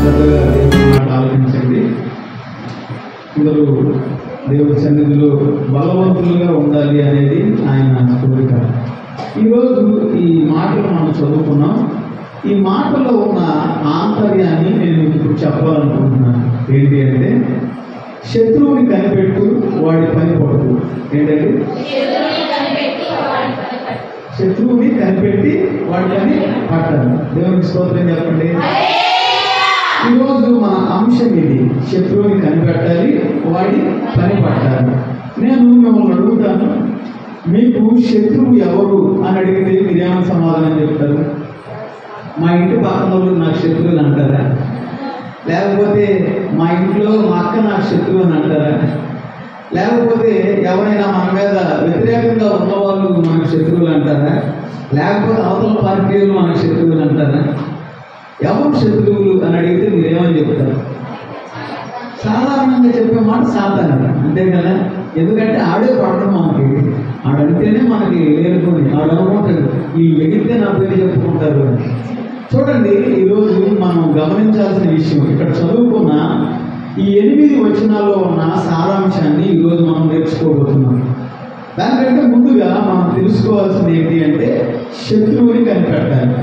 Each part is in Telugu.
శ్రద్ధగా దేవుని మాట ఆలోచించండి. అందరూ దేవుడి సన్నిధిలో బలవంతులుగా ఉండాలి అనేది ఆయన కోరిక. ఈరోజు ఈ మాటలు మనం చదువుకున్నాం. ఈ మాటలో ఉన్న ఆంతర్యాన్ని నేను మీకు ఇప్పుడు చెప్పాలనుకుంటున్నాను. ఏంటి అంటే, శత్రువుని కనిపెట్టు వాడి పని పడుతు. ఏంటంటే, శత్రువుని కనిపెట్టి వాడి పని పట్టాలి. దేవునికి స్తోత్రం చెప్పండి. ఈరోజు మన అంశం ఇది, శత్రువుని కనిపెట్టాలి, వాడి పని పట్టాలి. నేను మిమ్మల్ని అడుగుతాను, మీకు శత్రువు ఎవరు అని అడిగితే మీరేమైనా సమాధానం చెప్తారు? మా ఇంటి పక్కన వాళ్ళు నాకు శత్రువుని అంటారా? లేకపోతే మా ఇంట్లో మా అక్క నాకు శత్రువు అని అంటారా? లేకపోతే ఎవరైనా మన మీద వ్యతిరేకంగా ఉన్నవాళ్ళు మనకు శత్రువులు అంటారా? లేకపోతే అవతల పార్టీలు మనకు శత్రువులు అంటారా? ఎవరు శత్రువులు అని అడిగితే మీరేమని చెప్తారు? సాధారణంగా చెప్పే మాట సాతాను, అంతే కదా. ఎందుకంటే ఆడే పడడం మనకి, ఆడంటేనే మనకి లేనుకొని ఆడనుకుంటాడు, ఈ ఎగిరితే నా పేరు చెప్పుకుంటారు అని. చూడండి, ఈరోజు మనం గమనించాల్సిన విషయం, ఇక్కడ చదువుకున్న ఈ 8 వచనాల్లో ఉన్న సారాంశాన్ని ఈరోజు మనం నేర్చుకోబోతున్నాం. దానికంటే ముందుగా మనం తెలుసుకోవాల్సింది ఏంటి అంటే, శత్రువుని కనిపెట్టాలి.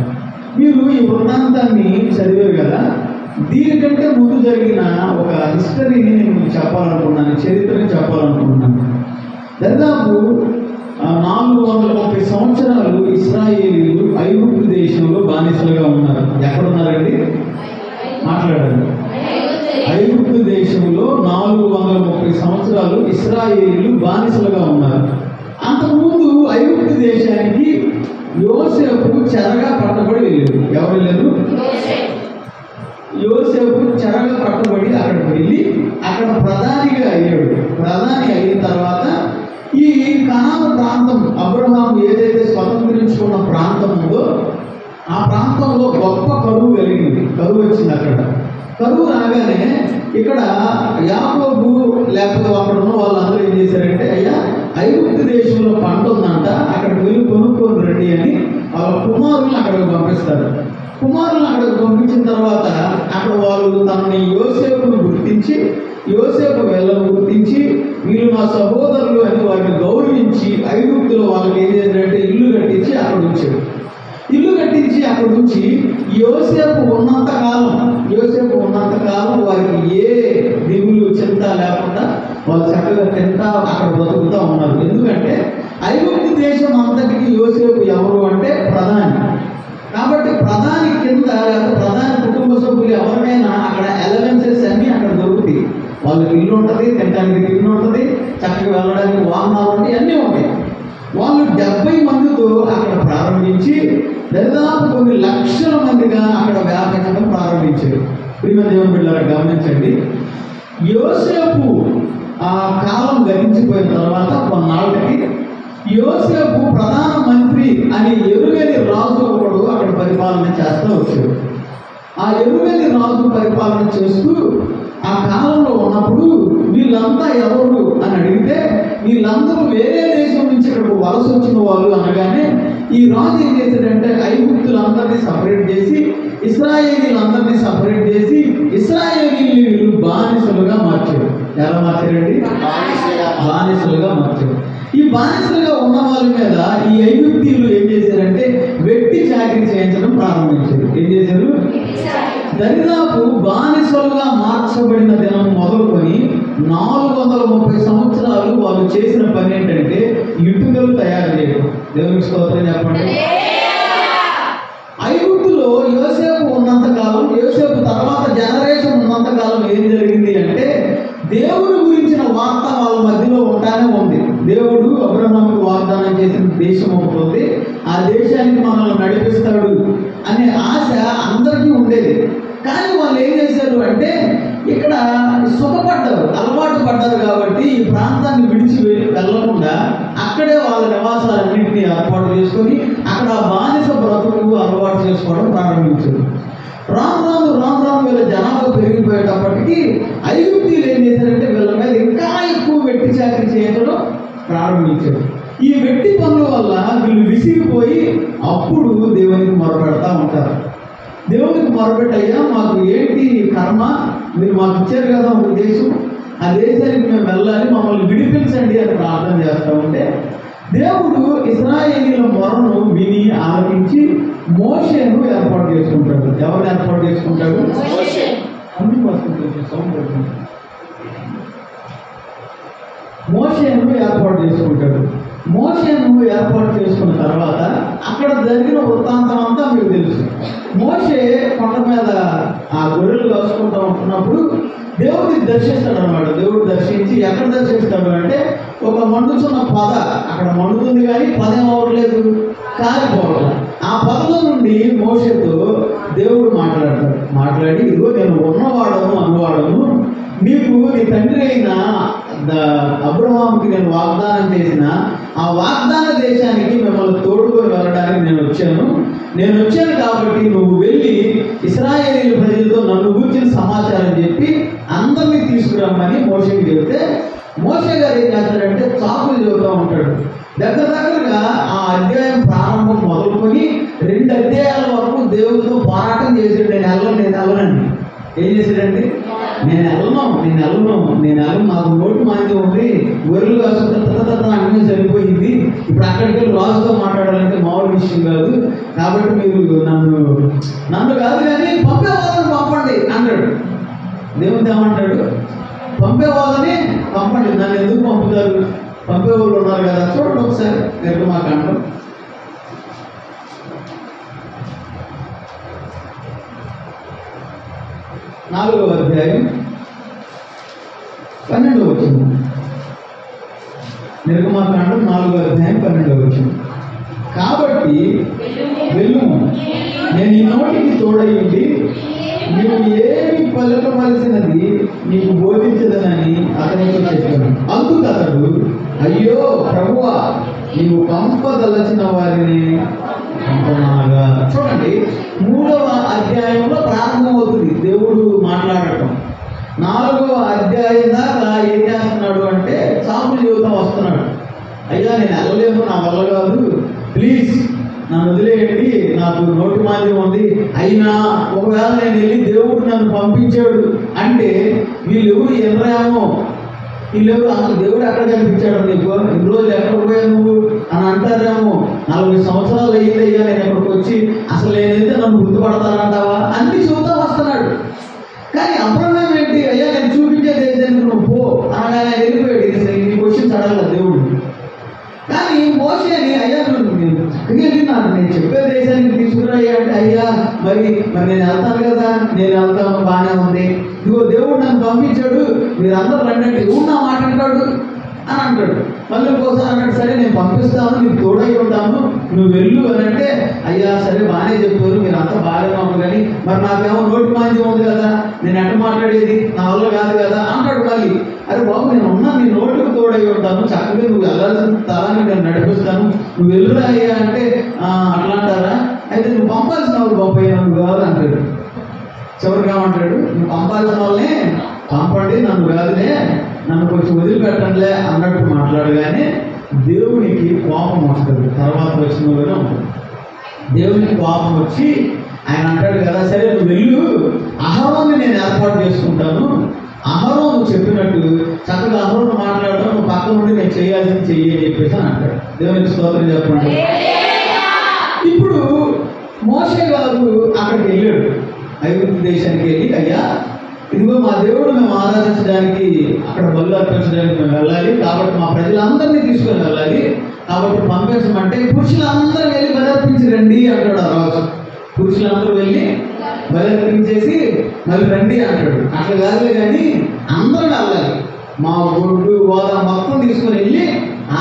మీరు ఈ వృత్తాంతాన్ని చదివారు కదా, దీనికంటే ముందు జరిగిన ఒక హిస్టరీని నేను మీకు చెప్పాలనుకున్నాను, చరిత్రని చెప్పాలనుకుంటున్నాను. దాదాపు 430 సంవత్సరాలు ఇశ్రాయేలీలు ఐగుప్తు దేశంలో బానిసలుగా ఉన్నారు. ఎక్కడున్నారండి? మాట్లాడండి. ఐగుప్తు దేశంలో 430 సంవత్సరాలు ఇశ్రాయేలీలు బానిసలుగా ఉన్నారు. అంతకుముందు ఐగుప్తు దేశానికి యోసేపు చెరగా పట్టబడి వెళ్ళాడు. ఎవరు వెళ్ళారు? యోసేపు చెరగా పట్టబడి అక్కడికి వెళ్ళి అక్కడ ప్రధానిగా అయ్యాడు. ప్రధాని అయిన తర్వాత ఈ కనాను ప్రాంతం, అబ్రహాము ఏదైతే స్వతంత్రించుకున్న ప్రాంతం ఉందో ఆ ప్రాంతంలో గొప్ప కరువు కలిగింది. కరువు వచ్చింది. అక్కడ కరువు రాగానే ఇక్కడ యాకోబు లేకపోతే అక్కడ ఉన్న వాళ్ళందరూ ఏం చేశారంటే, అయ్యా ఐగుప్తు దేశంలో పంట ఉందంట, అక్కడికి వెళ్ళి కొనుక్కొని రండి అని వాళ్ళ కుమారులను అక్కడికి పంపిస్తారు. కుమారులను అక్కడికి పంపించిన తర్వాత అక్కడ వాళ్ళు తనని యోసేపును గుర్తించి, యోసేపు వెళ్ళను గుర్తించి, వీళ్ళు నా సహోదరులు అని వారిని గౌరవించి ఐగుప్తులో వాళ్ళకి ఏం చేశారంటే ఇల్లు కట్టించి అక్కడ ఉంచాడు. ఇల్లు కట్టించి అక్కడ నుంచి యోసేపు ఉన్నంతకాలం వారికి ఏ దిగులు చింత లేకుండా వాళ్ళు చక్కగా తింటా అక్కడ బతుకుతూ ఉన్నారు. ఎందుకంటే ఐగుప్తు దేశం అంతటికి యోసేపు ఎవరు అంటే ప్రధాని. కాబట్టి ప్రధాని కింద లేదా ప్రధాని కుటుంబ సభ్యులు ఎవరికైనా అక్కడ ఎలవెన్సెస్ అన్నీ అక్కడ దొరుకుతాయి. వాళ్ళకి ఇల్లు ఉంటుంది, తినడానికి తిండి ఉంటుంది, చక్కగా వెళ్ళడానికి వాహనాలు ఉంటాయి, అన్నీ ఉంటాయి. వాళ్ళు 70 మందితో అక్కడ ప్రారంభించి దాదాపు కొన్ని లక్షల మందిగా అక్కడ వ్యాపించడం ప్రారంభించారు. ప్రియమైన దేవుని బిడ్డలారా గమనించండి, యోసేపు ఆ కాలం గతించిపోయిన తర్వాత కొన్నాళ్ళకి యోసేపు ప్రధాన మంత్రి అని ఎరుగని రాజు ఒకడు అక్కడ పరిపాలన చేస్తూ వచ్చాడు. ఆ ఎరుగని రాజు పరిపాలన చేస్తూ ఆ కాలంలో ఉన్నప్పుడు వీళ్ళంతా ఎవరు అని అడిగితే, వీళ్ళందరూ వేరే దేశం నుంచి ఇక్కడికి వలస వచ్చిన వాళ్ళు అనగానే ఈ రాజు ఏం చేశాడంటే ఐగుప్తులందరినీ సపరేట్ చేసి ఇశ్రాయేలీలందరినీ సపరేట్ చేసి ఇశ్రాయేలీలు బానిసలుగా మార్చాడు. ఎలా మార్చారండి? బానిసలుగా మార్చాడు. ఈ బానిసలుగా ఉన్న వాళ్ళ మీద ఈ ఐగుప్తీయులు ఏం చేశారంటే వెట్టి చాకరీ చేయించడం ప్రారంభించారు. ఏం చేశారు? దరిదాపు బానిసలుగా మార్చబడిన దినం మొదలుకొని 430 సంవత్సరాలు వాళ్ళు చేసిన పని ఏంటంటే ఇటుకలు తయారు చేయడం. దేవునికి స్తోత్రం చెప్పండి. ఐగుప్తులో యోసేపు ఉన్నంతకాలం, యోసేపు తర్వాత జనరేషన్ ఉన్నంతకాలం ఏం జరిగింది అంటే దేవుని గురించిన వార్త వాళ్ళ మధ్యలో ఉంటానే ఉంది. దేవుడు అబ్రహాముకు వాగ్దానం చేసిన దేశం ఒకటి ఉంది, ఆ దేశానికి మనల్ని నడిపిస్తాడు అనే ఆశ అందరికీ ఉండేది. కానీ వాళ్ళు ఏం చేశారు అంటే ఇక్కడ సుఖపడ్డారు, అలవాటు పడ్డారు. కాబట్టి ఈ ప్రాంతాన్ని విడిచి వెళ్ళకుండా అక్కడే వాళ్ళ నివాసాలన్నింటినీ ఏర్పాటు చేసుకొని అక్కడ బానిస బ్రతుకు అలవాటు చేసుకోవడం ప్రారంభించారు. రాను వీళ్ళ జనాభా పెరిగిపోయేటప్పటికీ ఐగుప్తీయులు ఏం చేశారంటే వీళ్ళ మీద ఇంకా ఎక్కువ వెట్టి చాకరీ చేయడం ప్రారంభించారు. ఈ వెట్టి పనుల వల్ల వీళ్ళు విసిగిపోయి అప్పుడు దేవునికి మొరపెడతా ఉంటారు. దేవునికి మొరపెట్టయ్యా మాకు ఏంటి మీరు మాకు ఇచ్చారు కదా ఒక దేశం, ఆ దేశానికి మేము వెళ్ళాలి, మమ్మల్ని విడిపించండి అని ప్రార్థన చేస్తూ ఉంటే దేవుడు ఇశ్రాయేలీయుల మొరను విని ఆలకించి మోషేను ఏర్పాటు చేసుకుంటాడు. ఎవరిని ఏర్పాటు చేసుకుంటాడు? మోషేను ఏర్పాటు చేసుకుంటాడు. మోషేను ఏర్పాటు చేసుకున్న తర్వాత అక్కడ జరిగిన వృత్తాంతం అంతా మీకు తెలుసు. మోషే కొండ మీద ఆ గొర్రెలు కాసుకుంటూ ఉంటున్నప్పుడు దేవుడిని దర్శిస్తాడు అన్నమాట. దేవుడు దర్శించి ఎక్కడ దర్శిస్తాడు అంటే ఒక మండుచున్న పొద, అక్కడ మండుతుంది కానీ పద ఏమవ్వట్లేదు, కాలిపోవడం. ఆ పొదలో నుండి మోషేతో దేవుడు మాట్లాడి ఇదిగో నేను ఉన్నవాడను అనువాడను, నీకు నీ తండ్రి అయిన అబ్రహాముకి నేను వాగ్దానం చేసిన ఆ వాగ్దాన దేశానికి మిమ్మల్ని తోడుకొని వెళ్ళడానికి నేను వచ్చాను కాబట్టి నువ్వు వెళ్ళి ఇశ్రాయేలీయుల ప్రజలతో నన్ను గురించిన సమాచారం చెప్పి అందరినీ తీసుకురమ్మని మోషేకి చెబితే మోషే గారు ఏం చేస్తాడంటే చాకులు చెబుతూ ఉంటాడు. దగ్గరగా ఆ అధ్యాయం ప్రారంభం మొదలుకొని 2 అధ్యాయాల వరకు దేవుడితో పోరాటం చేసాడు. నేను వెళ్ళనండి. ఏం చేశాడండి? నేను వెళ్ళను, నాకు నోటు మాంద్యం ఉంది, గొర్రెలు కాసుకుంటే అన్నీ సరిపోయింది, ఇప్పుడు అక్కడికి వెళ్ళి రాజుతో మాట్లాడాలంటే మామూలు విషయం కాదు, కాబట్టి మీరు నన్ను కాదు కానీ పంపేవాళ్ళని పంపండి అంటాడు. దేవుడు ఏమంటాడు? పంపేవాళ్ళని పంపండి, నన్ను ఎందుకు పంపుతారు? పంపేవాళ్ళు ఉన్నారు కదా. చూడండి ఒకసారి నిర్గమాకాండం 4వ అధ్యాయం 12వ వచనం. నిర్గమాకాండం 4వ అధ్యాయం 12వ వచనం. కాబట్టి వెళ్ళుము, నేను ఈ నోటికి తోడయ్యింది, నీవు ఏమి పలకవలసినది నీకు బోధించదనని అతనితో చెప్పాను. అందుకు అతడు, అయ్యో ప్రభువా, నీవు పంపదలచిన వారిని పంపనాగా. చూడండి, 3వ అధ్యాయంలో ప్రారంభమవుతుంది దేవుడు మాట్లాడటం. 4వ అధ్యాయం దాకా ఏం చేస్తున్నాడు అంటే సాకులు జీవితం వస్తున్నాడు. అయ్యా నేను వెళ్ళలేను, నా వల్ల కాదు, ప్లీజ్ నన్ను వదిలేయండి, నాకు నోటి మాంద్యం ఉంది, అయినా ఒకవేళ నేను వెళ్ళి దేవుడు నన్ను పంపించాడు అంటే వీళ్ళెవరు ఎనరేమో, వీళ్ళెవరు అసలు దేవుడు ఎక్కడ కనిపించాడు నీకు, ఇన్ని రోజులు ఎక్కడ పోయావు నువ్వు అని అంటారేమో, 40 సంవత్సరాలు అయ్యిందయ్యా నేను ఎక్కడికి వచ్చి, అసలు నేనైతే నన్ను గుర్తుపడతానంటావా అన్ని చూద్దాం వస్తున్నాడు. కానీ అబ్రహాం ఏంటి, అయ్యా నేను చూపించే దేశానికి నువ్వు పో అనగానే వెళ్ళిపోయాడు. ఈ క్వశ్చన్స్ అడగల దేవుడు. కానీ మోషేని అయ్యా నేను చెప్పే దేశానికి తీసుకురాయ్యా అంటే అయ్యా మరి నేను వెళ్తాను కదా, నేను వెళ్తాను బాగానే ఉంది, ఇదిగో దేవుడు నన్ను పంపించాడు, మీరందరూ రండి, దేవుడు నా మాట అంటాడు అని అంటాడు. మళ్ళీ ఇంకోసారి అన్నాడు, సరే నేను పంపిస్తాను, నీకు తోడై ఉంటాను, నువ్వు వెళ్ళు అని అంటే అయ్యా సరే బాగానే చెప్పారు, మీరు అంతా బాగానే ఉంది, కానీ మరి నాకేమో నోటి మాంద్యం ఉంది కదా, నేను ఎట్ట మాట్లాడేది, నా వల్ల కాదు కదా అంటాడు. మళ్ళీ అరే బాబు నేను ఉన్నా, నీ నోటికి తోడై ఉంటాను, చక్కగా నువ్వు వెళ్ళాల్సిన స్థలాన్ని నేను నడిపిస్తాను, నువ్వు వెళ్ళురా అయ్యా అంటే అట్లా అంటారా, అయితే నువ్వు పంపాల్సిన వాళ్ళు పంపయ్యా నువ్వు కాదు అంటాడు. చివరికి ఏమంటాడు, నువ్వు పంపాల్సిన వాళ్ళని పంపండి, నన్ను కాదులే, నన్ను కొంచెం వదిలిపెట్టండిలే అన్నట్టు మాట్లాడగానే దేవునికి కోపం వస్తుంది. తర్వాత వచ్చినలోనే ఉంటుంది. దేవునికి కోపం వచ్చి ఆయన అంటాడు కదా, సరే నువ్వు వెళ్ళు, అహరోన్ని నేను ఏర్పాటు చేసుకుంటాను, అహరోను చెప్పినట్టు చక్కగా అహరోను మాట్లాడడం, నువ్వు పక్క నుండి నేను చేయాల్సింది చెయ్యి అని చెప్పేసి అని అంటాడు. దేవునికి స్తోత్రం చెప్పండి. ఇప్పుడు మోషే గారు అక్కడికి వెళ్ళాడు, ఐగుప్తు దేశానికి వెళ్ళి, అయ్యా ఇదిగో మా దేవుడు మేము ఆరాధించడానికి అక్కడ బలు అర్పించడానికి మేము వెళ్ళాలి, కాబట్టి మా ప్రజలందరినీ తీసుకొని వెళ్ళాలి, కాబట్టి పంపించమంటే పురుషులందరూ వెళ్ళి బలర్పించరండి అంటాడు ఆ రాజు. పురుషులందరూ వెళ్ళి బలర్పించేసి మళ్ళీ రండి అంటాడు. అట్లా కాదులే కానీ అందరూ వెళ్ళాలి, మా ఒడ్డు గోదా మొత్తం తీసుకొని వెళ్ళి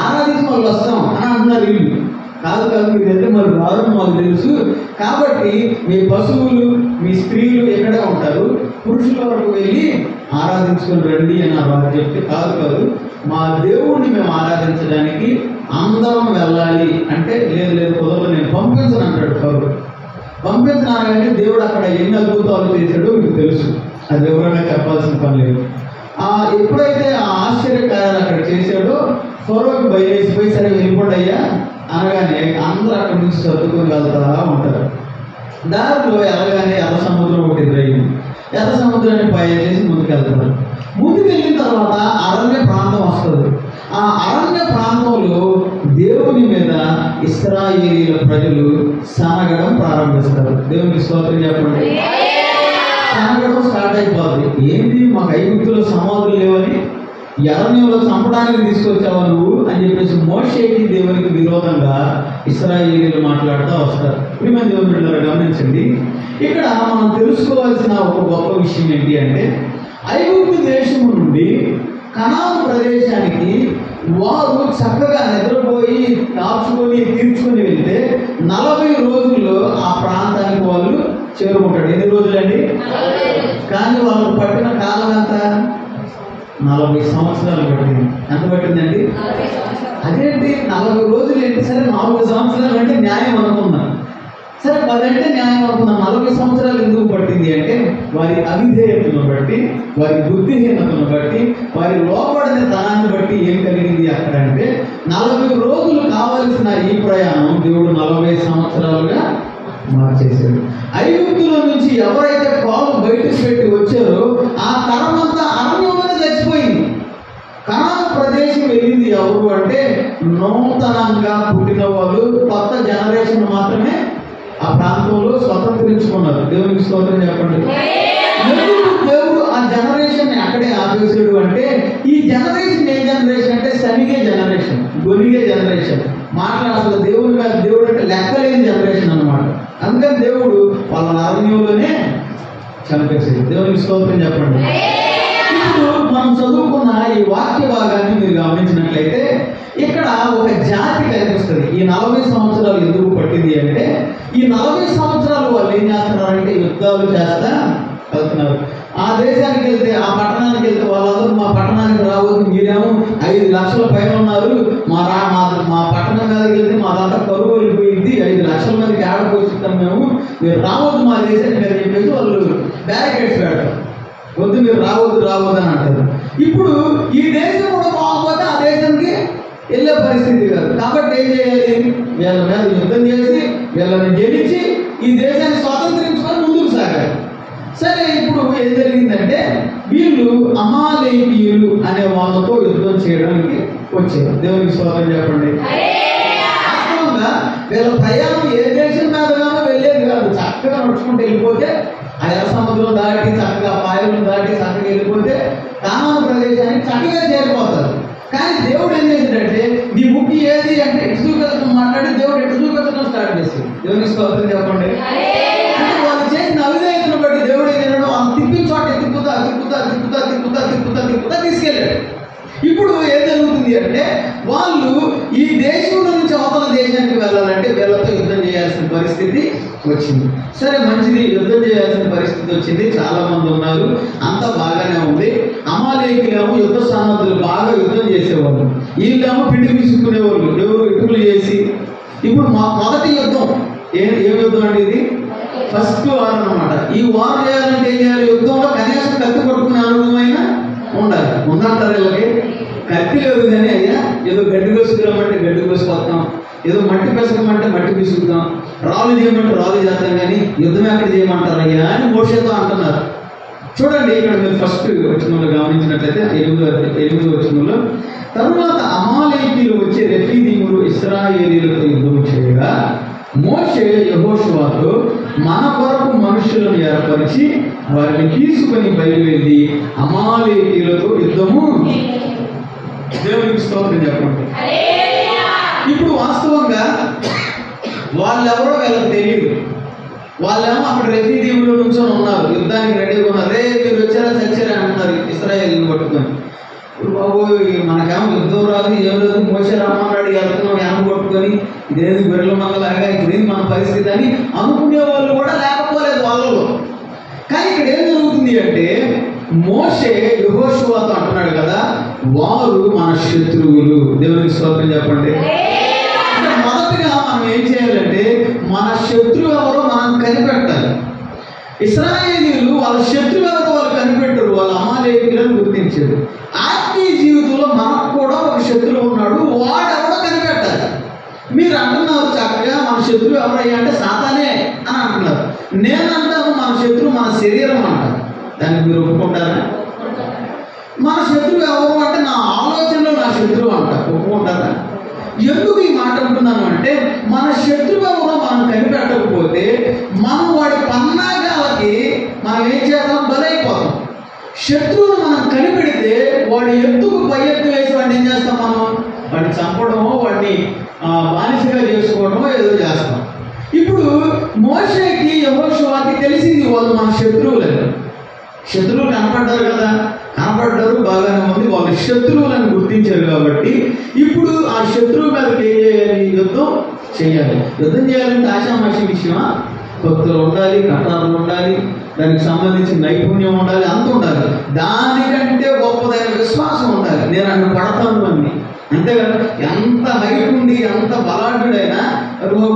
ఆరాధించి వాళ్ళు వస్తాం అని అంటున్నారు వీళ్ళు. కాదు మీరైతే మరి రాదు మాకు తెలుసు, కాబట్టి మీ పశువులు మీ స్త్రీలు ఎక్కడే ఉంటారు, పురుషుల వరకు వెళ్ళి ఆరాధించుకొని రండి అని వారు చెప్తే కాదు మా దేవుడిని మేము ఆరాధించడానికి అందరం వెళ్ళాలి అంటే లేదు కుదరదు, నేను పంపించను అంటాడు పౌరుడు. పంపించడానికి దేవుడు అక్కడ ఎన్ని అద్భుతాలు చేశాడో మీకు తెలుసు, అది వివరంగా చెప్పాల్సిన పని లేదు. ఎప్పుడైతే ఆ ఆశ్చర్యకార్యాలు అక్కడ చేశాడో ఫరోకి బయలుదేసిపోయి సరే వెళ్ళిపోండి అయ్యా అనగానే అందరూ అక్కడి నుంచి సర్దుకొని వెళ్తా ఉంటారు. దారిలో వెళ్ళగానే ఎర్ర సముద్రం ఒకటి ఎదురయ్యింది. ఎర్ర సముద్రం సముద్రాన్ని పైన చేసి ముందుకెళ్తారు. ముందుకెళ్ళిన తర్వాత అరణ్య ప్రాంతం వస్తుంది. ఆ అరణ్య ప్రాంతంలో దేవుని మీద ఇశ్రాయేలీల ప్రజలు సనగడం ప్రారంభిస్తారు. దేవునికి స్తోత్రం చెప్పండి. సనగడం స్టార్ట్ అయిపోతుంది. ఏంటి, మాకు ఐగుప్తులో సమాధులు లేవని, అరణ్యంలో చంపడానికి తీసుకొచ్చావా నువ్వు అని చెప్పేసి మోషేకి దేవునికి విరోధంగా ఇశ్రాయేలీలు మాట్లాడుతూ వస్తారు. ప్రియమైన దేవుని బిడ్డలారా గమనించండి, ఇక్కడ మనం తెలుసుకోవాల్సిన ఒక గొప్ప విషయం ఏంటి అంటే, ఐగుప్తు దేశం నుండి కనాను ప్రదేశానికి వారు చక్కగా నిద్రపోయి దాచుకొని తీర్చుకొని వెళ్తే 40 రోజుల్లో ఆ ప్రాంతానికి వాళ్ళు చేరుకుంటాడు. ఎన్ని రోజులండి? కానీ వాళ్ళకు పట్టిన కాలం ఎంత? 40 సంవత్సరాలు పట్టింది. ఎంత పట్టిందండి? అదేంటి 40 రోజులు ఏంటి? సరే 4 సంవత్సరాలు అంటే న్యాయం అనుకున్నాం, సరే 10 అంటే న్యాయం అనుకున్నాం. 40 సంవత్సరాలు ఎందుకు పట్టింది అంటే, వారి అవిధేయతను బట్టి, వారి బుద్ధిహీనతను బట్టి, వారి లోపడిన తనాన్ని బట్టి ఏం కలిగింది అక్కడ అంటే, 40 రోజులు కావలసిన ఈ ప్రయాణం దేవుడు 40 సంవత్సరాలుగా మార్చేశాడు. ఐగుప్తుల నుంచి ఎవరైతే కాలు బయటకు పెట్టి వచ్చారో ఆ తరమంతా అరణ్యంలోనే చచ్చిపోయింది. కనాను ప్రదేశం వెళ్ళింది ఎవరు అంటే, నూతనంగా పుట్టిన వాళ్ళు, కొత్త జనరేషన్ మాత్రమే ఆ ప్రాంతంలో స్వతంత్రించుకున్నారు. దేవునికి స్తోత్రం చెప్పండి. దేవుడు ఆ జనరేషన్ అక్కడే ఆపేసాడు అంటే, ఈ జనరేషన్ ఏ జనరేషన్ అంటే సనిగే జనరేషన్, గొనిగే జనరేషన్, అసలు దేవుడు అంటే లెక్కలేని జనరేషన్ అనమాట. అందుకని దేవుడు వాళ్ళ అరణ్యంలోనే చంపేసాడు. దేవునికి స్తోత్రం చెప్పండి. ఇప్పుడు మనం చదువుకున్న ఈ వాక్య భాగాన్ని మీరు గమనించినట్లయితే ఇక్కడ ఒక జాతి కనిపిస్తుంది. ఈ 40 సంవత్సరాలు ఎందుకు పట్టింది అంటే, ఈ 40 సంవత్సరాలు వాళ్ళు ఏం చేస్తున్నారంటే యుద్ధాలు చేస్తా వెళ్తున్నారు. ఆ దేశానికి వెళ్తే, ఆ పట్టణానికి వెళ్తే వాళ్ళందరూ మా పట్టణానికి రావద్దు, మీరేమో 5 లక్షల పైన ఉన్నారు, మా పట్టణం మీదకి వెళ్తే మా దాంట్లో కరువు వెళ్ళిపోయింది, 5 లక్షల మందికి ఆడపోతున్నాం మేము, మీరు రావద్దు మా దేశానికి అని చెప్పేసి వాళ్ళు బ్యారికేడ్స్ పెడతారు. వద్దు, మీరు రావద్దు అని అంటారు. ఇప్పుడు ఈ దేశం కూడా బాగుపోతే ఆ దేశానికి వెళ్ళే పరిస్థితి కాదు. కాబట్టి ఏం చేయాలి? వీళ్ళ మీద యుద్ధం చేసి వీళ్ళని గెలిచి ఈ దేశాన్ని స్వాతంత్రించుకొని ముందుకు సాగాలి. సరే, ఇప్పుడు ఏం జరిగిందంటే వీళ్ళు అమాలేకీయులు అనే వాళ్ళతో యుద్ధం చేయడానికి వచ్చారు. దేవునికి స్తోత్రం చెప్పండి. వాస్తవంగా వీళ్ళ ప్రయాణం ఏ దేశం మీదగానో వెళ్ళేది కాదు. చక్కగా నడుచుకుంటూ వెళ్ళిపోతే ఆ ఎర్ర సముద్రం దాటి, చక్కగా పాయలను దాటి చక్కగా వెళ్ళిపోతే కానాను ప్రదేశానికి చక్కగా చేరిపోతారు. కానీ దేవుడు ఏం చేశాడంటే, నీ ముక్కి ఏది అంటే ఎటు చూపెత్తడం మాట్లాడి దేవుడు ఎటు చూపెత్తడం స్టార్ట్ చేశాడు. దేవునికి స్తోత్రం చెప్పండి. అంటే వాళ్ళు చేసిన అవిధేయతను బట్టి దేవుడు ఏం చేశాడు, వాళ్ళు తిప్పిన చోట తిప్పుతా తీసుకెళ్ళాడు. ఇప్పుడు ఏం జరుగుతుంది అంటే, వాళ్ళు ఈ దేశంలో నుంచి అవతల దేశానికి వెళ్ళాలంటే వీళ్ళతో యుద్ధం చేయాల్సిన పరిస్థితి వచ్చింది. సరే, మంచిది, యుద్ధం చేయాల్సిన పరిస్థితి వచ్చింది. చాలా మంది ఉన్నారు, అంతా బాగానే ఉంది. అమాలేకీలేమో యుద్ధ సన్నద్ధులు, బాగా యుద్ధం చేసేవాళ్ళు. వీళ్ళేమో పిండి తీసుకునేవాళ్ళు, ఎవరు ఇటుకలు చేసి. ఇప్పుడు మొదటి యుద్ధం ఏం యుద్ధం అంటే, ఇది ఫస్ట్ వార్ అనమాట. ఈ వార్ చేయాలంటే ఏం చేయాలి? యుద్ధంలో కనీసం కత్తి కొట్టుకునే అనుభవమైనా ఉండాలి. ఉందంటారు వీళ్ళకి. కత్తి లేదు కానీ, అయ్యా ఏదో గడ్డి కోసుకురామంటే గడ్డి కోసుకొస్తాం, ఏదో మట్టి పెసకమంటే మట్టి పిసుకుతాం, రాళ్ళు చేయమంటే రాళ్ళు చేస్తాం, కానీ యుద్ధం ఎక్కడ చేయమంటారు అయ్యా అని మోషేతో అంటున్నారు. చూడండి, ఇక్కడ మీరు ఫస్ట్ వచనంలో గమనించినట్లయితే 8వ వచనంలో, తరువాత అమాలేకీయులు వచ్చే రెఫీదీములు ఇశ్రాయేలీయులతో యుద్ధం చేయగా మోషే యెహోషువతో, మన కొరకు మనుషులను ఏర్పరిచి వారిని తీసుకొని బయలువెళ్ళి అమాలేకీయులతో యుద్ధము. దేవునికి స్తోత్రం చెప్పండి. ఇప్పుడు వాస్తవంగా వాళ్ళెవరో వీళ్ళకి తెలియదు. వాళ్ళేమో అక్కడ రెఫీదీములో నుంచొని ఉన్నారు, యుద్ధానికి రెడీగా ఉన్నారు. రే, మీరు వచ్చారా చచ్చారా అంటున్నారు ఇశ్రాయేలుని పట్టుకొని. ఇప్పుడు బాబు, మనకేమో యుద్ధం రాదు, ఏం లేదు, మోషే రమ్మన్నాడు, వెళ్తున్నాం వెనక కొట్టుకొని, ఇదేది బిడ్డల మంగలాగా, ఇప్పుడు మన పరిస్థితి అని అనుకునే వాళ్ళు కూడా లేకపోలేదు వాళ్ళలో. కానీ ఇక్కడ ఏం జరుగుతుంది అంటే, మోషే యెహోషువతో అంటున్నాడు కదా, వారు మన శత్రువులు. దేవునికి స్తోత్రం చెప్పండి. అంటే మొదటిగా మనం ఏం చేయాలంటే, మన శత్రువు ఎవరో మనం కనిపెట్టాలి. ఇశ్రాయేలీయులు వాళ్ళ శత్రువు ఎవరో వాళ్ళు కనిపెట్టరు, వాళ్ళ అమాలేకీయులను గుర్తించారు. ఆత్మీయ జీవితంలో మనకు కూడా ఒక శత్రువు ఉన్నాడు, వాడెవడో కనిపెట్టాలి. మీరు అంటున్నారు చక్కగా, మన శత్రువు ఎవరయ్యా అంటే సాతానే అని అంటున్నారు. నేనంటాను మన శత్రువు మన శరీరం అంటారు. దానికి మీరు ఒప్పుకుంటారా? మన శత్రువు ఎవరు అంటే నా ఆలోచనలో నా శత్రువు అంట. ఒప్పుకుంటారా? ఎందుకు ఈ మాట అంటున్నాను అంటే మన శత్రువు ఎవరో మనం కనిపెట్టకపోతే మనం వాడి పన్నాగాలకి మనం ఏం చేద్దాం? బలైపోతాం. శత్రువును మనం కనిపెడితే వాడి ఎత్తుకు పై ఎత్తు వేసి వాడిని ఏం చేస్తాం? మనం వాడిని చంపడమో వాడిని బానిసగా చేసుకోవడమో ఏదో చేస్తాం. ఇప్పుడు మోషేకి యెహోషువకి తెలిసింది వాళ్ళు మన శత్రువులని. శత్రువులు కనపడ్డారు కదా, కనపడ్డారు, బాగానే ఉంది. వాళ్ళు శత్రువులను గుర్తించారు కాబట్టి ఇప్పుడు ఆ శత్రువు మీదకి ఏం చేయాలి? యుద్ధం చేయాలి. యుద్ధం చేయాలంటే ఆషామాషి విషయమా? భక్తులు ఉండాలి, కట్టాలు ఉండాలి, దానికి సంబంధించిన నైపుణ్యం ఉండాలి, అంత ఉండాలి. దానికంటే గొప్పదైన విశ్వాసం ఉండాలి. నేను అక్కడ పడతాను అని. అంతేకాదు ఎంత హైట్ ఉండి ఎంత బలాఢ్యుడైనా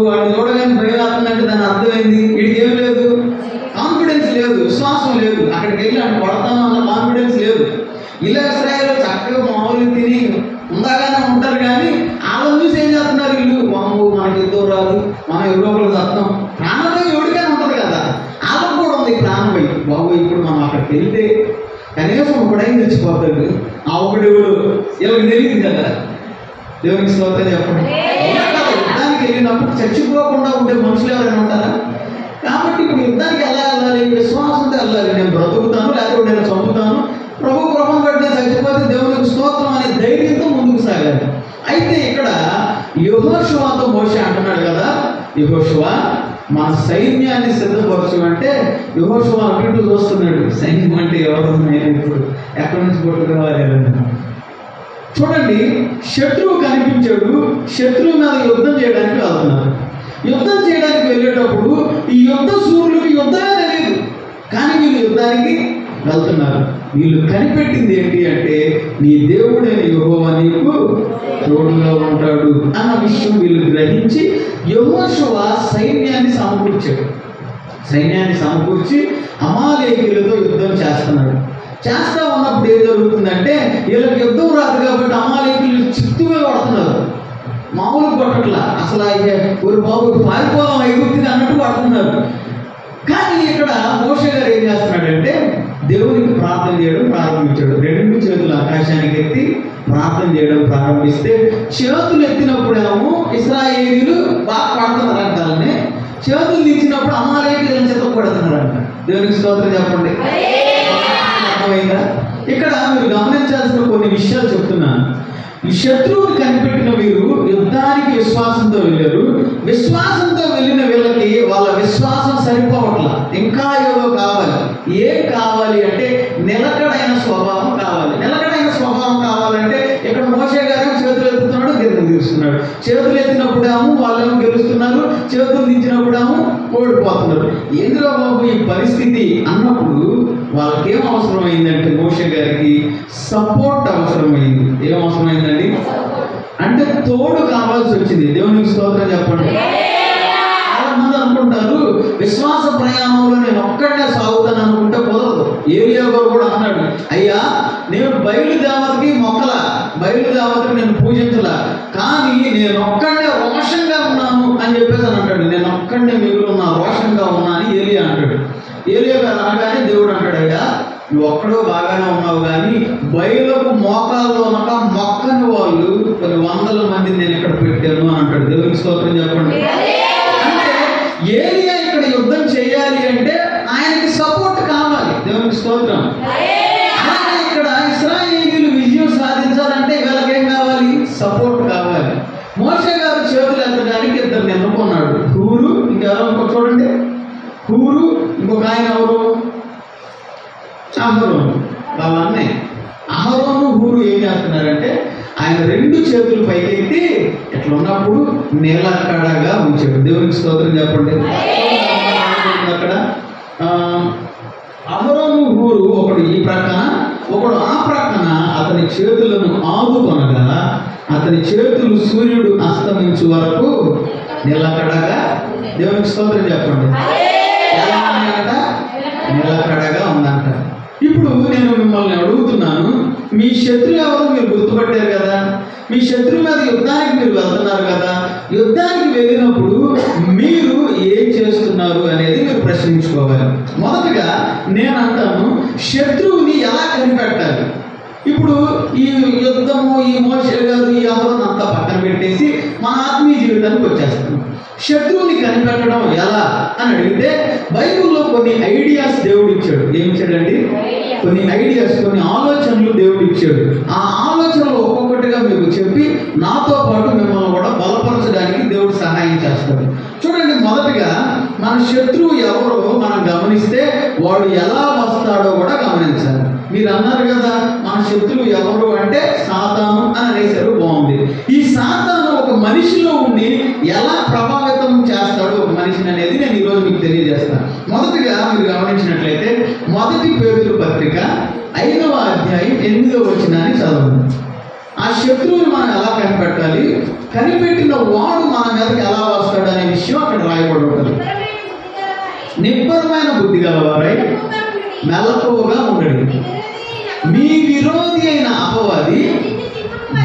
వాడిని చూడగానే భయలాడుతుందంటే దాని అర్థమైంది వీడికి ఏం లేదు, కాన్ఫిడెన్స్ లేదు, విశ్వాసం లేదు. అక్కడికి వెళ్ళి అక్కడ పడతాను అన్న కాన్ఫిడెన్స్ లేదు. ఇలా ఇశ్రాయేలు చక్కగా మామూలు తిని ఉందాగానే ఉంటారు కానీ వాళ్ళని చూసి ఏం చేస్తున్నారు వీళ్ళు? వాము మనకి యుద్ధం రాదు, మనం ఎవరో తత్వం ప్రాణభయం ఎవరికైనా ఉంటుంది కదా, వాళ్ళకు కూడా ఉంది ప్రాణభయం. బాబు ఇప్పుడు మనం అక్కడికి వెళ్తే కనీసం ఒకడైనా తెచ్చిపోతాడు. ఆ ఒకడు వీళ్ళకి తెలియదు కదా. దేవునికి స్తోత్రం చెప్పండి. యుద్ధానికి వెళ్ళినప్పుడు చచ్చిపోకుండా ఉండే మనుషులు ఎవరైనా ఉంటారా? కాబట్టి ఇప్పుడు యుద్ధానికి ఎలా వెళ్ళాలి? విశ్వాసంతో వెళ్ళాలి. నేను బ్రతుకుతాను లేకపోతే నేను చంపుతాను, ప్రభు కృపను బట్టి నేను చచ్చిపోతే దేవునికి స్తోత్రం అనే ధైర్యంతో ముందుకు సాగాలి. అయితే ఇక్కడ యెహోషువతో మోషే అంటున్నాడు కదా, యెహోషువ మన సైన్యాన్ని సిద్ధపరచు అంటే యెహోషువ అటు చూస్తున్నాడు. సైన్యం అంటే ఎవరు ఇప్పుడు ఎక్కడి నుంచి కొట్టుకోవాలి? చూడండి, శత్రువు కనిపించాడు. శత్రువు మీద యుద్ధం చేయడానికి వెళ్తున్నారు. యుద్ధం చేయడానికి వెళ్ళేటప్పుడు ఈ యుద్ధ సూర్యులకు యుద్ధమే తెలియదు, కానీ వీళ్ళు యుద్ధానికి వెళ్తున్నారు. వీళ్ళు కనిపెట్టింది ఏంటి అంటే నీ దేవుడైన యెహోవా నీకు తోడుగా ఉంటాడు అన్న విషయం వీళ్ళు గ్రహించి యెహోషువ సైన్యాన్ని సమకూర్చాడు. సైన్యాన్ని సమకూర్చి అమాలేకీయులతో యుద్ధం చేస్తున్నాడు. చేస్తా ఉన్నప్పుడు ఏం జరుగుతుందంటే వీళ్ళకి యుద్ధం రాదు కాబట్టి అమాలేకీయులు చిత్తుగా కొడుతున్నారు. మామూలు కొట్టట్లా, అసలు ఒక బాబు పారిపోదాం ఐగుప్తికి అన్నట్టు పడుతున్నారు. కానీ ఇక్కడ మోషే గారు ఏం చేస్తున్నాడంటే దేవునికి ప్రార్థన చేయడం ప్రారంభించాడు. రెండు చేతులు ఆకాశానికి ఎత్తి ప్రార్థన చేయడం ప్రారంభిస్తే చేతులు ఎత్తినప్పుడేమో ఇశ్రాయేలీయులు బాగా పడుతున్నారంట. వాళ్ళని చేతులు తీసినప్పుడు అమాలేకీయులను చిత్తపడుతున్నారంట. దేవునికి స్తోత్రం చెప్పండి. అర్థమైందా? ఇక్కడ మీరు గమనించాల్సిన కొన్ని విషయాలు చెప్తున్నాను. ఈ శత్రువుని కనిపెట్టిన వీరు యుద్ధానికి విశ్వాసంతో వెళ్ళారు. విశ్వాసంతో వెళ్ళిన వీళ్ళకి వాళ్ళ విశ్వాసం సరిపోవట్లా, ఇంకా ఏదో కావాలి. ఏం కావాలి అంటే నిలకడైన స్వభావం కావాలి. నిలకడైన స్వభావం కావాలంటే ఇక్కడ మోషే గారు చేతులు ఎత్తుతున్నాడు, గిన్నె తీస్తున్నాడు. చేతులు ఎత్తినప్పుడేమో వాళ్ళేమో గెలుస్తున్నారు, చేతులు దించినప్పుడేమో ఓడిపోతున్నారు. ఎందులో బాబు ఈ పరిస్థితి అన్నప్పుడు వాళ్ళకేం అవసరమైందంటే మోషే గారికి సపోర్ట్ అవసరమైంది. ఏం అవసరమైందండి అంటే తోడు కావాల్సి వచ్చింది. దేవునికి స్తోత్రం చెప్పండి. చాలా మంది అనుకుంటారు విశ్వాస ప్రయాణంలో నేను ఒక్కడే సాగుతాను అనుకుంటే కుదరదు. ఏలియా గారు కూడా అన్నాడు, అయ్యా నేను బయలుదేవతకి మొక్కల, బయలుదేవతకి నేను పూజించలా, కానీ నేను ఒక్కడే రోషంగా ఉన్నాను అని చెప్పేసి అని అంటాడు. నేను ఒక్కడే మిగులు ఉన్నా, రోషంగా ఉన్నా అని ఏలియా అంటాడు. ఏలియా గారు అనగానే దేవుడు అంటాడు, అయ్యా నువ్వు ఒక్కడో బాగానే ఉన్నావు కానీ బయలుకు మోకాల్లో ఉన్నాక మొక్కని వాళ్ళు కొన్ని వందల మందిని నేను ఇక్కడ పెట్టాను అని అంటాడు. దేవునికి స్తోత్రం చెప్పండి. అంటే ఏలియా ఇక్కడ యుద్ధం చేయాలి అంటే ఆయనకి సపోర్ట్ కావాలి. దేవునికి స్తోత్రం. అలాగే ఇక్కడ ఇశ్రాయేలీయులు విజయం సాధించాలంటే వీళ్ళకేం కావాలి? సపోర్ట్ కావాలి. మోషే గారు చేతులు ఎత్తడానికి ఇద్దరు ఎన్నుకున్నాడు. హూరు, ఇంకెవరో ఇంకో చూడండి, హూరు, ఇంకొక ఆయన ఎవరు? అహరోను. వాళ్ళ అన్నయ్య అహరోను హూరు ఏం చేస్తున్నారంటే ఆయన రెండు చేతులు పైకెత్తి ఇట్లా ఉన్నప్పుడు నిలకడగా ఉంచాడు. దేవునికి స్తోత్రం చెప్పండి. అక్కడ అహరోను హూరు ఒకడు ఈ ప్రక్కన, ఒకడు ఆ ప్రక్కన అతని చేతులను ఆదుకొనగా అతని చేతులు సూర్యుడు అస్తమించు వరకు నిలకడగా, దేవునికి స్తోత్రం చెప్పండి, ఎలా ఉన్నాయంట? నిలకడగా ఉందంట. ఇప్పుడు నేను మిమ్మల్ని అడుగుతున్నాను, మీ శత్రువు ఎవరో మీరు గుర్తుపట్టారు కదా, మీ శత్రువు మీద యుద్ధానికి మీరు వెళ్తున్నారు కదా, యుద్ధానికి వెళ్ళినప్పుడు మీరు ఏం చేస్తున్నారు అనేది మీరు ప్రశ్నించుకోవాలి. మొదటగా నేను అంటాను, శత్రువుని ఎలా కనిపెట్టాలి. ఇప్పుడు ఈ యుద్ధము, ఈ మోషలు కాదు, ఈ అవరోధం అంతా పక్కన పెట్టేసి మన ఆత్మీయ జీవితానికి వచ్చేస్తాం. శత్రువుని కనిపెట్టడం ఎలా అని అడిగితే బైబిల్లో కొన్ని ఐడియాస్ దేవుడు ఇచ్చాడు. ఏమి ఇచ్చాడండి? కొన్ని ఐడియాస్, కొన్ని ఆలోచనలు దేవుడు ఇచ్చాడు. ఆ ఆలోచనలు ఒక్కొక్కటిగా మీకు చెప్పి నాతో పాటు మిమ్మల్ని కూడా బలపరచడానికి దేవుడు సహాయం చేస్తాడు. చూడండి, మొదటిగా మన శత్రువు ఎవరో మనం గమనిస్తే వాడు ఎలా వస్తాడో కూడా గమనించాలి. మీరు అన్నారు కదా మన శత్రువు ఎవరు అంటే సాతాను అని అనేసారు, బాగుంది. ఈ సాతాను ఒక మనిషిలో ఉండి ఎలా ప్రభావితం చేస్తాడు ఒక మనిషిని అనేది నేను ఈరోజు మీకు తెలియజేస్తాను. మొదటిగా మీరు గమనించినట్లయితే మొదటి పేతురు పత్రిక 5వ అధ్యాయం 8వ వచనాన్ని చదవండి. ఆ శత్రువుని మనం ఎలా కనిపెట్టాలి, కనిపెట్టిన వాడు మన మీదకి ఎలా వస్తాడు అనే విషయం అక్కడ రాయబడి ఉంటుంది. నిబ్బరమైన బుద్ధి గలవారై మెలకువగా ఉండండి. మీ విరోధి అయిన అపవాది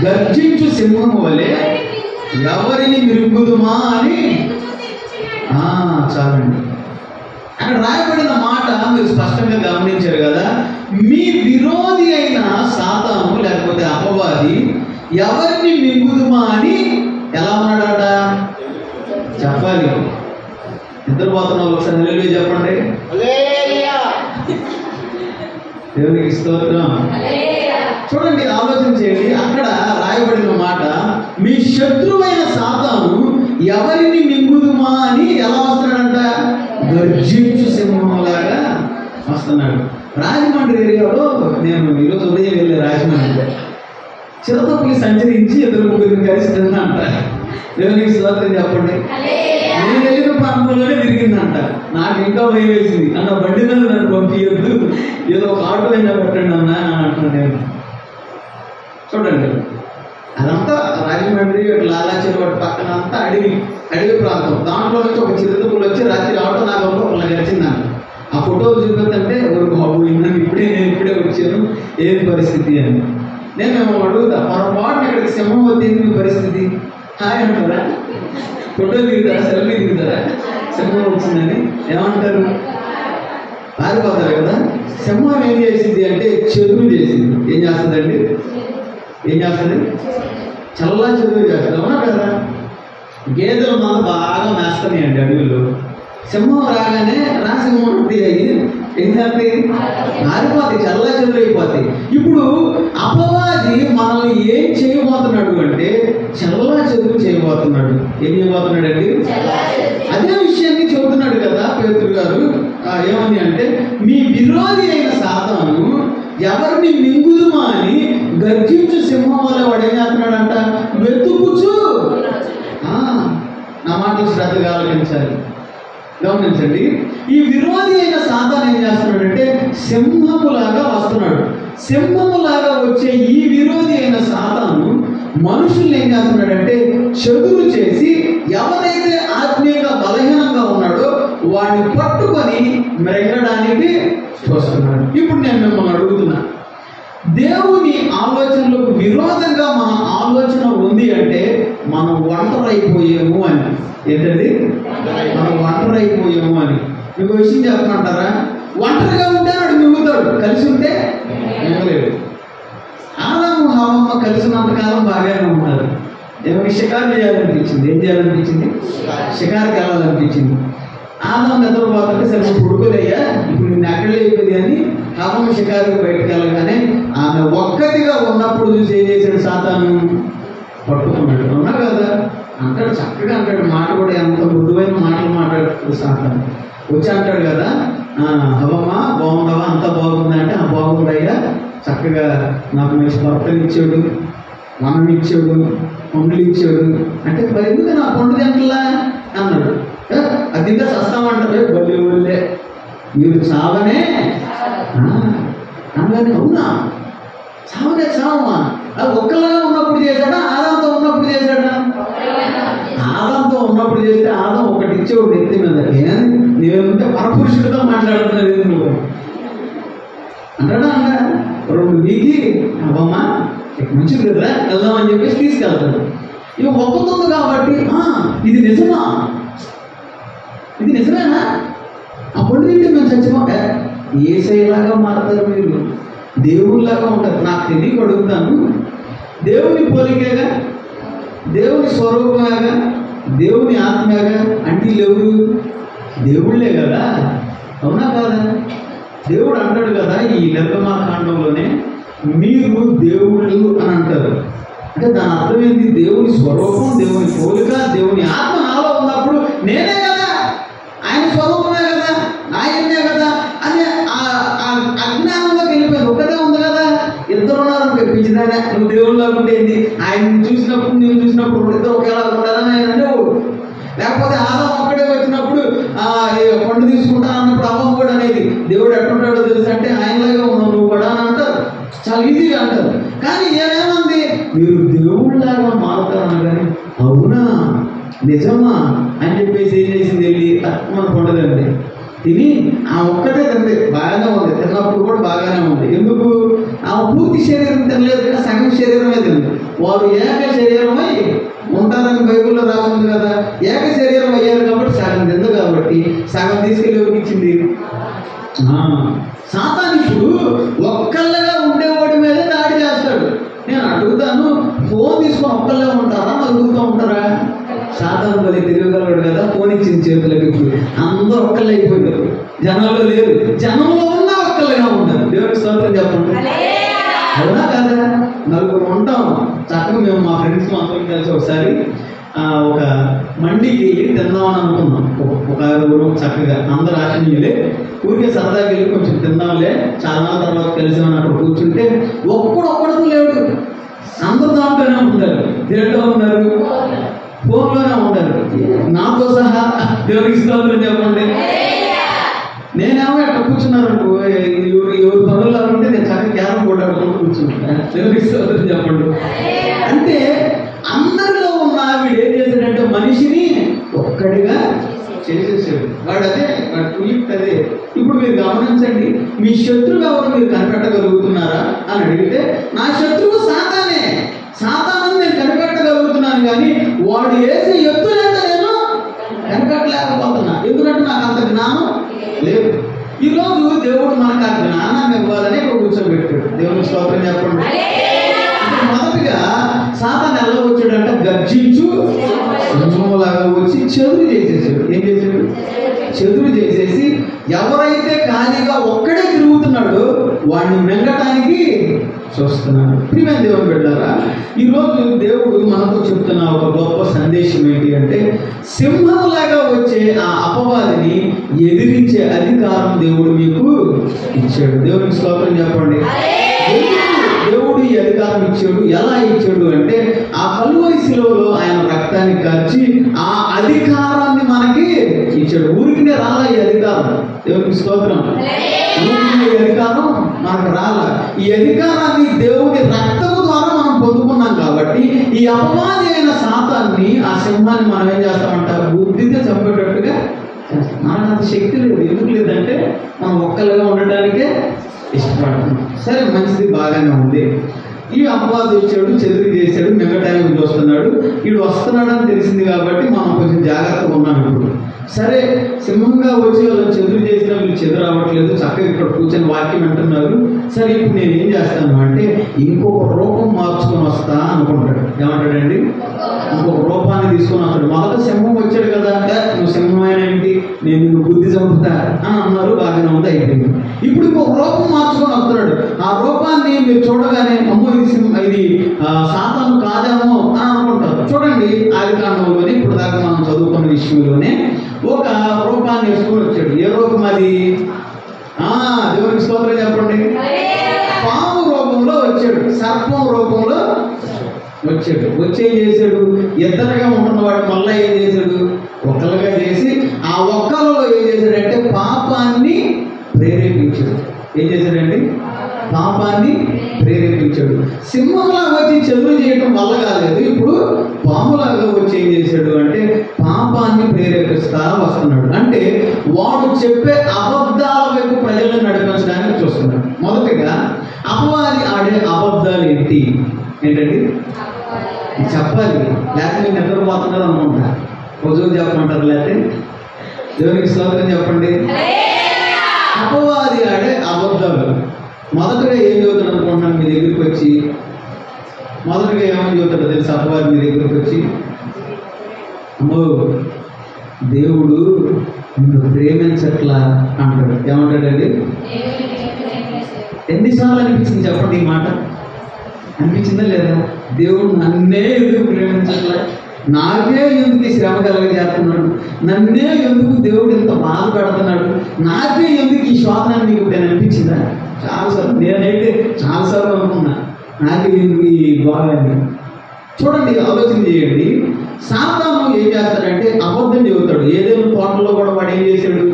గర్జించు సింహము వలె ఎవరిని మిరుగుదుమా అని చాలండి. అక్కడ రాయబడిన మాట మీరు స్పష్టంగా గమనించారు కదా. మీ విరోధి అయిన సాతాను లేకపోతే అపవాది ఎవరిని మింగుదుమా అని ఎలా ఉన్నాడట చెప్పాలి. ఇద్దరు పోతున్నావు, ఒకసారి హల్లెలూయా చెప్పండి. దేవునికి స్తోత్రం. చూడండి, ఆలోచన చేయండి. అక్కడ రాయబడిన మాట మీ శత్రువైన సాతాను ఎవరిని మింగుదుమా అని ఎలా వస్తున్నాడంట? గర్జించు సింహంలాగా వస్తున్నాడు. రాజమండ్రి ఏరియాలో నేను ఈరోజు ఉదయం వెళ్ళే రాజమండ్రి చిరతపులి సంచరించి ఇద్దరు ముగ్గురిని కలిసి తిందంట. దేవునికి స్తోత్రం చెప్పండి. నేను వెళ్ళిన ప్రాంతంలోనే తిరిగిందంట. నాకు ఇంకా భయం వేసింది. అన్న బండి మీద నన్ను పంపించద్దు, ఏదో ఒక ఆటో అయినా పెట్టండి అన్న అంటున్నాను నేను. చూడండి, అదంతా రాజమండ్రి లాలాచెరు వాటి పక్కన అంతా అడవి ప్రాంతం. దాంట్లో నుంచి ఒక చిరుతపులు వచ్చి రాత్రి ఆటో నాగంలో ఒకళ్ళకి గడిచిందంట. ఆ ఫోటోలు చూపెత్తంటే ఎవరు బాబు నేను ఇప్పుడే వచ్చాను, ఏది పరిస్థితి అని. నేను మేము అడుగుతా, పొరపాటున ఇక్కడికి సింహం వచ్చింది మీ పరిస్థితి హాయ్ అంటారా? ఫోటో దిగుతారా, సెల్ఫీ దిగుతారా? సింహం వచ్చిందని ఏమంటారు? పారిపోతారు కదా. సింహం ఏం చేసింది అంటే చెరువు చేసింది. ఏం చేస్తుందండి? ఏం చేస్తుంది? చల్లా చెరువు చేస్తుంది, అవునా కదా? గేదెలు మనం బాగా మేస్తున్నాయండి అడవుల్లో. సింహం రాగానే సింహం అయ్యి ఏం చేస్తాయి? మారిపోతాయి, చల్లా చెరువు అయిపోతాయి. ఇప్పుడు అపవాది మనల్ని ఏం చేయబోతున్నాడు అంటే చల్లా చెరువు చేయబోతున్నాడు. ఏం చేయబోతున్నాడు అండి? అదే విషయాన్ని చెబుతున్నాడు కదా పేతురు గారు. ఏమని అంటే మీ విరోధి అయిన సాతాను ఎవరిని మింగుదుమా అని గర్జించు సింహం వల్ల వాడు ఏం చేస్తున్నాడంట? వెతుకుచు. నా మాటలు శ్రద్ధగా ఆలోచించాలి, గమనించండి. ఈ విరోధి అయిన సాతాను ఏం చేస్తున్నాడంటే సింహములాగా వస్తున్నాడు. సింహములాగా వచ్చే ఈ విరోధి అయిన సాతాను మనుషుల్ని ఏం చేస్తున్నాడంటే చెదురు చేసి ఎవరైతే ఆత్మీయంగా బలహీనంగా ఉన్నాడో వాడిని పట్టుకొని మ్రెంగడానికి చూస్తున్నాడు. ఇప్పుడు నేను మిమ్మల్ని అడుగుతున్నా, దేవుని ఆలోచనలకు విరోధంగా మన ఆలోచన ఉంది అంటే మనం ఒంటరైపోయాము అని. ఏంటండి? మనం ఒంటరైపోయాము అని. మీకు విషయం చెప్పమంటారా? ఒంటరిగా ఉంటే వాడు మింగుతాడు, కలిసి ఉంటే మింగలేడు. ఆదాము హవ్వ కలిసి ఉన్నంతకాలం బాగానే ఉన్నారు. ఏమైనా షికారు చేయాలనిపించింది. ఏం చేయాలనిపించింది? షికారుకి వెళ్ళాలనిపించింది. ఆదాము నిద్రపోతుంటే సరే నువ్వు పడుకోలేయ్యా, ఇప్పుడు నిన్ను ఎక్కడ అయిపోయింది అని హవ్వ షికారుకి బయటకు వెళ్ళగానే ఆమె ఒక్కటిగా ఉన్నప్పుడు చూసి ఏం చేశాడు? సాతాను పట్టుకున్నాడు. అవునా కదా? అంటాడు, చక్కగా అంటాడు. మాట కూడా ఎంత మృదువైన మాటలు మాట్లాడుతూ సాతాను వచ్చి అంటాడు కదా, హవ్వమ్మ బాగుండవా? అంత బాగుందా అంటే బాగుందయ్యా, చక్కగా నాకు మంచి భర్తలు ఇచ్చాడు, మనం ఇచ్చాడు, పండ్లు ఇచ్చాడు అంటే మరి ఎందుకు నా పండు తింటలా అన్నాడు. అది ఇంకా సస్తామంటారు బల్లి ఊళ్ళే మీరు చావనే అనగానే అవునా చావనే చావమా? అది ఒక్కలాగా ఉన్నప్పుడు చేశాడా? ఆదాంతో ఉన్నప్పుడు చేశాడా? ఆదాంతో ఉన్నప్పుడు చేస్తే ఆదాం ఒకటి ఇచ్చేవాడు ఎత్తి మీద. నేనంటే పరపురుషుడితో మాట్లాడుతున్నావు ఏది నువ్వు అంటాడా? అన్నా రెండు వీకి అవ్వమ్మా మంచిది కదా వెళ్దామని చెప్పేసి తీసుకెళ్తాడు. ఇక ఒప్పుతుంది కాబట్టి ఇది నిజమా? ఇది నిజమేనా? ఆ పండు తింటే మేము చచ్చిపోతే యేసయ్యలాగా మారుతారు, మీరు దేవుళ్ళలాగా ఉంటారు. నాకు తెలియక అడుగుతాను, దేవుని పోలికగా, దేవుని స్వరూపంగా, దేవుని ఆత్మగా అంటే ఎవరు? దేవుళ్ళే కదా, అవునా కాదా? దేవుడు అంటాడు కదా ఈ నిర్గమాకాండంలోనే, మీరు దేవుళ్ళు అని అంటారు. అంటే దాని అర్థం ఏంటి? దేవుని స్వరూపం, దేవుని పోలిక, దేవుని ఆత్మ నాలో ఉన్నప్పుడు నేనే కదా, ఆయన స్వరూపమే కదా, ఆయనే కదా అనే అజ్ఞానంలోకి వెళ్ళిపోయింది. ఒకటే ఉంది కదా, ఇద్దరు ఉన్నారు పిచ్చిదానే, నువ్వు దేవుళ్ళు లాగుంటే ఏంటి? ఆయన చూసినప్పుడు నేను చూసినప్పుడు ఇద్దరు ఒకేలా ఉంటారని ఆయన అనేవాడు. లేకపోతే ఆదం ఒక్కడే వచ్చినప్పుడు పండు తీసుకుంటాను అన్నప్పుడు అవ్వం కూడా అనేది, దేవుడు ఎట్టుంటాడో తెలుసు అంటే ఆయనలాగా ఉన్నావు నువ్వు కూడా అని అంటారు, చాలా ఈజీగా అంటారు. కానీ ఏమేమంది? మీరు దేవుళ్ళలాగా మారుతారు కానీ అవునా నిజమా అని చెప్పేసి ఏం చేసింది? వెళ్ళి మన పండుగండి తిని ఆ ఒక్కటే తింది, బాగానే ఉంది, తిన్నప్పుడు కూడా బాగానే ఉంది. ఎందుకు? ఆ పూర్తి శరీరం తినలేదు కదా, సగం శరీరమే తింది. వారు ఏక శరీరమై ఉంటారని బైబిల్లో రాసింది కదా, ఏక శరీరం అయ్యారు కాబట్టి సగం తింది, కాబట్టి సగం తీసుకెళ్ళి ఎవరికి ఇచ్చింది? సాతాను ఇప్పుడు ఒక్కళ్ళగా ఉండేవాడి మీదే దాడి చేస్తాడు. నేను అడుగుతాను, ఫోన్ తీసుకొని ఒక్కళ్ళే ఉంటారా, నలుగుతూ ఉంటారా? సాతాను పది తిరగగలడు కదా, ఫోన్ ఇచ్చింది చేతులకి. ఇప్పుడు అందరూ ఒక్కళ్ళే అయిపోయారు, జనంలో లేరు, జనంలో ఉన్నా ఒక్కళ్ళగా ఉంటారు. దేవుడికి స్తోత్రం చెప్పండి, అవునా కదా? నలుగురు ఉంటాం చక్కగా. మేము మా ఫ్రెండ్స్ అందరం కలిసి ఒకసారి ఒక మండికి వెళ్ళి తిందామని అనుకున్నాం. ఒక ఊరు చక్కగా అందరూ ఆశనీయులే, ఊరికే సరదాగా వెళ్ళి కొంచెం తిందాంలే, చాలా తర్వాత కలిసామని అక్కడ కూర్చుంటే ఒక్కడొక్కడతో లేడు, అందరూ దాంట్లోనే ఉంటారు. దేంట్లో ఉన్నారు? ఫోన్లోనే ఉంటారు, నాతో సహా. దేవుడికి స్తోత్రం చెప్పండి. నేనేమో ఎట్లా కూర్చున్నారు ఎవరు పనుల్లో ఉంటే నేను చక్కగా క్యారం బోర్డు ఆడుకుంటూ కూర్చున్నాను. దేవుడికి స్తోత్రం చెప్పండి. అంటే అందరిలో ఉన్న వీడు ఏం చేశాడంటే మనిషిని ఒక్కడిగా చేసేసాడు. వాడు అదే అదే. ఇప్పుడు మీరు గమనించండి, మీ శత్రువు ఎవరు మీరు కనిపెట్టగలుగుతున్నారా అని అడిగితే నా శత్రువు సాతానే, సాతాను నేను కనిపెట్టగలుగుతున్నాను, కానీ వాడు వేసే ఎత్తులంటే నేను కనిపెట్టలేకపోతున్నా. ఎందుకంటే నాకు అంత జ్ఞానం లేదు. ఈరోజు దేవుడు మనకు ఆ జ్ఞానాన్ని ఇవ్వాలని ఇక్కడ కూర్చోబెట్టాడు. దేవుని స్తోత్రం చెప్పండి. మొదటిగా సాతాను ఎలా వచ్చాడంటే గర్జించు సింహంలాగా వచ్చి చెదురు చేసేసాడు. ఏం చేశాడు? చెదురు చేసేసి ఎవరైతే ఖాళీగా ఒక్కడే తిరుగుతున్నాడో వాడిని మింగటానికి చూస్తున్నాడు. ప్రియమైన దేవుని బిడ్డలారా, ఈరోజు దేవుడు మనతో చెప్తున్న ఒక గొప్ప సందేశం ఏంటి అంటే, సింహంలాగా వచ్చే ఆ అపవాదిని ఎదిరించే అధికారం దేవుడు మీకు ఇచ్చాడు. దేవునికి స్తోత్రం చెప్పండి. దేవుడు ఈ అధికారం ఇచ్చాడు. ఎలా ఇచ్చాడు అంటే, ఆ కలువరి శిలువలో ఆయన రక్తాన్ని కార్చి ఆ అధికారాన్ని మనకి ఇచ్చాడు. ఊరికినే రాలా ఈ అధికారం. దేవునికి స్తోత్రం. ఈ అధికారం మనకు రాలా. ఈ అధికారాన్ని దేవుడి రక్తము ద్వారా మనం పొందుకున్నాం కాబట్టి ఈ అపవాది అయిన సాతాన్ని, ఆ సింహాన్ని మనం ఏం చేస్తామంట? బుద్ధితో చంపేటట్టుగా మనకు అంత శక్తి లేదు. ఎందుకు లేదంటే మనం ఒక్కలుగా ఉండటానికే ఇష్టపడుతున్నాం. సరే, మంచిది, బాగానే ఉంది. ఈ అపవాది వచ్చాడు, చెదురు చేశాడు, మిగటానికి చూస్తున్నాడు. వీడు వస్తున్నాడని తెలిసింది కాబట్టి మనం కొంచెం జాగ్రత్తగా ఉన్నాం. ఇప్పుడు సరే, సింహంగా వచ్చి వాళ్ళు చెదురు చేసినా వీళ్ళు చెదురు అవ్వట్లేదు, చక్కగా ఇక్కడ కూర్చొని వాక్యం అంటున్నారు. సరే, ఇప్పుడు నేను ఏం చేస్తాను అంటే ఇంకొక రూపం మార్చుకొని వస్తా అనుకుంటాడు. ఏమంటాడండి? ఇంకొక రూపాన్ని తీసుకొని వస్తాడు. మొదట సింహం వచ్చాడు కదా, నువ్వు సింహమైన ఏంటి, నేను నిన్ను బుద్ధి చంపుతా అని అన్నారు. బాగానే ఉంది, అయిపోయింది. ఇప్పుడు ఇంకొక రూపం మార్చుకొని వస్తున్నాడు. ఆ రూపాన్ని మీరు చూడగానే అమ్మో ఇది సాతాను కాదేమో అని అనుకుంటారు. చూడండి, ఆదికాండంలోనే ఇప్పుడు దాకా మనం చదువుకున్న విషయంలోనే ఒక రూపాన్ని వేసుకొని వచ్చాడు. ఏ రూపం అది? దేవునికి స్తోత్రం చెప్పండి. పాము రూపంలో వచ్చాడు, సర్పం రూపంలో వచ్చాడు. వచ్చి ఏం చేశాడు? ఇద్దరుగా ఉంటున్న వాడు మళ్ళీ ఏం చేశాడు? ఒక్కలుగా చేసి ఆ ఒక్కలలో ఏం చేశాడంటే పాపాన్ని ప్రేరేపించాడు. ఏం చేశాడండి? పాపాన్ని ప్రేరేపించాడు. సింహంలాగా వచ్చి చెదురు చేయటం వల్ల కాలేదు, ఇప్పుడు పాములాగా వచ్చి ఏం చేశాడు అంటే పాపాన్ని ప్రేరేపిస్తా వస్తున్నాడు. అంటే వాడు చెప్పే అబద్ధాల వైపు ప్రజలను నడిపించడానికి చూస్తున్నాడు. మొదటిగా అపవాది ఆడే అబద్ధాలు ఏంటండి? చెప్పాలి, లేకపోతే నేను నిద్రపోతున్నారు అనుకుంటా. రోజు చెప్పమంటారు, లేకపోతే దేవునికి స్తోత్రం చెప్పండి. అపవాది ఆడే అబద్ధాలు. మొదటగా ఏం చదువుతాడు అనుకుంటున్నాను మీ దగ్గరికి వచ్చి? మొదటగా ఏమని చదువుతాడో తెలుసు అపవాది మీ దగ్గరికి వచ్చి? అమ్మో దేవుడు నిన్ను ప్రేమించట్లా అంటాడు. ఏమంటాడండి? ఎన్నిసార్లు అనిపించింది చెప్పండి ఈ మాట? అనిపించిందా లేదా? దేవుడు నన్నే ఎందుకు ప్రేమించట్లా, నాకే ఎందుకు ఈ శ్రమ కలగజేస్తున్నాడు, నన్నే ఎందుకు దేవుడు ఇంత బాధ పెడుతున్నాడు, నాకే ఎందుకు ఈ శోధన మీకు అనిపించిందా? చాలాసార్లు, నేనైతే చాలాసార్లు అనుకున్నా నాకే ఎందుకు ఈ బాధని. చూడండి, ఆలోచన చేయండి. సాతాను ఏం చేస్తాడంటే అబద్ధం చెబుతాడు. ఏదైనా తోటలో కూడా వాడు ఏం చేశాడు?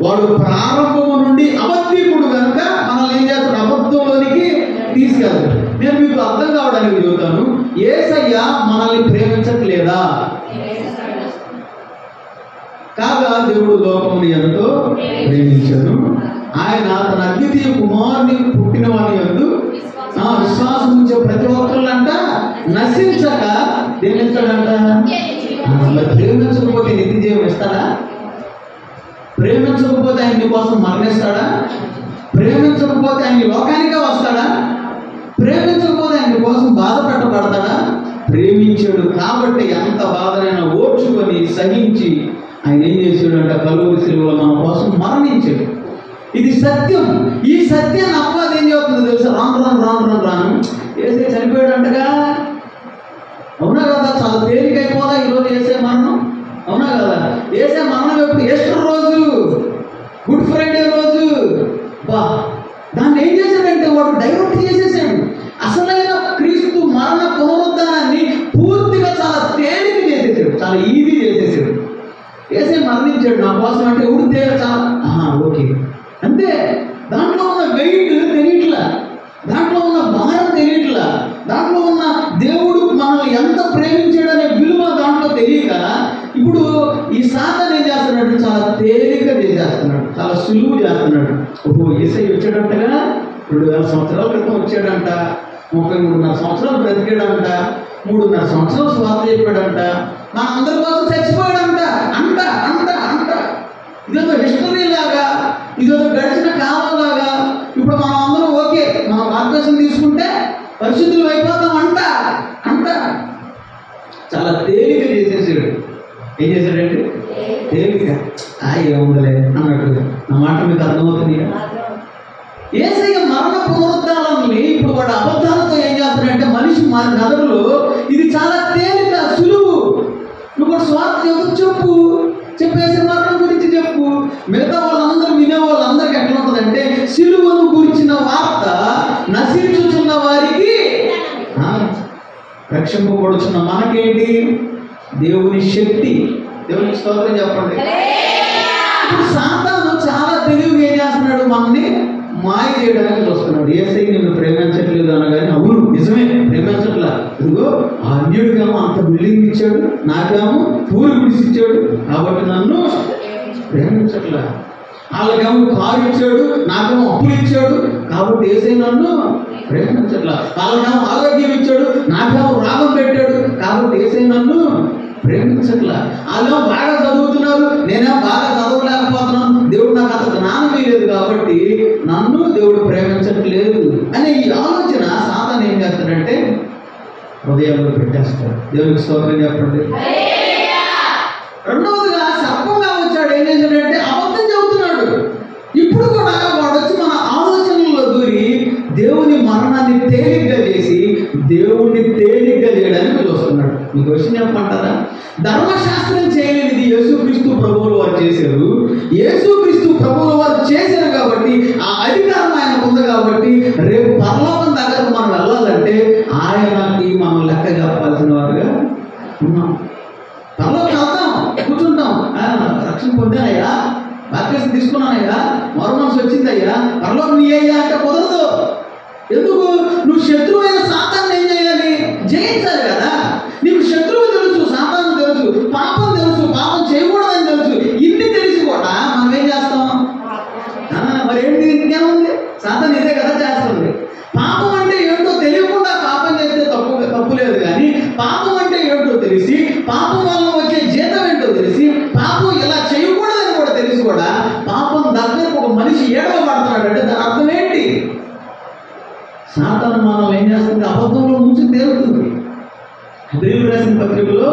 వాడు ప్రారంభము నుండి అబద్ధికుడు కనుక మనల్ని ఏం చేస్తాడు? అబద్ధంలోనికి తీసుకెళ్తాడు. నేను మీకు అర్థం కావడానికి చెబుతాను. యేసయ్య మనల్ని ప్రేమించట్లేదా? కాగా దేవుడు లోకముని ఎంతో ప్రేమించాడు, ఆయన తన అద్వితీయ కుమారుని పుట్టిన వాని యందు విశ్వాసం ఉంచే ప్రతి ఒక్కళ్ళంట నశించక దేని ఇస్తాడంట? మరి ప్రేమించకపోతే నిత్య జీవం ఇస్తాడా? ప్రేమించకపోతే ఆయన నీ కోసం మరణిస్తాడా? ప్రేమించకపోతే ఆయన లోకానికే వస్తాడా? ప్రేమించకపోతే ఆయన కోసం బాధ పెట్టబడతాడా? ప్రేమించాడు కాబట్టి ఎంత బాధనైనా ఓర్చుకొని సహించి ఆయన ఏం చేశాడు అంటే కలువరి శిలువలో మన కోసం మరణించాడు. ఇది సత్యం. ఈ సత్యాన్ని అపవాది ఏం చెబుతుందో తెలుసా? రాను ఏసే చనిపోయాడు అంటగా. అవునా కదా? చాలా తేలికైపోదా ఈరోజు ఏసే మరణం? అవునా కదా? ఏసే మరణం ఎప్పుడు? ఈస్టర్ రోజు, గుడ్ ఫ్రైడే రోజు. దాన్ని ఏం చేశాడంటే వాడు డైవర్ట్ చేసేసాడు. అసలైన క్రీస్తు మరణ పునరుద్ధానాన్ని పూర్తిగా చాలా తేలిక చేసేసాడు, చాలా ఈజీ చేసేసాడు. ఏసే మరణించాడు నా కోసం అంటే ఉడితే చాలా ఓకే అంతే. దాంట్లో ఉన్న వెయిట్ తెలియట్లా, దాంట్లో ఉన్న భారం తెలియట్లా, దాంట్లో ఉన్న దేవుడు మనల్ని ఎంత ప్రేమించాడనే విలువ దాంట్లో తెలియక ఇప్పుడు ఈ సాతాను ఏం చేస్తున్నాడు? చాలా తేలిక చేసేస్తున్నాడు, చాలా సులువు చేస్తున్నాడు. ఓహో యేసయ్య వచ్చాడంటగా, 2000 సంవత్సరాల క్రితం వచ్చాడంట, 33.5 సంవత్సరాలు బ్రతికాడంట, 3.5 సంవత్సరాలు స్వార్థ చెప్పాడంట, మన అందరి కోసం చచ్చిపోయాడంట అంట అంట అంట. ఇదేదో హిస్టరీ లాగా, ఇదేదో గడిచిన కాలం లాగా. ఇప్పుడు మనం అందరం ఓకే, మనం బాప్తిసం తీసుకుంటే పరిశుద్ధులు అయిపోతాం అంట అంట. చాలా తేలిక చేసేసాడు. ఏం చేశాడంటే తేలిక ఏముందలే అన్నట్టు. నా మాట మీకు అర్థమవుతుంది. యేసయ్య మరణ పునరుద్ధానాన్ని ఇప్పుడు వాడు అబద్ధాలతో ఏం చేస్తాడంటే మనిషి మన నదులలో ఇది చాలా తేలిక, సులువు. నువ్వు కూడా స్వార్థ చెప్పు, చెప్పేసి మరణం గురించి చెప్పు. మిగతా వాళ్ళందరూ వినే వాళ్ళందరికీ ఎట్లా ఉంటుందంటే సిలువను గురించిన వార్త నశించుచున్న వారికి రక్షింపబడుచున్న మనకేంటి? దేవుని శక్తి. దేవునికి స్తోత్రం చెప్పండి. ఇప్పుడు సాతాను చాలా తెలివిగా ఏం చేస్తున్నాడు? మనల్ని మాయ చేయడానికి చూస్తున్నాడు. యేసయ్య నిన్ను ప్రేమించట్లేదు అనగానే అవును నిజమే ప్రేమించట్లా. ఇదిగో ఆ అన్యుడికేమో అంత బిల్డింగ్ ఇచ్చాడు, నాకేమో పూలు గుడిసిచ్చాడు కాబట్టి నన్ను ప్రేమించట్లా. వాళ్ళకేమో కారు ఇచ్చాడు, నాకేమో అప్పులు ఇచ్చాడు కాబట్టి యేసయ్య నన్ను ప్రేమించట్లా. వాళ్ళకేమో ఆరోగ్యం ఇచ్చాడు, నాకేమో రాగం పెట్టాడు కాబట్టి యేసయ్య నన్ను ప్రేమించట్లా. వాళ్ళేమో బాగా చదువుతున్నారు, నేనేమో బాగా చదవలేకపోతున్నాను, దేవుడు నాకు అంత జ్ఞానం లేదు కాబట్టి నన్ను దేవుడు ప్రేమించట్లేదు అనే ఈ ఆలోచన సాతాను ఏం చేస్తాడంటే హృదయంలో పెట్టేస్తాడు. దేవునికి స్తోత్రం చెప్పండి. రెండవదిగా సర్పంగా వచ్చాడు. ఏం చేశాడంటే అబద్ధం చెబుతున్నాడు. ఇప్పుడు కూడా వాడు వచ్చి మన ఆలోచనల్లో దూరి దేవుని మరణాన్ని తేలిగ్గా చేసి దేవుణ్ణి తేలిగ్గా చేయడానికి చూస్తున్నాడు. మీకు విషయం చెప్పమంటారా? ధర్మశాస్త్రం చేయలేనిది యేసుక్రీస్తు ప్రభువులు వారు చేశారు. యేసుక్రీస్తు ప్రభువులు వారు చేశారు కాబట్టి ఆ అధికారం ఆయనకు ఉంది కాబట్టి రేపు పరలోకం దగ్గరకు మనం వెళ్ళాలంటే ఆయనకి మనం లెక్క చెప్పాల్సిన వారుగా ఉన్నాం. పరలోకం వెళ్తాం, కూర్చుంటాం, రక్షణ పొందానయ్యా, బాప్తిసం తీసుకున్నానయ్యా, మరో మనసు వచ్చిందయ్యా, పరలోకం నీ అయ్యా అంటే కుదరదు. ఎందుకు? నువ్వు శత్రువైన సాతాన్ని ఏం చేయాలి? జయించాలి కదా. నీకు శత్రువు తెలుసు, సాతాను తెలుసు, పాపం తెలుసు, పాపం చేయకూడదని తెలుసు. ఇన్ని తెలిసి కూడా మనం ఏం చేస్తాం? మరి ఏంటి? ఇంకేముంది? సాతాను ఇదే కదా చేస్తుంది. పాపం అంటే ఏంటో తెలియకుండా పాపం చేస్తే తప్పు లేదు, కానీ పాపం అంటే ఏంటో తెలిసి, పాపం వల్ల వచ్చే జీతం ఏంటో తెలిసి, పాపం ఇలా చేయకూడదని కూడా తెలిసి కూడా పాపం దగ్గరకు ఒక మనిషి ఏడవబడుతున్నాడు అంటే దాని అర్థం ఏంటి? సాతాను మనం ఏం చేస్తుంది? అబద్ధంలో ముంచి తేలుతుంది. హెబ్రీయులకు రాసిన పత్రికలో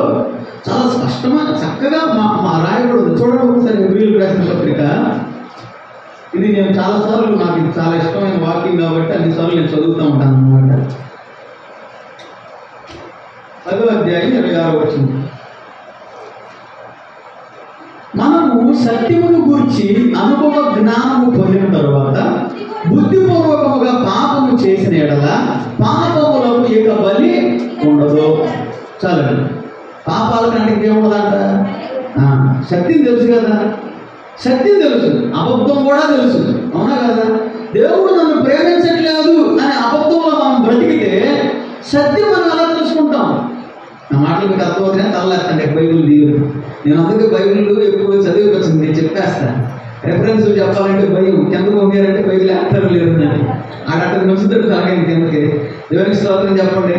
చాలా స్పష్టంగా చక్కగా మా రాయబడి చూడండి ఒకసారి. హెబ్రీయులకు రాసిన పత్రిక, ఇది నేను చాలాసార్లు, నాకు ఇది చాలా ఇష్టమైన వాక్యం కాబట్టి అన్నిసార్లు నేను చదువుతూ ఉంటాను అన్నమాట. 10వ అధ్యాయం 26వ వచనం. మనము సత్యమును గురించి అనుభవ జ్ఞానము పొందిన తరువాత బుద్ధిపూర్వకముగా పాపము చేసిన ఎడల పాపములకు ఇక బలి ఉండదు. చాలండి. పాపాల కంటే ఇంకేముండదంట? సత్యం తెలుసు కదా, సత్యం తెలుసు, అబద్ధం కూడా తెలుసు, అవునా కదా? దేవుడు నన్ను ప్రేమించట్లేదు అనే అబద్ధంలో మనం బ్రతికితే సత్యం మనం ఎలా తెలుసుకుంటాం? నా మాటలు మీకు అర్థమవుతుందని తలలేస్తాను. బైబిల్ దీవులు నేను అందుకే బైబిల్ ఎక్కువ చదివిపోతుంది. నేను చెప్పేస్తాను. రెఫరెన్స్ చెప్పాలంటే భయం. కిందకు పంపారంటే బైబిల్ యాక్టర్ లేదు అని ఆడక్కడ నుంచుతాడు తలకాయ కిందకి. దేవునికి స్తోత్రం చెప్పండి.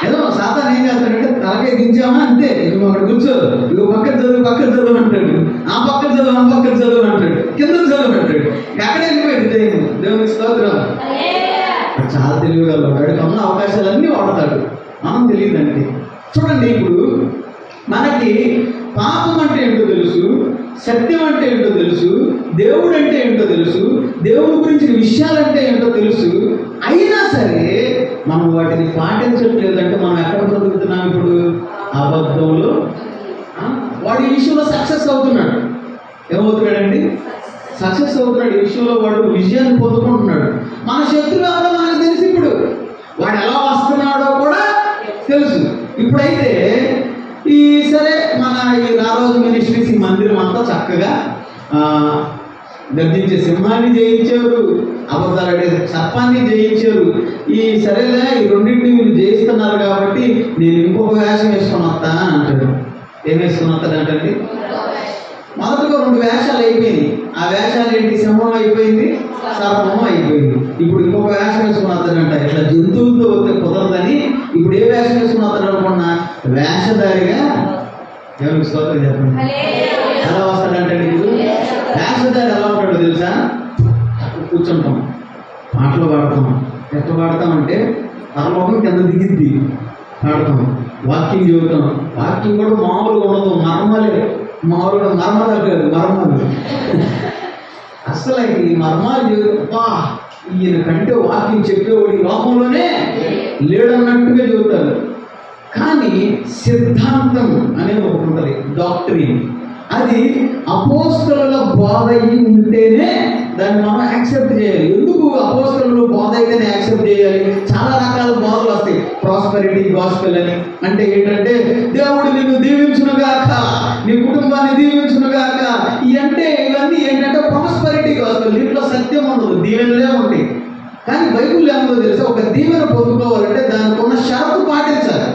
ఏదో సాతాను ఏం చేస్తాడంటే తలకాయ దించామా అంతే, నువ్వు అక్కడ కూర్చో, ఇక పక్కన చదువు అంటాడు, ఆ పక్కన చదువు అంటాడు, కింద చదువు అంటాడు. ఎక్కడ వెళ్ళిపోయాడు దైవం. దేవునికి స్తోత్రం. చాలా తెలివిగా వాడికి ఉన్న అవకాశాలన్నీ వాడతాడు, మనం తెలియదండి. చూడండి, ఇప్పుడు మనకి పాపం అంటే ఏంటో తెలుసు, సత్యం అంటే ఏంటో తెలుసు, దేవుడు అంటే ఏంటో తెలుసు, దేవుడి గురించిన విషయాలంటే ఏంటో తెలుసు. అయినా సరే మనం వాటిని పాటించట్లేదంటే మనం ఎక్కడ బ్రతుకుతున్నాం? ఇప్పుడు అబద్ధంలో. వాడు ఈ విషయంలో సక్సెస్ అవుతున్నాడు. ఏమవుతున్నాడండి? సక్సెస్ అవుతున్నాడు. ఈ విషయంలో వాడు విజయాన్ని పొందుకుంటున్నాడు. మన శత్రువు ఎవరో మనకు తెలుసు. ఇప్పుడు వాడు ఎలా వస్తున్నాడో కూడా తెలుసు. ఇప్పుడైతే ఈ సరే మన ఈ రారోజు మినిస్ట్రీస్ ఈ మందిరం అంతా చక్కగా గర్జించే సింహాన్ని జయించారు, అబద్ధాలు సర్పాన్ని జయించారు. ఈ సరేలే ఈ రెండింటిని మీరు జయిస్తున్నారు కాబట్టి నేను ఇంకొక వేషం వేసుకొని వస్తా అని అంటాడు. ఏం వేసుకొని వస్తాడంటే మొదటిగా 2 వేషాలు అయిపోయినాయి. ఆ వేషాలు ఏంటి? సింహం అయిపోయింది, సర్పం అయిపోయింది. ఇప్పుడు ఇంకొక వేషం వేసుకుని వస్తాడంట. ఇట్లా జంతువులతో వస్తే కుదరదని ఇప్పుడు ఏ వేషం వేసుకుని వస్తాడు అనుకున్నా? వేషధారిగా. ఎవరికి స్తోత్రం చెప్పండి. ఎలా వస్తాడంటే ఇప్పుడు వేషధారి ఎలా ఉంటాడో తెలుసా? కూర్చుంటాం, పాటలు పాడతాం. ఎట్లా పాడతామంటే పరలోకం కింద దిగిద్ది, పాడతాం. వాక్యం చెబుతాం. వాక్యం కూడా మామూలుగా ఉండదు, మర్మాలే. మామూలుగా మర్మాలు కాదు, మర్మాలు. అసలు ఈ మర్మాలు చెబుతా ఈయన కంటే వాక్యం చెప్పేవాడు ఈ లోకంలోనే లేడన్నట్టుగా చెబుతారు. కానీ సిద్ధాంతం అనేది ఒకటి ఉంటుంది, డాక్టరీన్. అది అపోస్తలుల బోధ అయి ఉంటేనే దాన్ని మనం యాక్సెప్ట్ చేయాలి. ఎందుకు అపోస్తలుల బోధ అయితేనే యాక్సెప్ట్ చేయాలి? చాలా రకాల బోధలు వస్తాయి. ప్రాస్పెరిటీ గాస్పెల్ అని అంటే ఏంటంటే దేవుడు నిన్ను దీవించునుగాక, నీ కుటుంబాన్ని దీవించునుగాక. ఇవన్నీ ఏంటంటే ప్రాస్పెరిటీ గాస్పెల్. దీంట్లో సత్యం ఉండదు, దీవెనలే ఉంటాయి. కానీ బైబిల్ ఏమో తెలుసా? ఒక దీవెన పొందుకోవాలంటే దానికి ఉన్న షరతు పాటించాలి.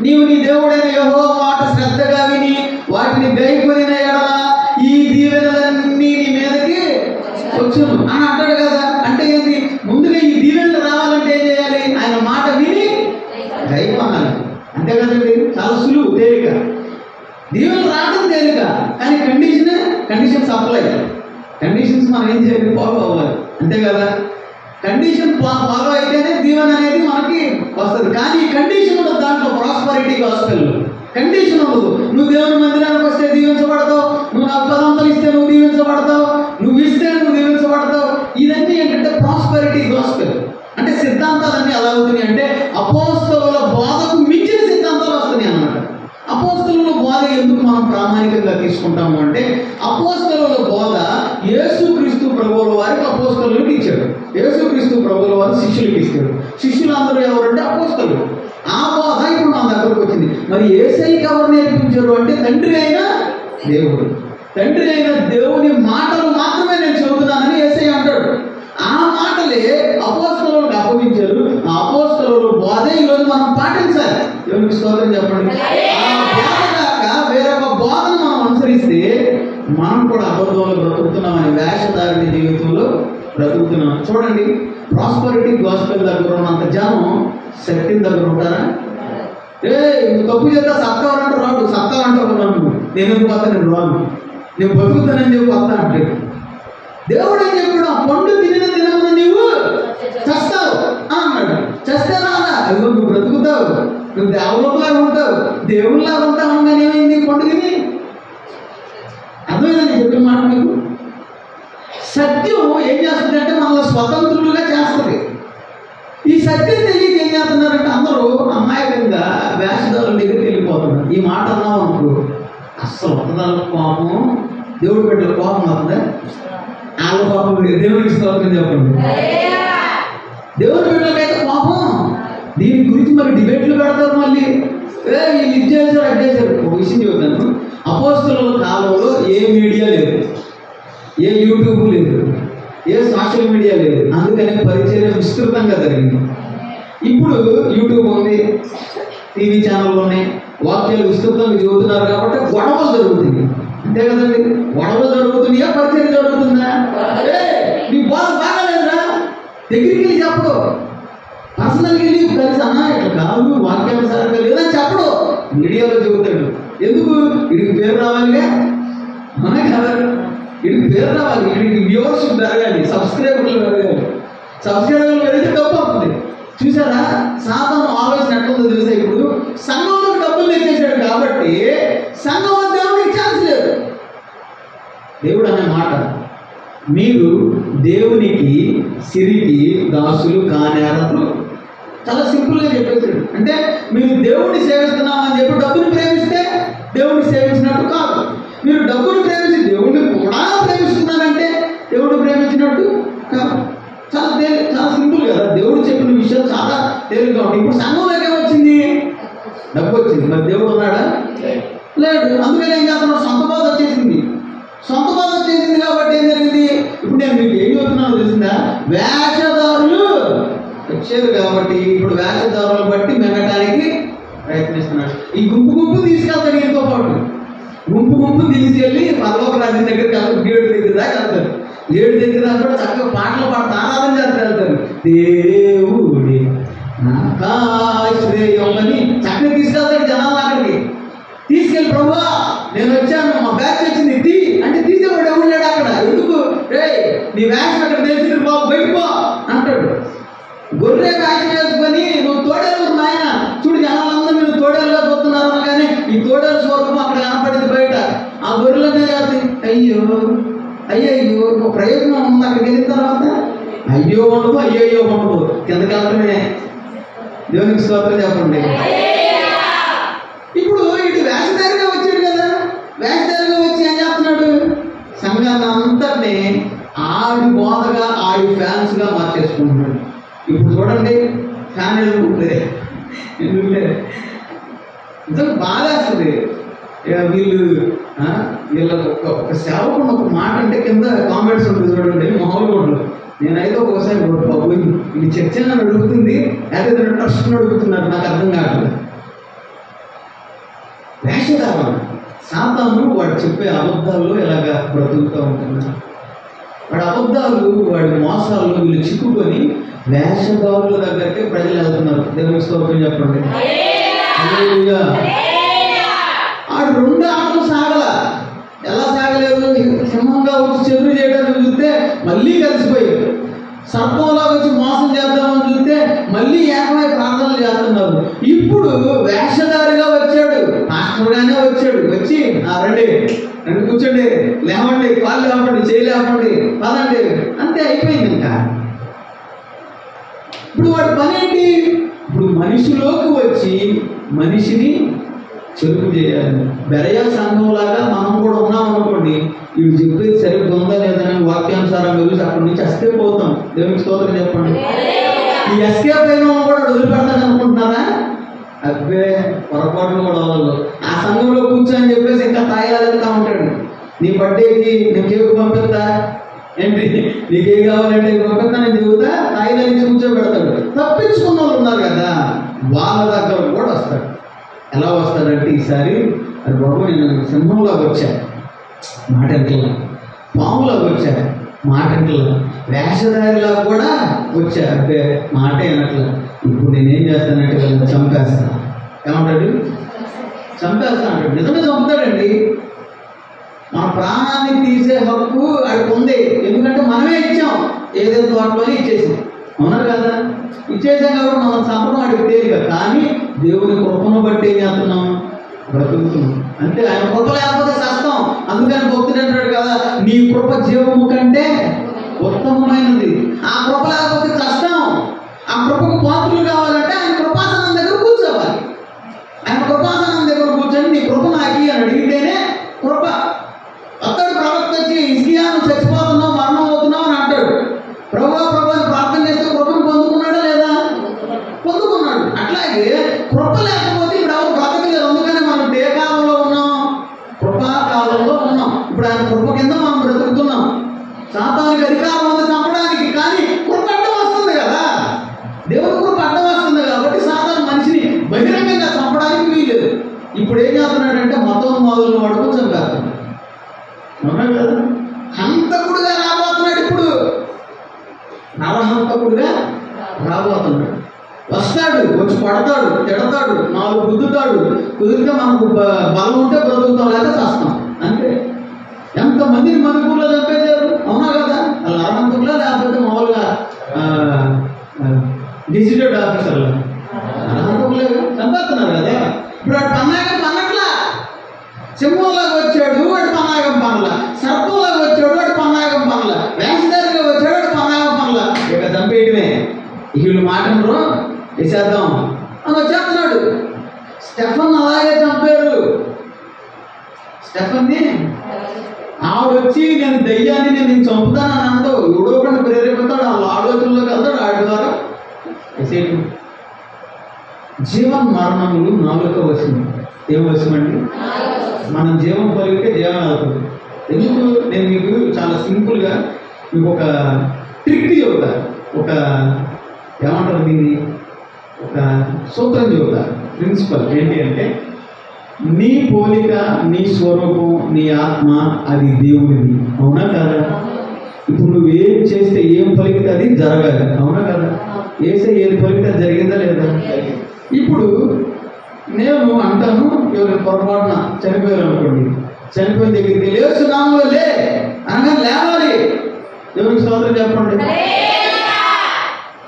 నీవు నీ దేవుడైన యెహోవా మాట శ్రద్ధగా విని వాటిని గైకొనిన ఎడల ఈ దీవెనలన్నీ నీ మీదకి వచ్చును అని అంటాడు కదా. అంటే ఏంటి? ముందుగా ఈ దీవెనలు రావాలంటే ఏం చేయాలి? ఆయన మాట విని గైకొనాలి. అంతే కదండి. చాలా సులువు, తేలిక. దీవెనలు రావడం తేలిక, కానీ కండిషన్స్ అప్లై. కండిషన్స్ మనం ఏం చేయాలి? ఫాలో అవ్వాలి. అంతే కదా. కండిషన్ ఫాలో అయితేనే దీవెన అనేది మనకి వస్తుంది. కానీ ఈ కండిషన్ ఉండదు దాంట్లో. ప్రాస్పరిటీ గాస్పెల్ కండిషన్ ఉండదు. నువ్వు దేవుని మందిరానికి వస్తే దీవించబడతావు, నువ్వు నాకు 10 ఇస్తే నువ్వు దీవించబడతావు, నువ్వు ఇస్తే నువ్వు దీవించబడతావు. ఇదన్నీ ఏంటంటే ప్రాస్పరిటీ గాస్పెల్. అంటే సిద్ధాంతాలన్నీ ఎలా అవుతున్నాయి అంటే అపోస్తలుల బోధకు మించిన సిద్ధాంతాలు వస్తున్నాయి అన్నమాట. అపోస్తలుల బోధ ఎందుకు మనం ప్రామాణికంగా తీసుకుంటాము అంటే అపోస్తలుల బోధ యేసుక్రీస్తు ప్రభువుల వారికి అపోస్తలులకు ఇచ్చాడు. యేసుక్రీస్తు ప్రభువుల వారు శిష్యులకు ఇచ్చాడు. శిష్యులు అందరూ ఎవరంటే అపోస్తలులు. ఆ బోధ ఇప్పుడు మన దగ్గరకు వచ్చింది. మరి యేసయ్యకి ఎవరు నేర్పించారు అంటే తండ్రి అయిన దేవుడు. తండ్రి అయిన దేవుని మాటలు మాత్రమే నేను చెబుతున్నానని యేసయ్య అంటాడు. ఆ మాటలే అపోస్తలులకు అప్పగించారు. ఆ అపోస్తలుల బోధే ఈరోజు మనం పాటించాలి. దేవునికి స్తోత్రం చెప్పండి. ఆ బోధ కాక వేరొక బోధను మనం అనుసరిస్తే మనం కూడా అబద్ధంలో బ్రతుకుతున్నామని, వేషధారిని జీవితంలో బ్రతుకుతున్నాం. చూడండి, ప్రాస్పరిటీ గాస్పెల్ దగ్గర ఉన్నంత జనం సత్యం దగ్గర ఉంటారా? నువ్వు తప్పు చేస్తా సత్తావంటే రాడు, సత్తావంటే నన్ను నేను ఎందుకు వస్తా, నేను రాను, నేను బతుకుతానని చెప్పి వస్తా అంటే దేవుడు ఏం చెప్పాడు? పండు తినిన దినమున నీవు చస్తావు అన్నాడు. చస్తానా? అదిగో నువ్వు బ్రతుకుతావు, నువ్వు దేవుళ్ళలాగా ఉంటావు, దేవుళ్ళలాగా ఉంటావు అనగానే ఏమైంది? పండు తిని అర్థమైందని చెప్పిన మాట మీకు. సత్యం ఏం చేస్తుందంటే మనల్ని స్వతంత్రులుగా చేస్తుంది. ఈ సత్యం తెలియక ఏం చేస్తున్నారంటే అందరూ అమాయకంగా వేషధారుల దగ్గరికి వెళ్ళిపోతున్నారు. ఈ మాట అన్నాం అనుకో, అస్సలు వద్దదాల కోపం, దేవుడు పెట్టిన కోపం అవుతుందా? వాళ్ళ కోపం దేవుడికి స్తోత్రం చెప్పండి. దేవుడి బిడ్డలకైతే కోపం. దీని గురించి మరి డిబేట్లు పెడతారు. మళ్ళీ వీళ్ళు ఇది చేశారు, అది చేశారు. ఒక విషయం చెబుతాను. అపోస్తలుల కాలంలో ఏ మీడియా లేదు, ఏ యూట్యూబ్ లేదు, ఏ సోషల్ మీడియా లేదు. అందుకని పరిచయం విస్తృతంగా జరిగింది. ఇప్పుడు యూట్యూబ్ ఉంది, టీవీ ఛానల్ ఉన్నాయి, వాక్యాలు విస్తృతంగా చదువుతున్నారు కాబట్టి గొడవలు జరుగుతుంది. అంతే కదండి, గొడవలు జరుగుతున్నాయా, పరిచయం జరుగుతుందా? నీ బాధ బాగాలేదురా, దగ్గరికి వెళ్ళి చెప్పడు, పర్సనల్గా వెళ్ళి కలిసి అన్నా ఇట్లా కాదు, వాక్యానుసారంగా లేదని చెప్పడు, మీడియాలో చెబుతాడు. ఎందుకు? వీడికి పేరు రావాలిగా, అనే కదా, వీడికి పేరు రావాలి, వీడికి వ్యూవర్షిప్ పెరగాలి, సబ్స్క్రైబర్లు పెరగాలి. సబ్స్క్రైబర్లు పెరిగితే డబ్బు అవుతుంది. చూసారా సాతాను ఆలోచన ఎట్లుందో తెలుసా? ఇప్పుడు సంఘంలోకి డబ్బులు తెచ్చేసాడు కాబట్టి సంఘంలో దేవుడికి ఛాన్స్ లేదు. దేవుడు అనే మాట, మీరు దేవునికి సిరికి దాసులు కానేరరు. చాలా సింపుల్గా చెప్పేసాడు. అంటే మీరు దేవుడిని సేవిస్తున్నామని చెప్పి డబ్బుని ప్రేమిస్తే దేవుడిని సేవించినట్టు కాదు. మీరు డబ్బుని ప్రేమించి దేవుడిని కూడా ప్రేమిస్తున్నారంటే దేవుడిని ప్రేమించినట్టు కాదు. చాలా సింపుల్ కదా. దేవుడు చెప్పిన విషయాలు చాలా తేలిగ్గా ఉంటాయి. ఇప్పుడు సంఘంలోకి ఏమొచ్చింది? డబ్బు వచ్చింది. మరి దేవుడు ఉన్నాడా? లేడు. అందుకని ఏం చేస్తున్నాడు? సొంత బాధ వచ్చేసింది. సొంత బాధ వచ్చేసింది కాబట్టి ఏం జరిగింది? ఇప్పుడు నేను మీకు ఏం చెబుతున్నానో తెలిసిందా? వేషధారులు వచ్చారు కాబట్టి ఇప్పుడు వేషధారులు బట్టి మెనటానికి ప్రయత్నిస్తున్నాడు. ఈ గుంపు తీసుకెళ్తాడు. ఈయనతో పాటు గుంపు తీసుకెళ్ళి పర్వక రాజ్యం దగ్గరికి వెళ్తారు. 7 దగ్గర దాకా వెళ్తారు. 7 దగ్గర దాకా కూడా చక్కగా పాటలు పాడుతూ ఆరాధన చేస్తూ వెళ్తారు. దేవుడి నాకాశ్రయం అని చక్కగా తీసుకెళ్తాడు జనాలు. అక్కడికి తీసుకెళ్ళి, ప్రభువా నేను వచ్చాను, మా బ్యాచ్ వచ్చింది తీ అంటే తీసేవాడు ఎవరు లేడు అక్కడ. ఎందుకు? నీ వేషం అక్కడ తెలిసింది బాబు, బయటపో అంటాడు. గొర్రె వేషం వేసుకొని నువ్వు తోడేలు నాయన చూడు, జనాలందరూ మీరు తోడేలుగా చూస్తున్నారు అనగానే ఈ తోడేలు స్వర్గం అక్కడ కనపడింది బయట. ఆ గొర్రెలనే కాదు, అయ్యో అయ్యో ఒక ప్రయోజనం ఉంది. అక్కడికి వెళ్ళిన తర్వాత అయ్యో ఉండదు, అయ్యో ఉండదు, కిందకి వెళ్ళడమే. దేవునికి స్తోత్రం చెప్పండి. ఇప్పుడు ఇటు వేషధారిగా వచ్చాడు కదా, వేషధారిగా వచ్చి ఏం చేస్తున్నాడు? సంఘాన్ని అంతటినీ ఆడి బోధగా, ఆడి ఫ్యాన్స్గా మార్చేసుకుంటున్నాడు. ఇప్పుడు చూడండి, ఫ్యాన్ ఎందుకుంటే నిజంగా బాధేస్తుంది. వీళ్ళకి ఒక సేవకుడు ఒక మాట అంటే కింద కామెంట్స్ ఉంటుంది చూడండి, మామూలుగా ఉండదు. నేనైతే ఒక్కోసారి ఇది చర్చ అడుగుతుంది, లేకపోతే ట్రస్ట్ అడుగుతున్నారు, నాకు అర్థం కావట్లేదు. వేషధారణ సాతాను వాడు చెప్పే అబద్ధాల్లో ఇలాగా బ్రతుకుతూ ఉంటున్నారు. వాడి అబద్ధాలు, వాడి మోసాలు వీళ్ళు చిక్కుకొని వేషధారుల దగ్గరికి ప్రజలు వెళ్తున్నారు. దేవునికి స్తోత్రం చెప్పండి. ఆడు 2 ఆటలు సాగల. ఎలా సాగలేదు? సింహంగా వచ్చి చెరువు చేయడానికి చూస్తే మళ్ళీ కలిసిపోయారు. సర్పంలా వచ్చి మోసం చేద్దామని చూస్తే మళ్ళీ ఏకమై ప్రార్థనలు చేస్తున్నారు. ఇప్పుడు వేషధారిగా వచ్చాడు, మాస్టర్గానే వచ్చాడు. వచ్చి రండి కూర్చోండి, లేవండి, కాళ్ళు లేవండి, చేయి లేవండి, పదండి, అంతే అయిపోయింది. ఇంకా ఇప్పుడు వాడి పని ఏంటి? ఇప్పుడు మనిషిలోకి వచ్చి మనిషిని చెరుపు చేయాలి. బెరయా సంఘంలాగా మనం కూడా ఉన్నాం అనుకోండి, ఇవి చెప్పేది సరిగ్గా ఉందా లేదని వాక్యానుసారం వెళ్ళి అక్కడి నుంచి ఎస్కేప్ అవుతాం. దేవునికి స్తోత్రం చెప్పండి. ఈ ఎస్కేప్ అయిన కూడా వదిలిపెడతాను అనుకుంటున్నారా? అబ్బే, పొరపాటును కూడా వాళ్ళు ఆ సంఘంలో కూర్చొని చెప్పేసి ఇంకా తాయాలంటా ఉంటాడు. నీ బర్త్డేకి నేను కేకు పంపిస్తా, ఏంటి నీకు ఏం కావాలంటే పంపిస్తా, నేను చెబుతా, తాయిలని కూర్చోబెడతాడు. తప్పించుకున్న వాళ్ళు ఉన్నారు కదా, వాళ్ళ దగ్గర కూడా వస్తాడు. ఎలా వస్తాడంటే ఈసారి అది బాబు నేను సింహంలాగా వచ్చా, మాట ఎంటలా, పాములాగా వచ్చా, మాట ఎంటలా, వేషధారిలా కూడా వచ్చా, అంటే మాట అనట్లా. ఇప్పుడు నేనేం చేస్తానంటే వాళ్ళని చంపేస్తా. ఏమంటాడు? చంపేస్తా అంటాడు. నిజమే చంపుతాడండి. మన ప్రాణాన్ని తీసే హక్కు అక్కడికి ఉంది. ఎందుకంటే మనమే ఇచ్చాం, ఏదైతే తోటలోనే ఇచ్చేసాం. అవునా కదా? ఇచ్చేసాం కాబట్టి మనం చంపడం అడిగి తేలిక. కానీ దేవుని కృపను బట్టి ఏం చేస్తున్నాం? బ్రతుకుతున్నాం. అంటే ఆయన కృప లేకపోతే కష్టం. అందుకని భక్తుడు అంటాడు కదా, నీ కృప జీవము కంటే ఉత్తమమైనది. ఆ కృప లేకపోతే కష్టం. ఆ కృపకు పాత్రలు కావాలంటే ఆయన కృపాసనం దగ్గర కూర్చోవాలి. ఆయన కృపాసనం దగ్గర కూర్చొని నీ కృప నాకి అని అడిగితేనే కృప. అతడు ప్రవక్త వచ్చి హిజ్కియాను చచ్చిపోతున్నావు, మరణం అవుతున్నావు అని అంటాడు. ప్రభువా ప్రభుని ప్రార్థన చేస్తే కృపను పొందుకున్నాడా లేదా? పొందుకున్నాడు. అట్లాగే కృప లేకపోతే ఇప్పుడు ఎవరు బ్రతకలేదు. అందుకని మనం ఏ కాలంలో ఉన్నాం? కృపాకాలంలో ఉన్నాం. ఇప్పుడు ఆయన కృప కింద మనం బ్రతుకుతున్నాం. సాతానికి అధికారం ఉంది చంపడానికి, కానీ కృప అడ్డం వస్తుంది కదా. దేవుని కృప అడ్డం వస్తుంది కాబట్టి సాతాను మనిషిని బహిరంగంగా చంపడానికి వీలేదు. ఇప్పుడు ఏం చేస్తున్నాడంటే మతం మొదలు వాడుకు చంపేస్తున్నాడు. అవునా కదా? హంతకుడుగా రాబోతున్నాడు. ఇప్పుడు నరహంతకుడుగా రాబోతున్నాడు. వస్తాడు, వచ్చి పడతాడు, తిడతాడు, నాలుగు గుద్దుతాడు. కుదిరితే మనకు బలం ఉంటే బ్రతుకుతాం, లేక చేస్తాం. అంతే. ఎంతమందిని మనుకుల్లో చంపేశారు. అవునా కదా? అలా నరహంతకులా లేకపోతే మామూలుగా డిజిటల్ ఆఫీసర్లు నరహంతకులే చంపేస్తున్నారు కదా. ఇప్పుడు వాడు పన్నాగం పన్నట్లా. సింహంలాగా వచ్చాడు, వాడు పన్నాగం పనల. సర్పంలాగా వచ్చాడు, వాడు పన్నాగం పనల. వేషధారిగా వచ్చాడు, వాడు పన్నాగం పనల. ఇక చంపేయటమే. వీళ్ళు మాటలు వేసేద్దాం అని వచ్చేస్తున్నాడు. స్టెఫన్ అలాగే చంపారు. స్టెఫన్ని ఆవిడొచ్చి నేను దయ్యాన్ని నేను చంపుతానని అంటావు. ఎవడో ఒకటి ప్రేరేపుతాడు, వాళ్ళ ఆలోచనలోకి వెళ్తాడు. ఆడి ద్వారా వేసేయటం. జీవన్ మరణములు నాలుక వశం. ఏం వశమండి? మనం జీవం పలిగితే జీవం అవుతుంది. ఎందుకు? నేను మీకు చాలా సింపుల్గా మీకు ఒక ట్రిక్ చెబుతా. ఒక ఏమంటారు దీన్ని? ఒక సూత్రం చెబుతా. ప్రిన్సిపల్ ఏంటి అంటే, నీ పోలిక, నీ స్వరూపం, నీ ఆత్మ అది దేవుడిది. అవునా కదా? ఇప్పుడు నువ్వు ఏం చేస్తే, ఏం పలికితే అది జరగాలి. అవునా కదా? ఏసే ఏది పలికితే అది జరిగిందా లేదా? ఇప్పుడు నేను అంటాను, ఎవరైనా పొరపాటున చనిపోయారు అనుకోండి, చనిపోయిన దగ్గరికి లేస్తున్నాము లే అనగా లేవాలి. దేవునికి స్తోత్రం చెప్పండి.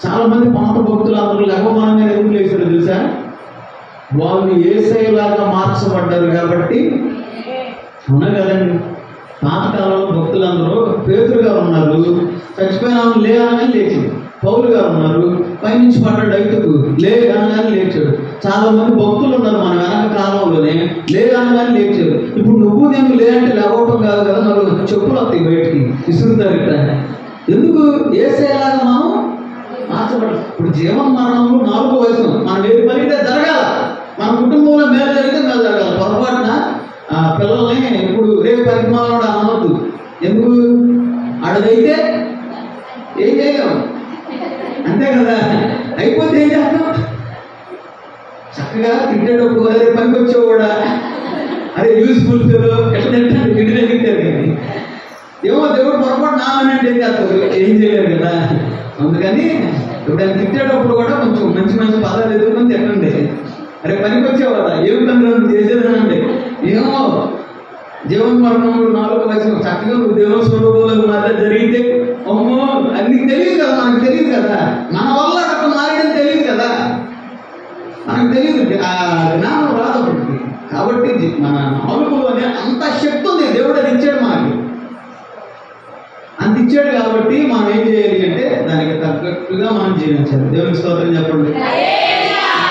చాలా మంది పాత భక్తులు అందరూ లేకపోవడంగా ఎందుకు లేచారు తెలుసా? వాళ్ళు యేసయ్యలాగా మార్చబడ్డారు కాబట్టి. అవునా కదండి? పాతకాలంలో భక్తులందరూ పేతురు గారు ఉన్నారు, చచ్చిపోయిన లే అనగానే లేచింది. పౌలు గారు ఉన్నారు, పైనుంచి పడ్డాడు ఐతుకు, లే అనగానే లేచాడు. చాలా మంది భక్తులు ఉన్నారు మన వెనక కాలంలోనే, లే అనగానే లేచారు. ఇప్పుడు నువ్వు నేను లే అంటే లేవటం కాదు కదా, మరి చెప్పులు వస్తాయి బయటికి, విసురుతారు ఇక్కడ. ఎందుకు? యేసయ్యలాగా మనం మార్చబడ్డాం. ఇప్పుడు జీవన మరణంలో నాలుగో వయసు. మనం ఏది పలికితే జరగాల. మన కుటుంబంలో మేలు జరిగితే మేలు జరగాలి. పొరపాటున పిల్లల్ని ఇప్పుడు రేపు పరిమాణంలో అనవద్దు. ఎందుకు? అడగైతే ఏం చేయలేము. అంతే కదా? అయిపోతే ఏం చేస్తాం? చక్కగా తింటేటప్పుడు అదే పనికి వచ్చావు కూడా, అదే యూస్ఫుల్ ఎట్లా తింటాడు తిండి తగ్గితారు. కానీ ఏమో దేవుడు పొరపాటు నామనంటే ఏం చేస్తారు? ఏం చేయలేరు కదా. అందుకని ఎప్పుడైనా తిట్టేటప్పుడు కూడా కొంచెం మంచి మంచి పదాలు ఎదుర్కొని తిట్టండి. అరే పనికి వచ్చావు కదా, ఏం పని చేసేదనండి. ఏమో జీవన మరణంలో నాలుగు వయసు చక్కగా నువ్వు దేవుని స్వరూపంలో మధ్య జరిగితే అమ్మో అది నీకు తెలియదు కదా, మనకు తెలియదు కదా. మన వల్ల అక్కడ మారేయడం తెలియదు కదా, మనకు తెలియదు. ఆ జ్ఞానం రాదు. కాబట్టి మన నాలుగులోనే అంత శక్తి ఉంది. దేవుడు అది ఇచ్చాడు మనకి, అంత ఇచ్చాడు. కాబట్టి మనం ఏం చేయాలి అంటే దానికి తగ్గట్టుగా మనం జీవించాలి. దేవునికి స్తోత్రం చెప్పండి.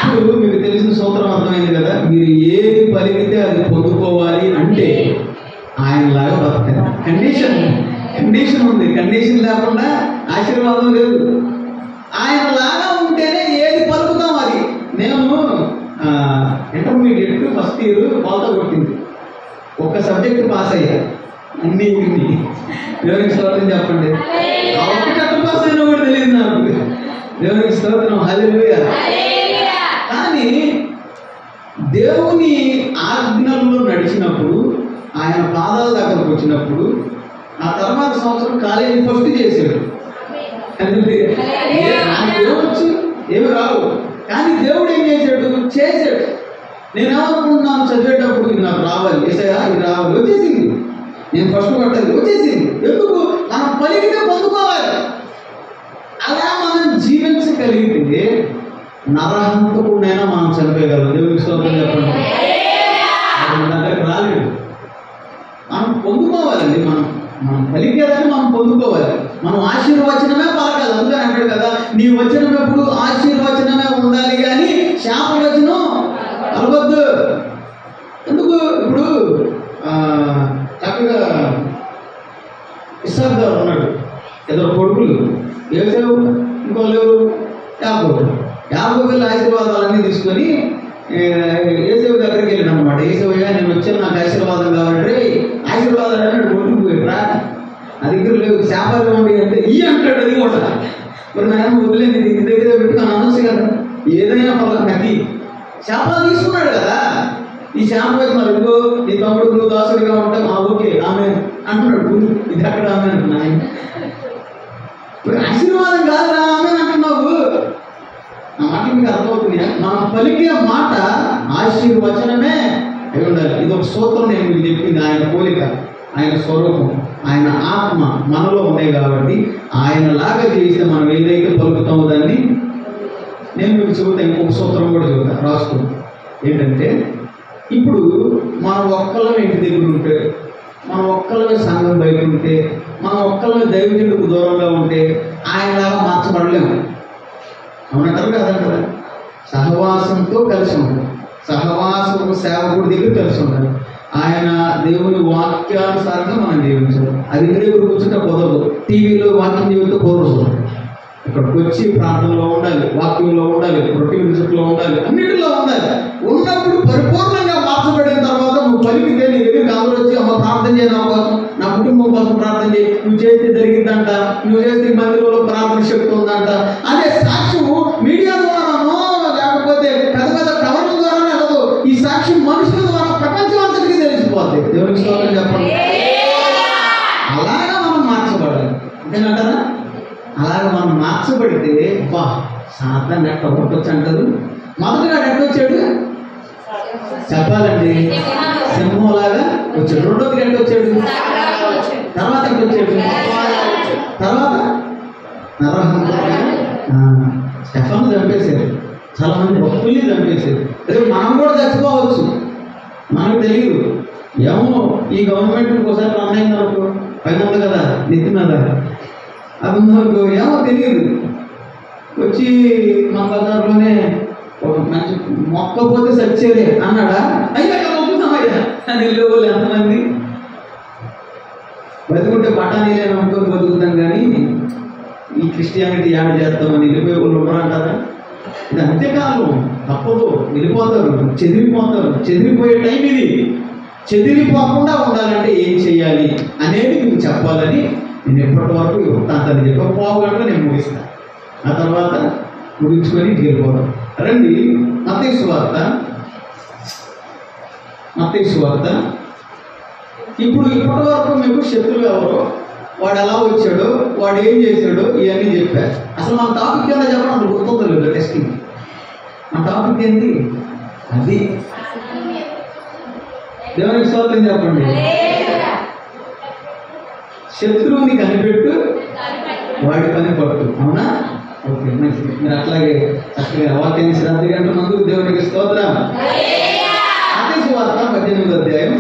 ఇప్పుడు మీకు తెలిసిన సూత్రం అర్థమైంది కదా. మీరు ఏది పలికితే అది పొందుకోవాలి అంటే ఆయనలాగా బతకాలి. కండిషన్ ఉంది. కండిషన్ లేకుండా ఆశీర్వాదం లేదు. ఆయనలాగా ఉంటేనే ఏది పలుకుతాం అది. నేను ఇంటర్మీడియట్ ఫస్ట్ ఇయర్ బాల్తో కొట్టింది. ఒక్క సబ్జెక్ట్ పాస్ అయ్యా, అన్ని దేవునికి స్తోత్రం చెప్పండి. ఒక్కటి పాస్ అయినా కూడా తెలియదు నాకు. దేవునికి స్తోత్రం, హల్లెలూయా. కానీ దేవుని ఆజ్ఞల్లో నడిచినప్పుడు, ఆయన పాదాల దగ్గరకు వచ్చినప్పుడు, ఆ తర్వాత సంవత్సరం కాలేజీ ఫస్ట్ చేశాడు. ఏమొచ్చు ఏమి రావు, కానీ దేవుడు ఏం చేశాడు. నేనేమనుకుంటున్నాను చదివేటప్పుడు ఇది నాకు రావాలి, ఏసయ్యా ఇది రావాలి, వచ్చేసింది. నేను ఫస్ట్ పట్టేది వచ్చేసింది. ఎందుకు? మనం పలికితే పొందుకోవాలి. అలా మనం జీవించగలిగితే నరహంతకుడైనా మనం చనిపోయగలం. దేవునికి స్తోత్రం చెప్పండి. దగ్గరికి రాలేడు. మనం పొందుకోవాలండి. మనం పలికేదాన్ని మనం పొందుకోవాలి. మనం ఆశీర్వచనమే పలకాలి. అందుకని అంటాడు కదా, నీ వచనం ఎప్పుడు ఆశీర్వచనమే ఉండాలి కానీ శాపవచనం కలవద్దు. ఎందుకు? ఇప్పుడు చక్కగా ఇస్సాకు గారు ఉన్నాడు, ఇద్దరు కొడుకులు, యోసేపు, ఇంకోళ్ళు యాకోబు వెళ్ళి ఆశీర్వాదాలన్నీ తీసుకొని యోసేపు దగ్గరికి వెళ్ళాడు అనమాట. యోసేపయ్యా, నేను వచ్చాను, నాకు ఆశీర్వాదం కావాలంటే ఆశీర్వాదాలు అన్నాడు. కొడుకు పోయిరా, నా దగ్గర లేవు, శాపాలు ఇవ్వండి అంటే ఈ అంటాడు. అది కూడా మరి నాయన వదిలేదు, నీ దగ్గర పెట్టుకొని అనొచ్చు కదా, ఏదైనా పర్లేదు నాకు శాపాలు తీసుకున్నాడు కదా. ఈ శాపం వేస్తున్నారు, ఇంకో నీ తమ్ముడు నువ్వు దాసుడిగా ఉంటా, మా ఓకే ఆమె అంటున్నాడు. ఇది అక్కడ ఆమె అంటున్నాయి. ఆశీర్వాదం కాదురా ఆమె అంటున్నావు. ఆ మాట మీకు అర్థమవుతుంది. మనం పలికే మాట ఆశీర్వచనమే అయి ఉండాలి. ఇది ఒక సూత్రం నేను మీకు చెప్పింది. ఆయన పోలిక, ఆయన స్వరూపం, ఆయన ఆత్మ మనలో ఉన్నాయి కాబట్టి ఆయనలాగా చేస్తే మనం ఏదైతే పలుకుతామో దాన్ని నేను మీకు చెబుతా. ఇంకొక సూత్రం కూడా చెబుతా, రాసుకో. ఏంటంటే ఇప్పుడు మనం ఒక్కళ్ళమే ఇంటి దగ్గర ఉంటే, మనం ఒక్కళ్ళమే సంఘం బయట ఉంటే, మనం ఒక్కళ్ళమే దైవజనుడికి దూరంగా ఉంటే ఆయనలాగా మార్చబడలేము. అవునంటారు కదంటారు. సహవాసంతో కలిసి ఉంటారు. సహవాసము సేవకుడి దగ్గర కలిసి ఉంటారు. ఆయన దేవుని వాక్యానుసారంగా మనం జీవించాలి. అది దగ్గర కూర్చుంటే కుదరదు. టీవీలో వాక్యం జీవితం కుదరదు. ఇక్కడికి వచ్చి ప్రార్థనలో ఉండాలి, వాక్యంలో ఉండాలి, రొటీన్ రిజల్ట్లో ఉండాలి, అన్నిటిలో ఉండాలి. ఉన్నప్పుడు పరిపూర్ణంగా మార్చబడిన తర్వాత నువ్వు పలికితే నీ దగ్గరికి అందరూ వచ్చి అమ్మ ప్రార్థన చేయ, నా కోసం, నా కుటుంబం కోసం ప్రార్థన చేయి, నువ్వు చేస్తే జరిగిందంట, నువ్వు చేస్తే మందిరంలో ప్రార్థన శక్తి ఉందంట. అదే సాక్ష్యము మీడియా ద్వారానో లేకపోతే పెద్ద పెద్ద కవర్ల ద్వారా వెళ్ళదు. ఈ సాక్ష్యం మనుషుల ద్వారా ప్రపంచం అంతటికి తెలిసిపోద్ది. దేవునికి స్తోత్రం చెప్పండి. అలాగా మనం మార్చబడాలి. అంతేనంటారా? అలాగే మనం మార్చబడితే బా సాతాన్ని నెట్ట కొట్టొచ్చు అంటారు. మొదటిగా ఎట్టొచ్చాడు చెప్పాలండి, సింహంలాగా వచ్చాడు. రెండోది ఎట్టొచ్చాడు, తర్వాత ఎట్టొచ్చాడు, తర్వాత నరహంతకుడిగా స్టెఫాను చంపేశారు. చాలా మంది భక్తుల్ని చంపేశారు. రేపు మనం కూడా చచ్చిపోవచ్చు, మనకు తెలియదు. ఏమో ఈ గవర్నమెంట్ ఒకసారి రన్ అయింది అనుకో, పైన ఉంది కదా నెత్తి మీద, అది ఉందనుకో, ఏమో తెలియదు. వచ్చి మా బజార్లోనే ఒక మంచి మొక్కపోతే సచ్చేదే అన్నాడా? అయ్యా మొక్కుతామయ్యా అని వెళ్ళేవాళ్ళు ఎంతమంది. బతుకుంటే బఠానీలే నమ్ముకొని బతుకుతాం కానీ ఈ క్రిస్టియానిటీ యాడ్ చేస్తామని వెళ్ళిపోయే వాళ్ళు ఉన్నారంటారా? ఇది అంతేకాలం, తప్పదు, వెళ్ళిపోతారు, చెదిరిపోతారు. చెదిరిపోయే టైం ఇది. చెదిరిపోకుండా ఉండాలంటే ఏం చేయాలి అనేది మీకు చెప్పాలని నేను ఎప్పటి వరకు వృత్తాంతాన్ని చెప్పి ఒక పావు గంటలో నేను ముగిస్తాను. ఆ తర్వాత ముగించుకొని వెళ్ళిపోతాం. రండి, మత్తయి సువార్త. ఇప్పుడు ఇప్పటి వరకు మీకు శత్రువు ఎవరో, వాడు ఎలా వచ్చాడో, వాడు ఏం చేశాడో ఇవన్నీ చెప్పారు. అసలు మన టాపిక్ ఏదో చెప్పడం అసలు గుర్తుందో లేదు. టెస్టింగ్ మన టాపిక్ ఏంటి? అది దేవునికి స్తోత్రం చెప్పండి. శత్రువుని కనిపెట్టు, వాడి పని పట్టు. అవునా? ఓకే, మంచిది. మీరు అట్లాగే చక్కగా వాక్యాన్ని శ్రద్ధ గంటల ముందు దేవునికి స్తోత్రం. మత్తయి సువార్త 18వ అధ్యాయం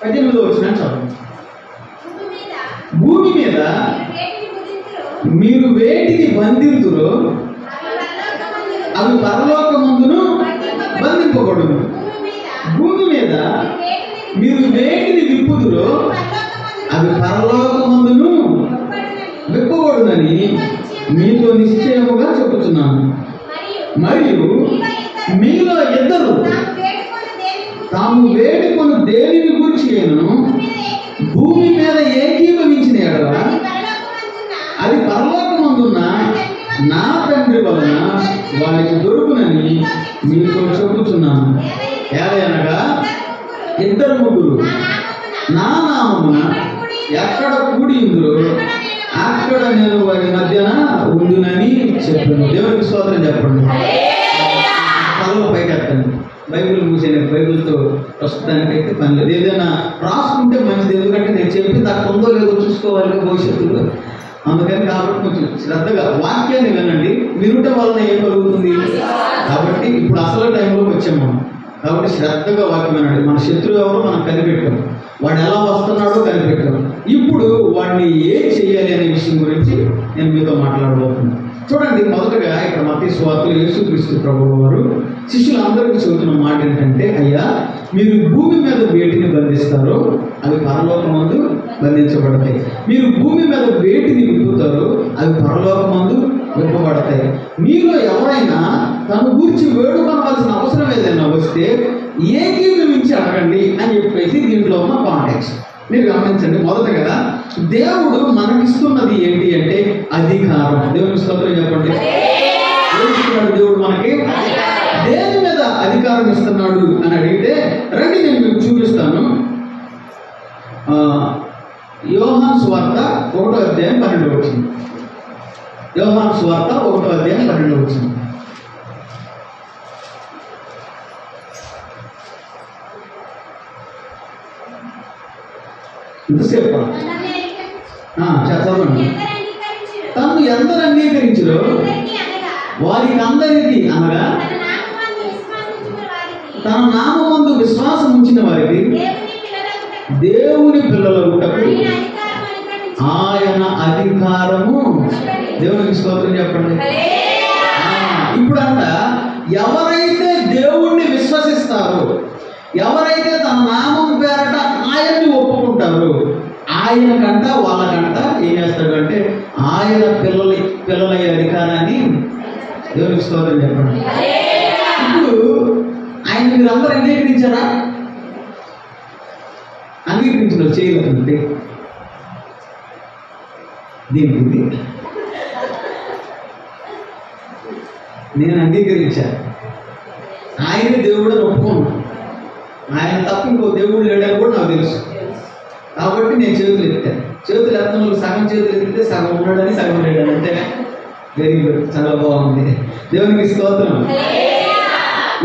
18వ వచనం చదువు. భూమి మీద మీరు వేటిని బంధింతురో అవి పరలోకమందును బంధింపబడును. భూమి మీద మీరు వేటిని విప్పుదురో అవి పరలోకమందును విప్పబడునని మీతో నిశ్చయముగా చెబుతున్నాను. మరియు మీలో ఇద్దరు తాము వేడుకొని దేనిని గురించి భూమి మీద ఏకీభవించిన ఎడల అది పరలోకమందున్న నా తండ్రి వలన వారికి దొరుకునని మీతో చెబుతున్నాను. ఏదనగా ఇద్దరు ముగ్గురు నా నామమున ఎక్కడ కూడి ఉందో అక్కడ నేను వారి మధ్యన ఉండునని చెప్పాను. దేవునికి స్తోత్రం చెప్పండి. కళ్ళు పైకెత్తండి. బైబిల్ మూసేయండి. బైబిల్తో ప్రస్తుతానికైతే పని లేదు. ఏదైనా రాసుకుంటే మంచిది, ఎందుకంటే నేను చెప్పింది అక్కడ ఉందో లేదో చూసుకోవాలి భవిష్యత్తులో. అందుకని కాబట్టి కొంచెం శ్రద్ధగా వాక్యాన్ని వినండి. వినుట వలన ఏం కలుగుతుంది? కాబట్టి ఇప్పుడు అసలు టైంలోకి వచ్చాము మనం. కాబట్టి శ్రద్ధగా వాక్యం వినండి. మన శత్రువు ఎవరో మనం కనిపెట్టాం, వాడు ఎలా వస్తున్నాడో కనిపెట్టాం. ఇప్పుడు వాడిని ఏం చేయాలి అనే విషయం గురించి నేను మీతో మాట్లాడబోతున్నాను. చూడండి, మొదటగా ఇక్కడ మత్తయి సువార్తలో యేసుక్రీస్తు ప్రభువు వారు శిష్యులందరికీ చెబుతున్న మాట ఏంటంటే, అయ్యా మీరు భూమి మీద వేటిని బంధిస్తారో అవి పరలోకమందు బంధించబడతాయి. మీరు భూమి మీద వేటిని విప్పుతారో అవి పరలోకమందు విప్పబడతాయి. మీలో ఎవరైనా తను గూర్చి వేడుకొనవలసిన అవసరం ఏదైనా వస్తే ఏకీభవించి అడగండి అని చెప్పేసి దీంట్లో ఉన్న కాంటెక్స్ట్ మీరు గమనించండి. మొదటగా దేవుడు మనకిస్తున్నది ఏంటి అంటే అధికారం. దేవుని స్తోత్రం చెప్పండి. దేవుడు మనకి దేని మీద అధికారం ఇస్తున్నాడు అని అడిగితే రండి నేను మీకు చూపిస్తాను. యోహాను సువార్త 1వ అధ్యాయం 12వ వచనం. యోహాను సువార్త 1వ అధ్యాయం 12వ వచనం. ఎంతసేపు చదవండి. తను ఎందరు అంగీకరించరు వారికి అందరికీ అనగా తన నామమందు విశ్వాసం ఉంచిన వారికి దేవుని పిల్లలగుటకు ఆయన అధికారము. దేవునికి స్తోత్రం చెప్పండి. ఇప్పుడంట ఎవరైతే దేవుణ్ణి విశ్వసిస్తారో, ఎవరైతే తన నామం పేరట ఆయన్ని ఒప్పుకుంటారో, ఆయనకంట వాళ్ళకంట ఏం చేస్తాడు అంటే ఆయన పిల్లలయ్యే అధికారాన్ని. దేవునికి స్తోత్రం చెప్పండి. ఇప్పుడు ఆయన మీరందరూ అంగీకరించారా? అంగీకరించిన చేయలేదంటే దీనికి నేను అంగీకరించాను. ఆయనే దేవుడు అని ఒప్పుకున్నాను. ఆయన తప్ప ఇంకో దేవుడు లేడని కూడా నాకు తెలుసు. కాబట్టి నేను చేతులు ఎత్తాను. చేతులు ఎత్తడంలో సగం చేతులు ఎత్తితే సగం ఉన్నాడని సగం లేడని. అంతేనా? వెరీ గుడ్, చాలా బాగుంది. దేవునికి స్తోత్రం.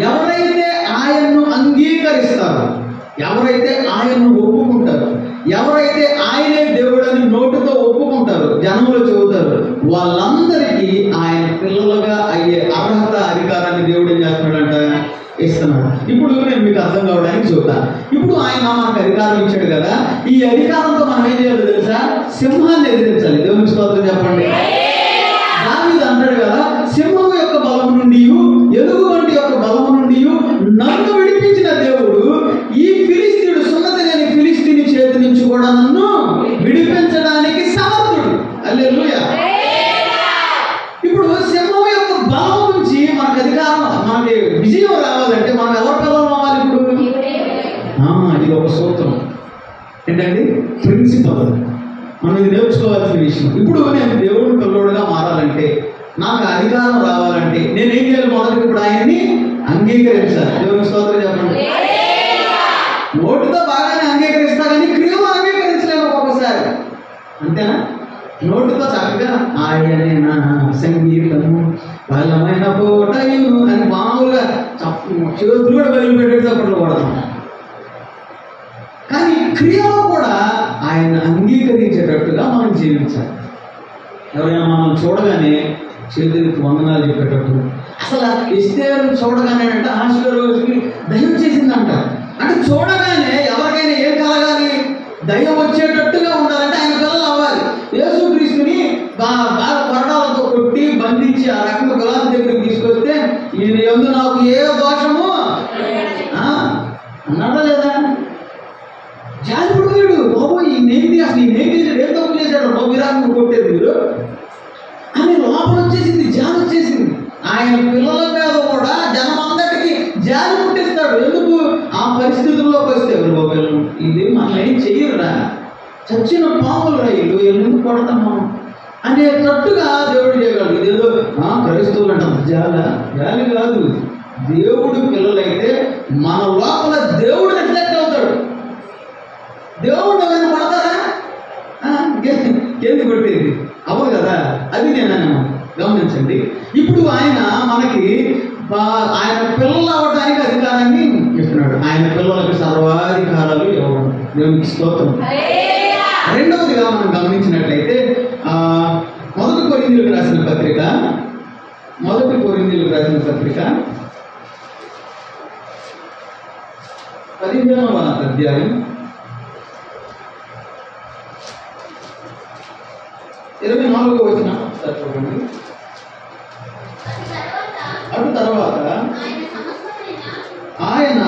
ఎవరైతే ఆయన్ను అంగీకరిస్తారో, ఎవరైతే ఆయన్ను ఒప్పుకుంటారో, ఎవరైతే ఆయనే దేవుడని నోటితో ఒప్పుకుంటారో, జనంలో చెబుతారు, వాళ్ళందరికీ ఆయన పిల్లలుగా అయ్యే అర్హత అధికారాన్ని దేవుడు ఏం చేస్తున్నాడంట? ఇస్తున్నాడు. ఇప్పుడు నేను మీకు అర్థం కావడానికి చెబుతాను. ఇప్పుడు ఆయన మనకు అధికారం ఇచ్చాడు కదా, ఈ అధికారంతో మనం ఏం చేయాలో తెలుసా? సింహాన్ని ఎదిరించాలి. దేవునికి స్తోత్రం చెప్పండి. దావీదు అంటాడు కదా, సింహం యొక్క బలము నుండి, ఎలుగుబంటి యొక్క బలము నుండి నన్ను విడిపించిన దేవుడు ఈ ఫిలిస్తీయుడు సున్నతి లేని ఫిలిస్తీని చేతి నుంచి కూడా నన్ను విడిపించడానికి సమర్థుడు. హల్లెలూయా. ఇప్పుడు సింహం యొక్క బలం నుంచి మనకు అధికారం, మనకి విజయం రావాలంటే మనం ఎవరి పిల్లలు అవ్వాలి? ఇప్పుడు ఇది ఒక సూత్రం ఏంటండి, ప్రిన్సిపల్. మనం ఇది నేర్చుకోవాల్సిన విషయం. ఇప్పుడు నేను దేవుడు పిల్లోడుగా మారాలంటే, నాకు అధికారం రావాలంటే నేనేం చేయాలి? మొదటి ఇప్పుడు ఆయన్ని అంగీకరించాలి. దేవుని స్తోత్రం చెప్పండి. నోటితో బాగానే అంగీకరిస్తా కానీ క్రియలో అంగీకరించలేము ఒక్కొక్కసారి. అంతేనా? నోటితో చక్కగా ఆయనే నా సంగీతము బలమైన పోటయు అని మామూలుగా చేతులు కూడా వదిలిపెట్టేటప్పుడు కొడతాం. కానీ క్రియలో కూడా ఆయన అంగీకరించేటట్టుగా మనం జీవించాలి. ఎవరైనా మనం చూడగానే చేతులకి వందనాలు చెప్పేటప్పుడు, అసలు ఎస్తేరు చూడగానే అంటే ఆశీర్వాదానికి దయ్యం చేసిందంట. అంటే చూడగానే ఎవరికైనా ఏం కలగాలి? దయ్యం వచ్చేటట్టుగా ఉండాలంటే ఆయన పిల్లలు అవ్వాలి. యేసుక్రీస్తుని బాగా కొరడాలతో కొట్టి బంధించి ఆ రకంగా గులాబీ దగ్గరికి తీసుకొస్తే ఈయన యందు నాకు ఏ దోషము అన్నాడా లేదా? జాలిపడిపోయాడు. బాబు ఈయనేంటి, అసలు ఈయనేంటి, ఏం తప్పు చేశాడు బాబు విరాటను కొట్టేది మీరు అని లోపల వచ్చేసింది, జాలి వచ్చేసింది. ఆయన పిల్లల మీద కూడా జనం అందరికీ జాలి పుట్టిస్తాడు. ఎందుకు? ఆ పరిస్థితుల్లోకి వస్తే బాబు ఇది మనం ఏం చెయ్యరురా, చచ్చిన పాములు రైలు ఎందుకు కొడతాం మనం అనేటట్టుగా దేవుడు చేయగలడు. ఇదేదో క్రైస్తవులు అంటాం జాలి కాదు. దేవుడు పిల్లలైతే మన లోపల దేవుడు రిఫ్లెక్ట్ అవుతాడు. దేవుడు ఎవరైనా పడతారా? కేంద్ర కొట్టేది అవ్వదు కదా. అది నేను గమనించండి. ఇప్పుడు ఆయన మనకి ఆయన పిల్లలు అవ్వడానికి అధికారాన్ని ఇస్తున్నాడు. ఆయన పిల్లలకు సర్వాధికారాలు ఇవ్వడం. దేవునికి స్తోత్రం. రెండవదిగా మనం గమనించినట్లయితే మొదటి కొరింథీయులకు రాసిన పత్రిక 15వ అధ్యాయం 24వ వచనం ఒకసారి చూడండి. అటు తర్వాత ఆయన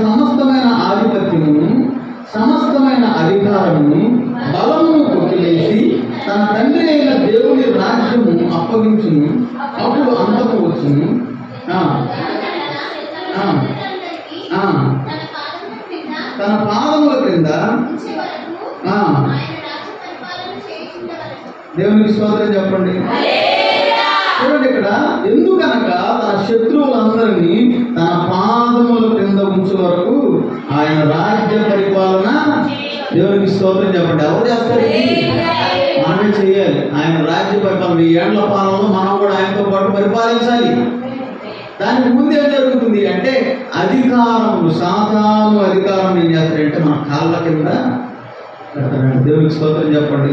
సమస్తమైన ఆధిపత్యమును సమస్తమైన అధికారమును బలమును కొట్టివేసి తన తండ్రి అయిన దేవుని రాజ్యము అప్పగించును. అప్పుడు అంతము వచ్చును. తన పాదముల క్రింద దేవునికి స్తోత్రం చెప్పండి. చూడండి ఇక్కడ, ఎందుకనగా తన శత్రువులందరినీ తన పాదముల క్రింద ఉంచే వరకు ఆయన రాజ్య పరిపాలన. దేవునికి స్తోత్రం చెప్పండి. ఎవరు చేస్తారు? మనమే చేయాలి. ఆయన రాజ్య పరిపాలన 1000 ఏళ్ల పాలనలో మనం కూడా ఆయనతో పాటు పరిపాలించాలి. దానికి ముందు ఏం జరుగుతుంది అంటే అధికారములు, సాధారణ అధికారం ఏం చేస్తారంటే మన కాళ్ళ కింద పెడతారంటే. దేవునికి స్తోత్రం చెప్పండి.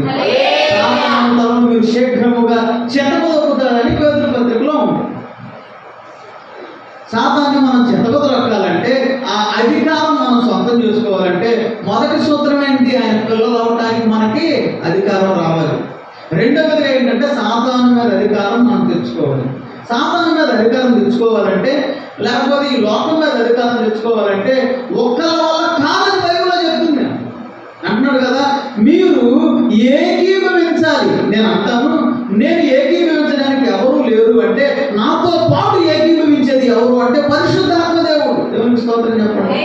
సాధారణతలో మీరు శీఘ్రముగా చెత్తకొదొక్కుతారని పేతురు పత్రికలో ఉంది. సాధారణ మనం చెత్తకొదొక్కాలంటే, ఆ అధికారం మనం సొంతం చేసుకోవాలంటే మొదటి సూత్రం ఏంటి? ఆయన పిల్లలు అవడానికి మనకి అధికారం రావాలి. రెండవది ఏంటంటే సాధారణ మీద అధికారం మనం తెచ్చుకోవాలి. సాధారణ మీద అధికారం తెచ్చుకోవాలంటే, లేకపోతే ఈ లోకం మీద అధికారం తెచ్చుకోవాలంటే ఒక్కళ్ళ వల్ల కాదని బైబిల్లో చెప్తుంది. అంటున్నాడు కదా, మీరు ఏకీభవించాలి. నేను అంటాను, నేను ఏకీభవించడానికి ఎవరు లేరు అంటే నాతో పాటు ఏకీభవించేది ఎవరు అంటే పరిశుద్ధాత్మ దేవుడు. దేవునికి స్తోత్రం చెప్పండి.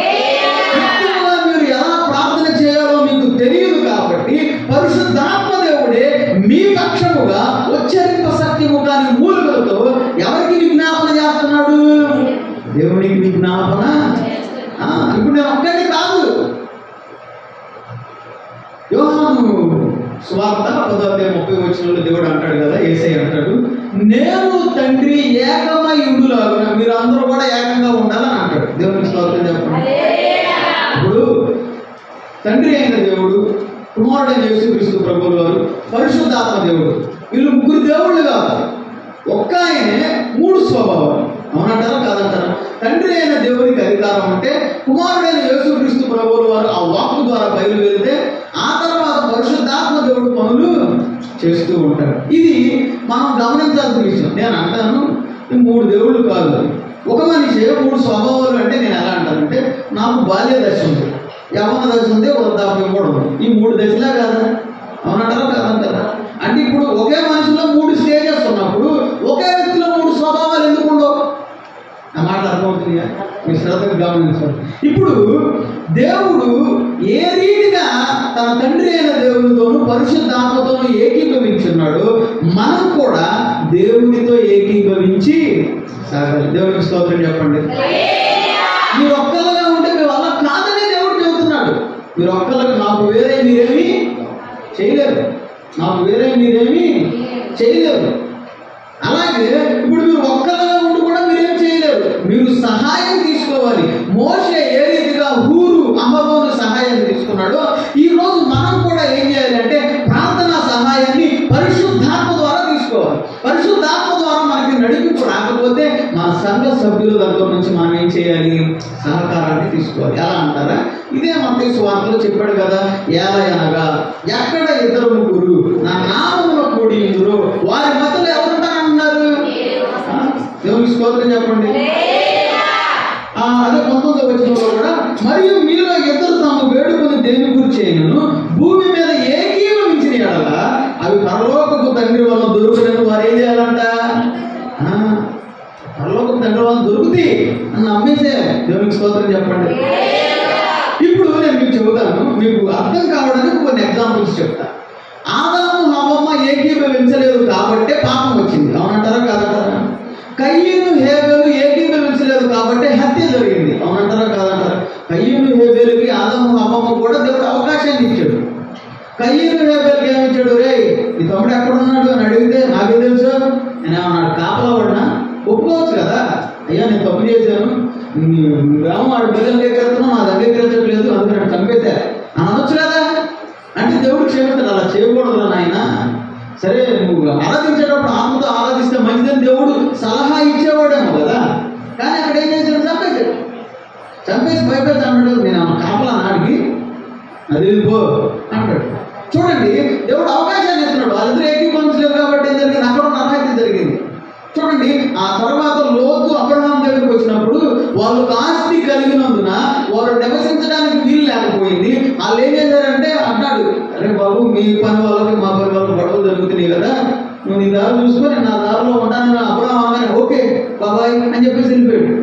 మీరు ఎలా ప్రార్థన చేయాలో మీకు తెలియదు కాబట్టి పరిశుద్ధాత్మ దేవుడే మీ పక్షముగా ఉచ్చరింప సత్యము కాని మూలుగులతో ఎవరికి విజ్ఞాపన చేస్తున్నాడు? దేవునికి విజ్ఞాపన. ఇప్పుడు నేను ఒక్కటి కాదు. యోహాను సువార్త 10:30 దేవుడు అంటాడు కదా, యేసయ్య అంటాడు, నేను తండ్రి ఏకమై ఉండులాగున మీరు అందరూ కూడా ఏకంగా ఉండాలని అంటాడు. దేవునికి స్తోత్రం చెప్పండి. ఇప్పుడు తండ్రి అయిన దేవుడు, కుమారుడైన యేసుక్రీస్తు ప్రభువుల వారు, పరిశుద్ధాత్మ దేవుడు, వీళ్ళు ముగ్గురు దేవుళ్ళు కాదు, ఒక్క ఆయనే 3 స్వభావాలు. అవునంటారా కాదంటారా? తండ్రి అయిన దేవుడికి అధికారం అంటే కుమారుడైన యేసుక్రీస్తు ప్రభువుల వారు ఆ వాక్కు ద్వారా బయలు వెళ్తే ఆ తర్వాత పరిశుద్ధాత్మ దేవుడు పనులు చేస్తూ ఉంటాడు. ఇది మనం గమనించాల్సిన విషయం. నేను అంటాను, 3 దేవుళ్ళు కాదు, ఒక మనిషి 3 స్వభావాలు. అంటే నేను ఎలా అంటానంటే, నాకు బాల్య దశ ఉంది, యవ్వన దశ ఉంది, వృద్ధాప్యం కూడా ఉంది. ఈ 3 దశలే కాదా? అవునంటారా కాదంటారా? అంటే ఇప్పుడు ఒకే మనిషిలో 3 స్టేజెస్ ఉన్నప్పుడు ఒకే వ్యక్తిలో 3 స్వభావాలు ఎందుకు ఉండవు? నా మాట అర్థమవుతుందిగా? మీ శ్రద్ధగా గమనించాలి. ఇప్పుడు దేవుడు ఏ రీతిగా తన తండ్రి అయిన దేవునితోనూ పరిశుద్ధాత్మతోనూ ఏకీభవించున్నాడు, మనం కూడా దేవునితో ఏకీభవించి సాగాలి. దేవునికి స్తోత్రం చెప్పండి. మీరు ఒక్కలుగా ఉంటే మీ వల్ల కాదని దేవుడు చెబుతున్నాడు. మీరు ఒక్కలకు నాకు వేరే మీరేమీ చేయలేరు, నాకు వేరే మీరేమీ చేయలేరు. అలాగే ఇప్పుడు మీరు ఒక్కలుగా ఉండి కూడా మీరేం చేయలేరు, మీరు సహాయం తీసుకోవాలి. మోషే ఏ రీతిగా హూరు అహరోను సహాయం తీసుకున్నాడో ఈరోజు మనం కూడా ఏం చేయాలి అంటే ప్రార్థనా సహాయాన్ని పరిశుద్ధాత్మ ద్వారా తీసుకోవాలి. పరిశుద్ధాత్మ ద్వారా మనకి నడిపింపు రాకపోతే మన సంఘ సభ్యుల దగ్గర నుంచి మనం ఏం చేయాలి? సహకారాన్ని తీసుకోవాలి. ఎలా అంటారా? ఇదే మత్తయి సువార్తలో చెప్పాడు కదా, ఏలయనగా ఎక్కడ 2-3 నా నామములో కూడి ఉందురో వారి మధ్యలో ఎవరుంటారన్నారు? దేవునికి స్తోత్రం చెప్పండి. అదే 19వ వచనంలో కూడా, మరియు మీలో 2 తాము వేడుకొని దేని గురించి చేయను భూమి మీద ఏకీభవించిన ఎడల అవి పరలోకపు తండ్రి వల్ల దొరుకునని వారు ఏం చేయాలంట? పరలోకపు తండ్రి వల్ల దొరుకుతాయి అని నమ్మేసే. దేవునికి స్తోత్రం చెప్పండి. ఇప్పుడు నేను మీకు చెబుతాను, మీకు అర్థం కావడానికి కొన్ని ఎగ్జాంపుల్స్ చెప్తా. ఆదాము హవ్వ ఏకీభవించలేదు కాబట్టే పాపం వచ్చింది. అవునంటారా కాదంటారా? కయ్యను హేబెలు ఏకీభవించలేదు కాబట్టి హత్య జరిగింది. అవునంటారా కాదంటారా? కయ్యను హేబెలుకి ఆదాము హవ్వ కూడా దేవుడు అవకాశాన్ని ఇచ్చాడు. కయ్యను హేబెల్కి ఏమిచ్చాడు? రే ఈ తమ్ముడు ఎక్కడున్నాడు అని అడిగితే నాకే తెలుసు, నేనేమన్నాడు కాపలా పడినా ఒప్పుకోవచ్చు కదా, అయ్యా నేను తప్పు చేశాను, నువ్వేమో వాడు బిడ్డలు దగ్గరెళ్తున్నావు, నా దగ్గర ఎక్కట్లేదు, అందుకే నేను చంపేశా అని అనొచ్చు కదా. అంటే దేవుడు క్షమిస్తాడు. అలా చేయకూడదు నాయన. సరే నువ్వు ఆరాధించేటప్పుడు ఆత్మతో ఆరాధిస్తే మంచిదని దేవుడు సలహా ఇచ్చేవాడేమో కదా. కానీ అక్కడ ఏం చేశాడు? చంపేసి భయపెట్టి అన్నాడు, నేను కాపలా నాడికి అది పో అంటాడు. చూడండి, దేవుడు అవకాశాన్ని ఇస్తున్నాడు. వాళ్ళిద్దరు ఏకీభవించలేరు కాబట్టి ఏం జరిగింది? అక్కడ నరహత్య జరిగింది. చూడండి, ఆ తర్వాత లోతు అబ్రహాం దగ్గరికి వచ్చినప్పుడు వాళ్ళు ఆస్తి కలిగినందున వారు నివసించడానికి వీలు లేకపోయింది. వాళ్ళు ఏం చేశారంటే అన్నాడు, అరే బాబు మీ పని వాళ్ళకి మా పని వాళ్ళకి గొడవలు జరుగుతున్నాయి కదా, నువ్వు నీ దారి చూసుకొని నా దారిలో ఉంటాను. అబ్రహాం అనగానే ఓకే బాబాయ్ అని చెప్పేసి వెళ్ళిపోయాడు.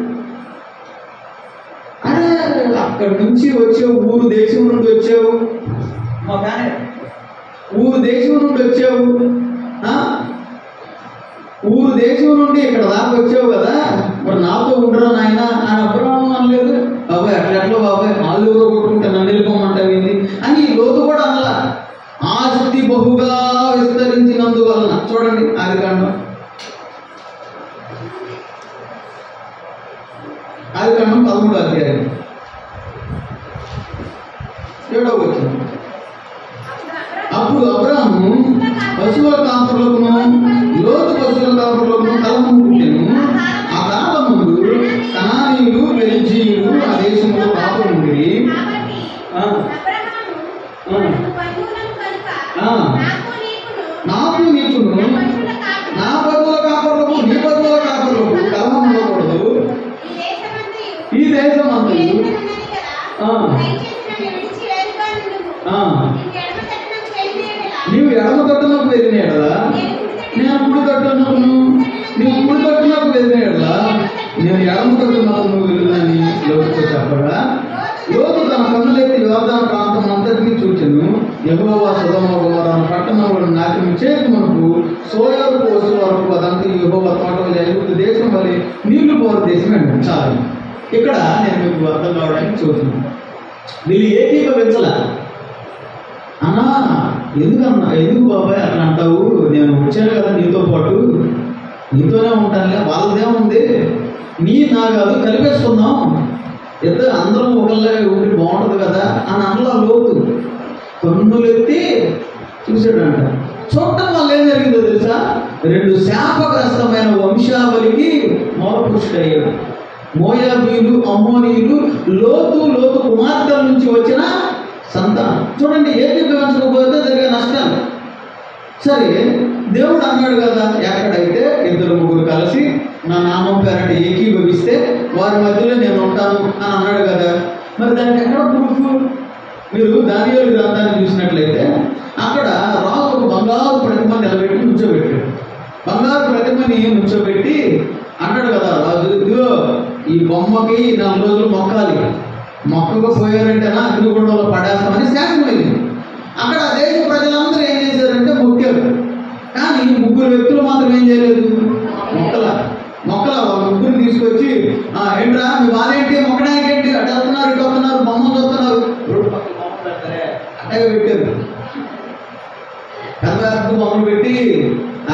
అరే అక్కడి నుంచి వచ్చావు, ఊరు దేశం నుండి వచ్చావు, మా ఫ్యాన్ ఊరు దేశం నుండి వచ్చావు, ఊరు దేశం నుండి ఇక్కడ దాకా వచ్చావు కదా, మరి నాతో ఉండరా నాయన అని అబ్రహాం అనలేదు. బాబాయ్ అట్లా బాబాయ్ వాళ్ళు ఎవరో కొట్టుకుంటే నన్ను వెళ్ళిపోమంటావు ఏంది అని లోతు కూడా అనలా. ఆస్తి బహుగా విస్తరించినందువలన చూడండి ఆదికాండం 13వ అధ్యాయం 7వ వచనం. అప్పుడు అబ్రాహాము పశువుల కాపురులకును లోతు పశువుల కాపురులకును కలహము పుట్టెను. ఆ కాలమందు కనానీయులు పెరిజీయులు ఆ దేశంలో కాపురం ఉండిరి. నాకు నీకును నా పశువుల కాపురులకు నీ పశువుల కాపురులకు కలహం ఉండకూడదు. ఈ దేశం అంతయు నీవు ఎడమ తట్టునకు వెళ్ళినాడలా నేను కుడి తట్టునకును, నీవు కుడి తట్టునకు వెళ్ళినాడలా నేను ఎడమ తట్టునకు నువ్వు వెళ్ళినని లోతుతో చెప్పగా, లోతు తన కన్నులెత్తి యోర్దాను ప్రాంతం అంతటినీ చూచెను. యెహోవా సొదొమ గొమొర్రా పట్టణములను నాశనం చేయకమునుపు సోయరు కోసు వరకు అదంతా యెహోవా తోట వలె ఐగుప్తు దేశం వలె నీళ్లు పోరు దేశం అండి. చాలు. ఇక్కడ నేను మీకు అర్థం కావడానికి చూస్తున్నాను. వీళ్ళు ఏకీభవించలా. అన్నా ఎందుకు బాబాయ్ అట్లా అంటావు, నేను వచ్చాను కదా నీతో పాటు, నీతోనే ఉంటానులే, వాళ్ళదేముంది, నీ నా కాదు కలిపేసుకుందాం, ఇద్దరు అందరం ఒకళ్ళగా ఉండి బాగుంటుంది కదా అని అందులో లోతు కన్నులెత్తి చూసాడంట. చూడటం వల్ల ఏం జరిగిందో తెలుసా? 2 శాపగ్రస్తమైన వంశావళికి మూలపురుషుడయ్యాడు. మోయాబీలు, అమ్మోనీయులు, లోతు కుమార్తెల నుంచి వచ్చిన సంతానం. చూడండి, ఏకీభవించకపోతే జరిగే నష్టాలు. సరే, దేవుడు అన్నాడు కదా, ఎక్కడైతే 2-3 కలిసి నా నామం పేరట ఏకీభవిస్తే వారి మధ్యలో నేను ఉంటాను అని అన్నాడు కదా. మరి దానికి ఎక్కడ ప్రూఫ్? మీరు దానియేలు గ్రంథాన్ని చూసినట్లయితే అక్కడ రాజు ఒక బంగారు ప్రతిమని నిలబెట్టి నుంచోబెట్టాడు. బంగారు ప్రతిమని నుంచోబెట్టి అన్నాడు కదా రాజు, ఇదిగో ఈ బొమ్మకి 4 రోజులు మొక్కాలి, మొక్కకపోయారంటేనా అగ్నిగుండంలో పడేస్తామని శాసనమైంది. అక్కడ దేశ ప్రజలందరూ ఏం చేశారంటే మొక్కారు. కానీ 3 వ్యక్తులు మాత్రం ఏం చేయలేదు, మొక్కల వాళ్ళ 3 తీసుకొచ్చి ఏంట్రా మీ వాళ్ళేంటి మొక్కడానికి ఏంటి అటు వస్తున్నారు ఇటు వస్తున్నారు బొమ్మలు చూస్తున్నారు, రోడ్డు పక్కన బొమ్మలు పెడతారే అట్టగా పెట్టారు. పెద్ద బొమ్మలు పెట్టి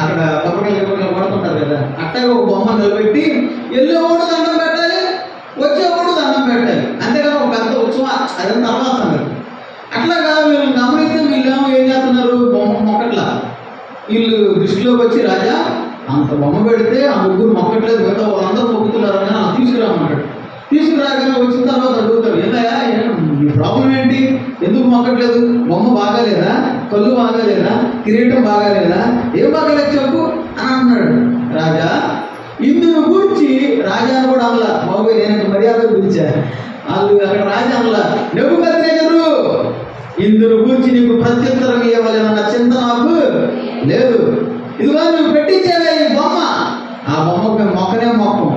అక్కడ కొబ్బరికాయలు పడుతుంటారు కదా, అట్టగా ఒక బొమ్మ నిలబెట్టి వెళ్ళేవాడు దండం పెట్టాలి, వచ్చేవాడు దండం పెట్టాలి, అంతేకాదు ఒక పెద్ద ఉత్సవం. అదంతా తర్వాత సంగతి. అట్లాగా వీళ్ళు గమనిస్తే వీళ్ళేమో ఏం చేస్తున్నారు, బొమ్మ మొక్కట్లా. వీళ్ళు దృష్టిలోకి వచ్చి రాజా అంత బొమ్మ పెడితే ఆ 3 మొక్కట్లేదు, మిగతా వాళ్ళందరూ మొక్కుతున్నారు అని తీసుకురామన్నాడు. తీసుకురాగానే వచ్చిన తర్వాత అడుగుతాడు, ఏందయ్యా ఈ ప్రాబ్లం ఏంటి, ఎందుకు మొక్కట్లేదు, బొమ్మ బాగాలేదా, కళ్ళు బాగాలేదా, కిరీటం బాగాలేదా, ఏం బాగాలేదు చెప్పు అని అన్నాడు. రాజా ఇందును గురించి రాజాను కూడా అనలా, బాబు నేను మర్యాద పిలిచా, వాళ్ళు అక్కడ రాజా అనలా, నెబుకద్నెజరు ఇందును గురించి నీకు ప్రత్యుత్తరం ఇవ్వలేదన్న చింత నాకు లేదు, ఇదిగో నువ్వు పెట్టించేవే ఈ బొమ్మ, ఆ బొమ్మకు మొక్కనే మొక్కం.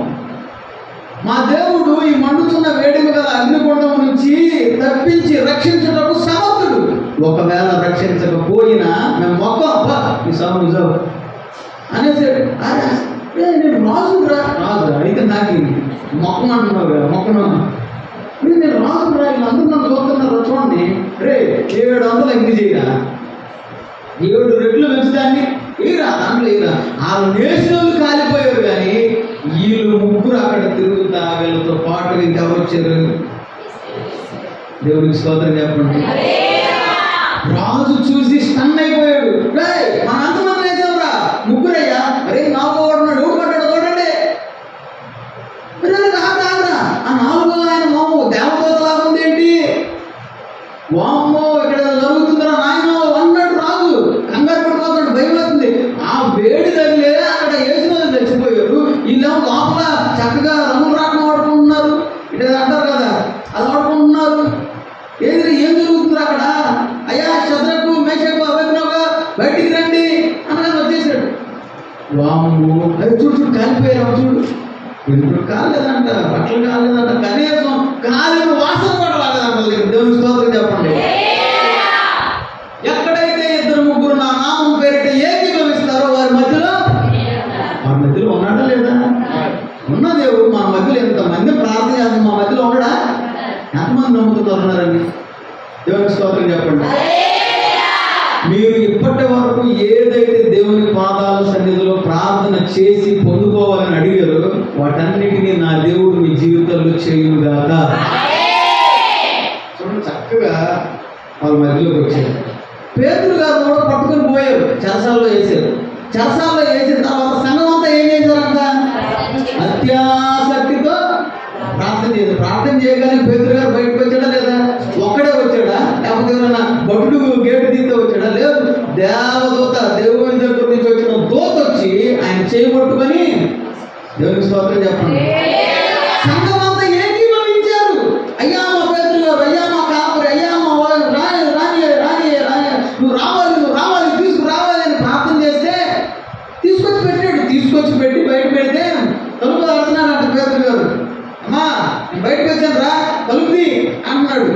మా దేవుడు ఈ మండుతున్న వేడిమి గల అగ్నిగుండం నుంచి తప్పించి రక్షించటకు సమర్థుడు, ఒకవేళ రక్షించకపోయినా మేము మొక్క నిజం అనేసి నేను రాజురా. రాజు అయితే నాకు మొక్కమంటున్నావు కదా, మొక్కను నేను రాజురా, వీళ్ళందరూ నన్ను చూస్తున్నారు చూడండి, రే 700 అగ్ని చేయరా, 7 రెట్లు పెంచుదాన్ని ఏరా దాంట్లో ఏరా ఆ నేషనల్ కాలిపోయారు. కానీ వీళ్ళు ముగ్గురు అక్కడ తిరుగుతా వీళ్ళతో పాటు ఇంకెవరు వచ్చారు? దేవుడికి స్తోత్రం చెప్పండి. రాజు చూసి స్టన్ అయిపోయాడు. మన అంతమంది వేసావురా, ముగ్గురయ్యా, అరే నాలుగో వాడున్నాడు, ఎవడు పడ్డాడు చూడండి. ఆ 4వ ఆయన మాము దేవదూతలాగా ఉంది ఏంటి? వామ్మో ఇక్కడ జరుగుతుందిరా నాయన అన్నాడు రాజు. కంగారు పడిపోతాడు, భయం అవుతుంది. ఆ వేడి తగిలే అక్కడ వేసిన చచ్చిపోయారు. వీళ్ళేమో లోపల చక్కగా రంగులు రాటం ఆడుకుంటున్నారు. ఇటు అంటారు కదా, అది ఆడుకుంటున్నారు. ఏం జరుగుతుంది అక్కడ? అయ్యా శద్రకు మేషకు అబేద్నెగో బయటికి రండి అనగా వచ్చేసాడు. వాము అది చూడు కాలిపోయారు. చూడు ఎందుకు కాలేదంట, బట్టలు కాలేదంట, కనీసం కాలిన వాసన కూడా రాలేదంట. దేవుని స్తోత్రం చెప్పండి. ఎక్కడైతే 2-3 నా నామం పేరిట ఏకీభవిస్తారో వారి మధ్యలో ఉన్నాడా లేదా? ఉన్న దేవుడు మన మధ్యలో ఎంతమంది ప్రార్థన చేస్తాం, మా మధ్యలో ఉండడా? ఎంతమంది నమ్ముతున్నారు ఉన్నారండి? దేవుని స్తోత్రం చెప్పండి. మీరు ఇప్పటి వరకు ఏదైతే దేవుని పాదాల సన్నిధిలో ప్రార్థన చేసి పొందుకోవాలని అడిగారో వాటన్నిటినీ నా దేవుడు మీ జీవితంలో చేయుగాక. చూడండి, చక్కగా వాళ్ళ మధ్యలోకి వచ్చారు. పేతురు గారు కూడా పట్టుకొని పోయారు, చెరసాల్లో వేసారు. చెరసాల్లో వేసిన తర్వాత సంఘం అంతా ఏం చేశారంట? అత్యాసక్తితో ప్రార్థన చేశారు. ప్రార్థన చేయగానే పేతురు గారు బయటకు వచ్చాడా లేదా? ఒక్కడే వచ్చాడా? లేకపోతే ఎవరైనా భటుడు గేటు తీస్తే వచ్చాడా? లేదు, దేవదూత దేవుని దగ్గర నుంచి వచ్చిన దూత వచ్చి ఆయన చేయబట్టుకొని దేవునికి స్తోత్రం చెప్పండి. సంఘం అంతా ఏకీభవించారు. అయ్యా మా పేతురు గారు, అయ్యా మా కాపరి, అయ్యా మా రాని రాని రాని రాని నువ్వు రావాలి తీసుకురావాలి అని ప్రార్థన చేస్తే తీసుకొచ్చి పెట్టాడు. తీసుకొచ్చి పెట్టి బయట పెడితే తలుపు ఆడుతున్నాడు పేతురు గారు. అమ్మా నేను బయటకు వచ్చాను రా, తలుపుది అంటున్నాడు.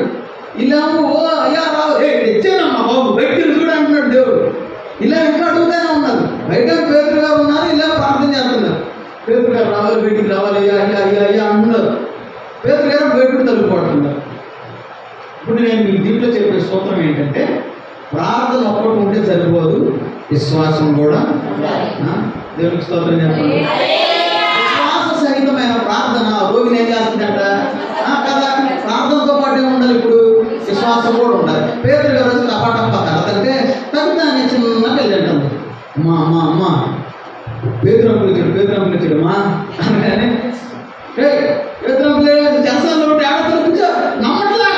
ఇలా ఓ అయ్యా రావు తెచ్చానమ్మా బాబు బయటకు చూడ అంటున్నాడు దేవుడు. ఇలా ఇంకా అడుగుతానే ఉన్నారు. బయట పేతురు గారు ఉన్నారు, ఇలా ప్రార్థన చేస్తున్నారు. పేతురు గారు రావాలి, బయటికి రావాలి, అయ్యా అయ్యా అయ్యా అయ్యా అంటున్నారు. పేతురు గారు బయటకు తలుపు పడుతున్నారు. ఇప్పుడు నేను మీ దీంట్లో చెప్పే స్తోత్రం ఏంటంటే, ప్రార్థన ఒక్కటి ఉంటే సరిపోదు, విశ్వాసం కూడా. దేవునికి స్తోత్రం చెప్పండి. విశ్వాస సహితమైన ప్రార్థన రోగిని ఏం చేస్తుందంట కదా? ప్రార్థనతో పాటు ఏముండాలి? ఇప్పుడు విశ్వాసం కూడా ఉండాలి. పేతురు గారు వచ్చి టపాటప్ప కదంటే తగ్గుతానే చిన్న వెళ్ళంటాము. అమ్మా అమ్మా అమ్మా పేతురంపులు ఇచ్చాడు అమ్మా అనగానే పేతురంపులు చెరసాల్లో ఉంటే ఆడతారు కూర్చో నమ్మట్లా.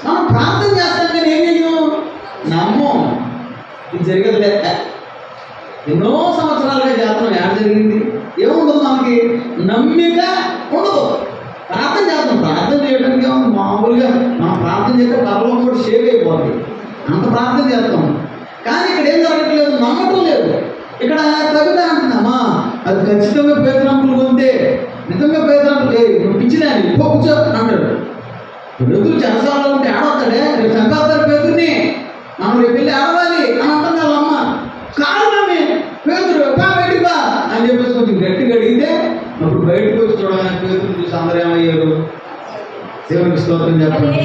మనం ప్రార్థన చేస్తాం కానీ ఏం చెయ్యం? నమ్మం. ఇది జరిగేది లేక ఎన్నో సంవత్సరాలుగా చేస్తున్నాం. ఏడ జరిగింది? ఏముండదు, మనకి నమ్మిక ఉండదు. ప్రార్థన చేస్తాం. ప్రార్థన చేయడానికి ఏమన్నా మామూలుగా మనం ప్రార్థన చేస్తే పర్లో కూడా షేక్ అయిపోతుంది, అంత ప్రార్థన చేస్తాం. కానీ ఇక్కడ ఏం జరగట్లేదు, నమ్మటం లేదు. ఇక్కడ తగ్గుతా అంటున్నామా? అది ఖచ్చితంగా పేదరంపులు పొందే, నిజంగా పేదరంపులు నువ్వు పిచ్చిదాన్ని కూర్చో అంటాడు. పేదలు చెరసాలలో ఉంటే ఆడవుతాడే, రేపు చంపేస్తారు పేదరిని, మనం రేపు వెళ్ళి ఆడవాలి అని అంటుంది వాళ్ళ అమ్మ. కారణమే పేదరు బయటికి బా అని చెప్పేసి కొంచెం గట్టిగా అడిగితే అప్పుడు బయటకు వచ్చి చూడగానే పేదలు చూసి అందరూ ఏమయ్యారు? దేవునికి స్తోత్రం చెప్పండి.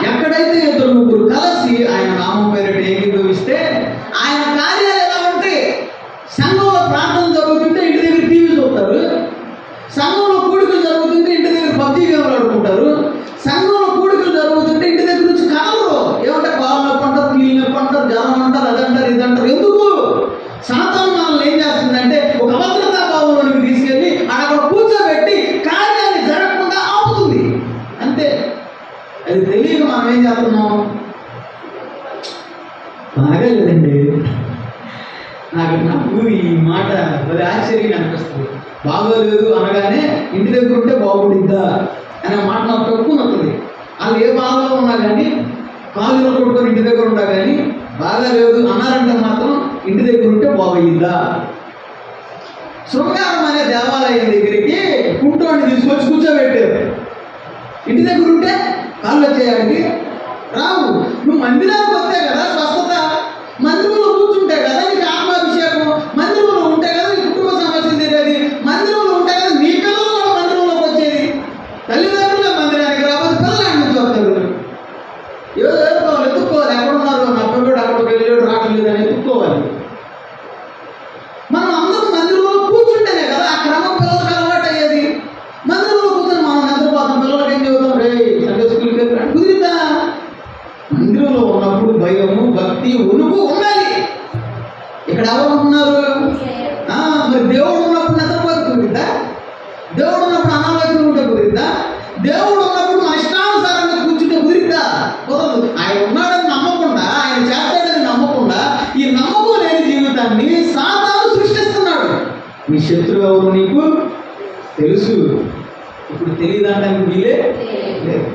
ఎక్కడైతే 2-3 కలిసి ఆయన నామం పేరిట ఏకీభవిస్తే ఆయన కార్యాలు ఎలా ఉంటాయి? సంఘంలో ప్రార్థన జరుగుతుంటే ఇంటి దగ్గర టీవీ చూస్తారు, సంఘంలో కూడికలు జరుగుతుంటే ఇంటి దగ్గర పబ్జీ గేమ్లు ఆడుకుంటారు, సంఘంలో కూడికలు జరుగుతుంటే ఇంటి దగ్గర నుంచి కలవరు. ఏమంటే బాగా నొప్పి అంటారు, కీళ్ళు నొప్పి అంటారు, జ్వరం అంటారు, అదంటారు ఇదంటారు. ఎందుకు? సాతాను మనల్ని ఏం చేస్తుందంటే ఒక అభద్రతా భావంలోనికి తీసుకెళ్ళి అక్కడ కూర్చోబెట్టి కార్యాన్ని జరగకుండా ఆపుతుంది. అంతే. అది తెలియక మనం ఏం చేస్తున్నాం? బాగా లేదండి, నాకు ఈ మాట మరి ఆశ్చర్యంగా అనిపిస్తుంది. బాగోలేదు అనగానే ఇంటి దగ్గర ఉంటే బాగుండిద్దా అనే మాట నాకు తక్కువ నచ్చుతుంది. వాళ్ళు ఏ బాధలో ఉన్నా కానీ కాలులో కొట్టుకొని ఇంటి దగ్గర ఉన్నా కానీ బాగా లేదు అన్నారంటే మాత్రం ఇంటి దగ్గర ఉంటే బాగయ్యిద్దా. శృంగారం అనే దేవాలయం దగ్గరికి కుంటోని తీసుకొచ్చి కూర్చోబెట్టారు. ఇంటి దగ్గర ఉంటే కాళ్ళు వచ్చేయానికి రావు. నువ్వు మందిరానికి వస్తే కదా స్వస్థత, మందిరంలో కూర్చుంటే కదా నీకు ఆత్మాభిషేకం, మందిరంలో ఉంటే కదా నీ కుటుంబ సమస్యలు తెలియదు, మందిరంలో ఉంటే కదా నీ పిల్లలు కూడా మందిరంలోకి వచ్చేది. తల్లిదండ్రులు మందిరానికి రాకపోతే పిల్లలు నుంచి వస్తారు. ఏదో ఎత్తుకోవాలి ఎక్కడున్నారు నా పిల్లడు అక్కడికి భక్తి ఉనుకు ఉండాలి. ఇక్కడ ఎవరు ఉంటున్నారు? మరి దేవుడు ఉన్నప్పుడు నిద్రపోతే కుదిరిద్దా? దేవుడు ఉన్నప్పుడు అనాలోచన ఉంటే కుదిరిద్దా? దేవుడు ఉన్నప్పుడు మన ఇష్టానుసారంగా కూర్చుంటే కుదిరిద్దా? కుదరదు. ఆయన ఉన్నాడని నమ్మకుండా, ఆయన చేస్తాడని నమ్మకుండా, ఈ నమ్మకం లేని జీవితాన్ని సాతాను సృష్టిస్తున్నాడు. నీ శత్రువు ఎవరు నీకు తెలుసు. ఇప్పుడు తెలియదంటానికి వీలే లేదు.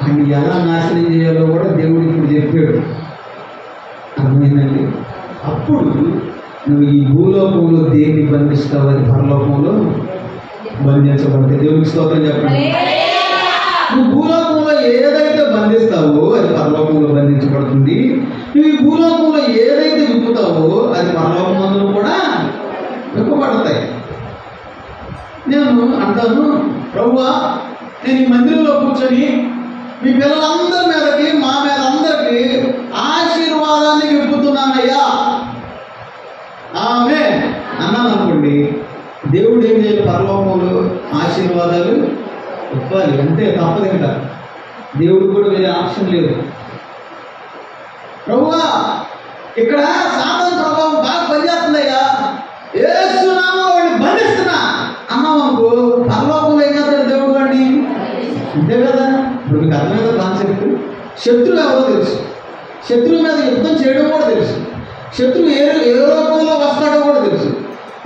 ఆయన ఎలా నాశనం చేయాలో కూడా దేవుడు ఇప్పుడు చెప్పాడు. అర్థమైందండి? అప్పుడు నువ్వు ఈ భూలోకంలో దేన్ని బంధిస్తావు, అది పరలోకంలో బంధించబడితే. దేవునికి స్తోత్రం చెప్పండి. నువ్వు భూలోకంలో ఏదైతే బంధిస్తావో అది పరలోకంలో బంధించబడుతుంది. నువ్వు ఈ భూలోకంలో ఏదైతే విప్పుతావో అది పరలోకమందులో కూడా విప్పబడతాయి. నేను అంటాను, ప్రభువా నేను ఈ మందిరంలో కూర్చొని మీ పిల్లలందరి మీదకి, మా మీద అందరికీ ఆశీర్వాదాన్ని విప్పుతున్నానయ్యా ఆమె అన్నాను అనుకోండి, దేవుడు ఏం చేయాలి? పరలోకంలో ఆశీర్వాదాలు ఇవ్వాలి. అంతే, తప్పదు. ఇంకా దేవుడు కూడా వేరే ఆప్షన్ లేదు. ప్రభువా ఇక్కడ సాతాను ప్రభావం బాగా పనిచేస్తుందయ్యా, యేసు నామములో వాడిని బంధిస్తున్నా అన్నాం అనుకో, పరలోకంలో ఏం చేస్తాడు దేవుడు వాడిని? అంతే కదా. ఇప్పుడు మీకు అర్థమైందా కాన్సెప్ట్? శత్రువు ఎవరో తెలుసు, శత్రువు మీద యుద్ధం చేయడం కూడా తెలుసు, శత్రువు ఏ రూపంలో వస్తాడో కూడా తెలుసు,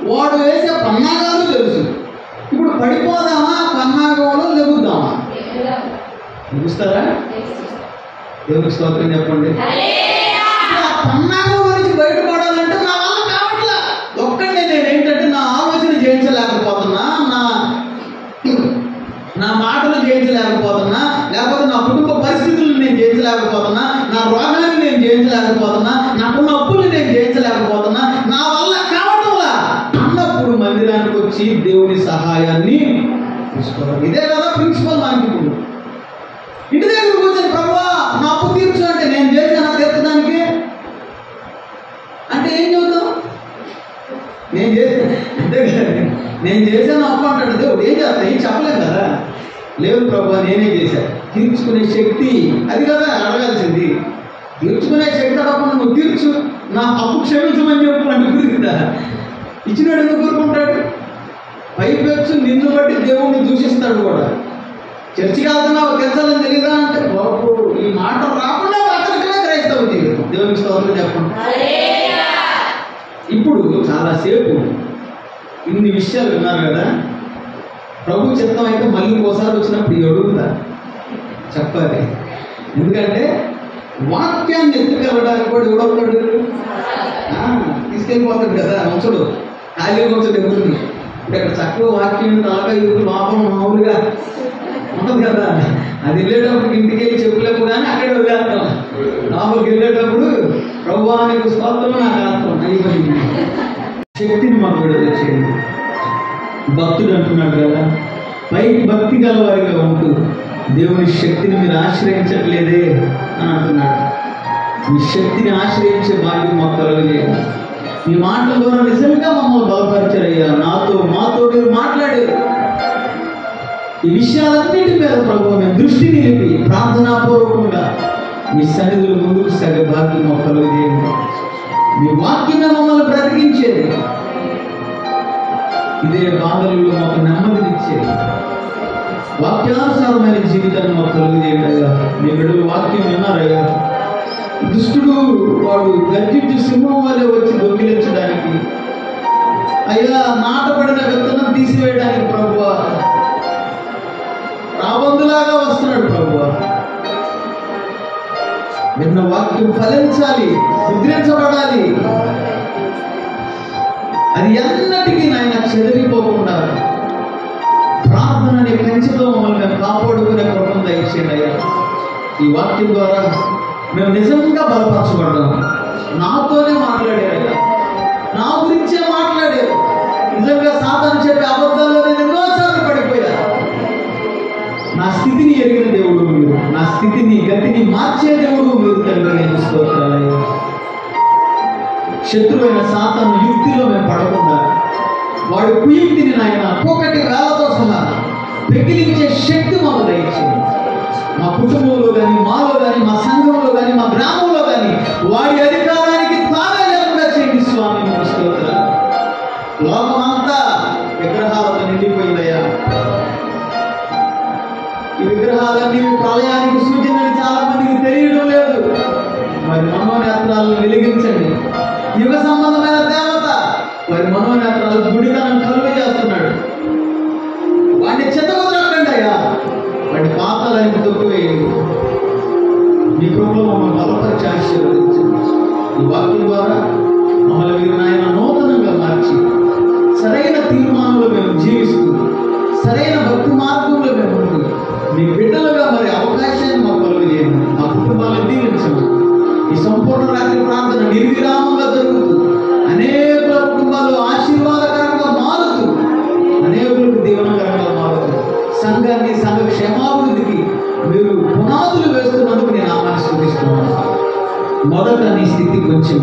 వాడు వేసే పన్నాగాలు తెలుసు. ఇప్పుడు పడిపోదామా పన్నాగంలో లెగుద్దామా? లెగుస్తారా? దేవునికి స్తోత్రం చెప్పండి. పన్నాగం నుంచి బయటపడాలంటే నా వల్ల కావట్లా. ఒక్కడే నేనేంటంటే నా ఆలోచన జయించలేకపోతున్నా, నా మాటలు జయించలేకపోతున్నా, లేకపోతే నా కుటుంబ పరిస్థితులను నేను జయించలేకపోతున్నా, నా రోగాన్ని నేను జయించలేకపోతున్నా, నాకున్న అప్పుల్ని నేను జయించలేకపోతున్నా, నా వల్ల కావటంలా అన్నప్పుడు మందిరానికి వచ్చి దేవుని సహాయాన్ని తీసుకోవాలి. ఇదే కదా ప్రిన్సిపల్ మనకి. ఇప్పుడు ఇంటి దగ్గర కూర్చొని ప్రభువా నా అప్పు తీర్చు అంటే నేను చేశాను తీర్చడానికి అంటే ఏం చెబుతాం? నేను చేశాను అంతే కదా, నేను చేశాను అప్పు అంటాడు దేవుడు. ఏం చేస్తా? ఏం చెప్పలేదు కదా. లేదు ప్రభువా నేనే చేశాను. తీర్చుకునే శక్తి అది కదా అడగాల్సింది. తీర్చుకునే శక్తి అడగకుండా నువ్వు తీర్చు, నా అప్పు క్షమించమని చెప్పు అంటే కుదిరిందా? ఇచ్చినాడు ఎందుకు కోరుకుంటాడు? పైపెచ్చు నిన్ను బట్టి దేవుణ్ణి దూషిస్తాడు కూడా. చర్చికి వెళ్తున్నావు తీర్చాలని తెలియదా అంటే బాబు ఈ మాట రాకుండా అతనికనే క్రైస్తవ జీవితం. దేవునికి స్తోత్రం చెప్పండి. ఇప్పుడు చాలాసేపు ఇన్ని విషయాలు విన్నారు కదా. ప్రభు చిత్తం అయితే మళ్ళీ ఇంకోసారి వచ్చినప్పుడు అడుగుతా చెప్పాలి. ఎందుకంటే వాక్యాన్ని ఎత్తుకెళ్ళడానికి కూడా ఎవడవుతాడు? తీసుకెళ్ళిపోతాడు కదా. ఉంచడు, ఖాళీ ఉంచడు. ఎదురుని ఇప్పుడు ఇక్కడ చక్కగా వాక్యం అలాగా ఎదురు లోపం మామూలుగా ఉంటుంది కదా. అది వెళ్ళేటప్పుడు ఇంటికి వెళ్ళి చెప్పులేపు కానీ అక్కడే వదిలేస్తాం. లోపలికి వెళ్ళేటప్పుడు ప్రభువానికి స్తోత్రం నాకు అర్థం అయిపోయింది. శక్తిని మాకు విడుదల చేయండి. భక్తుడు అంటున్నాడు కదా, పైకి భక్తి గలవారిగా ఉంటూ దేవుని శక్తిని మీరు ఆశ్రయించట్లేదే అని అంటున్నాడు. మీ శక్తిని ఆశ్రయించే భాగ్యం మాకు కలుగజేయండి. మీ మాటల ద్వారా నిజంగా మమ్మల్ని బలపరిచారయ్యా. మాతో మీరు మాట్లాడారు. ఈ విషయాలన్నిటి మీద ప్రభు మేము దృష్టి నిలిపి ప్రార్థనాపూర్వకంగా మీ సన్నిధులు ముందుకు సాగే భాగ్యం మాకు కలుగజేయండి. మీ వాక్యమే మమ్మల్ని బ్రతికించేది, ఇదే బాధలలో మాకు నెమ్మదినిచ్చేది. వాక్యానుసారమైన జీవితాన్ని మాకు కలుగజేయడయ్యా. మీ బిడ్డలు వాక్యం విన్నారయ్యా. దుష్టుడు వాడు గర్జించి సింహం వల్లే వచ్చి దొంగిలించడానికి, అయ్యా నాటబడిన విత్తనం తీసివేయడానికి ప్రభువా రాబందులాగా వస్తున్నాడు. ప్రభువా విన్న వాక్యం ఫలించాలి, ముద్రించబడాలి. అది ఎన్నటికీ నాయన చెదిరిపోకుండా ప్రార్థనని కంచెతో మమ్మల్ని కాపాడుకునే కృపను దయచేయండి అయ్యా. ఈ వాక్యం ద్వారా మేము నిజంగా బలపరచబడ్డాము. నాతోనే మాట్లాడారు, నా గురించే మాట్లాడారు. నిజంగా సాతాను చెప్పే అబద్ధాల్లో నేను ఎన్నోసార్లు పడిపోయా. నా స్థితిని ఎరిగిన దేవుడు మీరు, నా స్థితిని గతిని మార్చే దేవుడు మీరు తండ్రి. నేను స్తోత్రాలయ్యా. శత్రువైన సాతాను యుక్తిలో మేము పడకుండా వాడి కుయుక్తిని నాయన పోకటి వేలతో సహా పెకిలించే శక్తి మాకు దయచేయండి. మా కుటుంబంలో కానీ, మాలో కానీ, మా సంఘంలో కానీ, మా నేత్రాలన్నీ ప్రళయానికి సూచన అని చాలా మందికి తెలియడం లేదు. మరి మనోనేత్రాలను వెలిగించండి. యుగ సంబంధమైన దేవత మరి మనోనేత్రాలు గుడితనం కలుగు చేస్తున్నాడు. వాడిని చెత్తకొదలకండి అయ్యా, వాడి పాతాలని తొక్కివేయండి. మీ కృపలో మమ్మల్ని బలపరిచి ఆశీర్వదించండి. ఈ వాక్యం ద్వారా మమ్మల్ని మీరు నాయన నూతనంగా మార్చి సరైన తీర్మానంలో మేము జీవిస్తూ సరైన భక్తి మార్గంలో మేము ఉంటూ మీ బిడ్డలుగా మరి అవకాశాన్ని మాకు కలుగు చేయండి. మా కుటుంబాలను దీవించండి. ఈ సంపూర్ణ రాత్రి ప్రార్థన నిర్విరామంగా జరుగుతూ అనేక కుటుంబాలు ఆశీర్వాదకరంగా మారుతూ అనేకులకు దీవనకరంగా మారుతూ సంఘాన్ని సంఘ క్షేమాభివృద్ధికి మీరు పునాదులు వేస్తున్నందుకు నేను ఆమెను స్తుతిస్తున్నాను. మొదట నీ స్థితి కొంచెం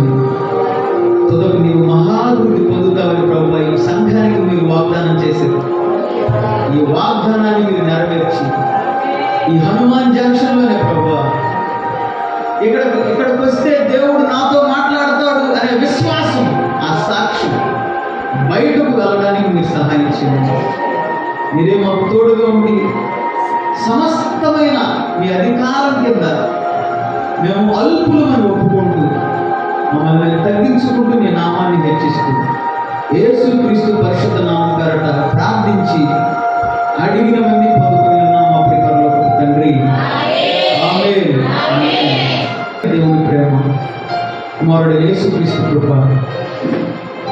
తుదకు నీవు మహాభివృద్ధి పొందుతావని ప్రభువా ఈ సంఘానికి మీరు వాగ్దానం చేశారు. ఈ వాగ్దానాన్ని మీరు నెరవేర్చి ఈ హనుమాన్ జంక్షన్లోనే ప్రభువా ఇక్కడికి వస్తే దేవుడు నాతో మాట్లాడతాడు అనే విశ్వాసం, ఆ సాక్ష్యం బయటకు వెళ్ళడానికి మీరు సహాయం చేయండి. మీరే మాకు తోడుగా ఉండి సమస్తమైన మీ అధికారం కింద మేము అల్పులమని ఒప్పుకుంటూ మమ్మల్ని తగ్గించుకుంటూ నీ నామాన్ని హెచ్చిస్తూ యేసుక్రీస్తు పరిశుద్ధ నామం పేరట ప్రార్థించి అడిగిన మంది పొందుకుని ఉన్నాం మా ప్రియపరలోక తండ్రి. ఆమేన్. దేవుని ప్రేమ, కుమారుడు యేసుక్రీస్తు కృప,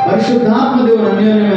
పరిశుద్ధాత్మ దేవుని అన్యోన్యమైన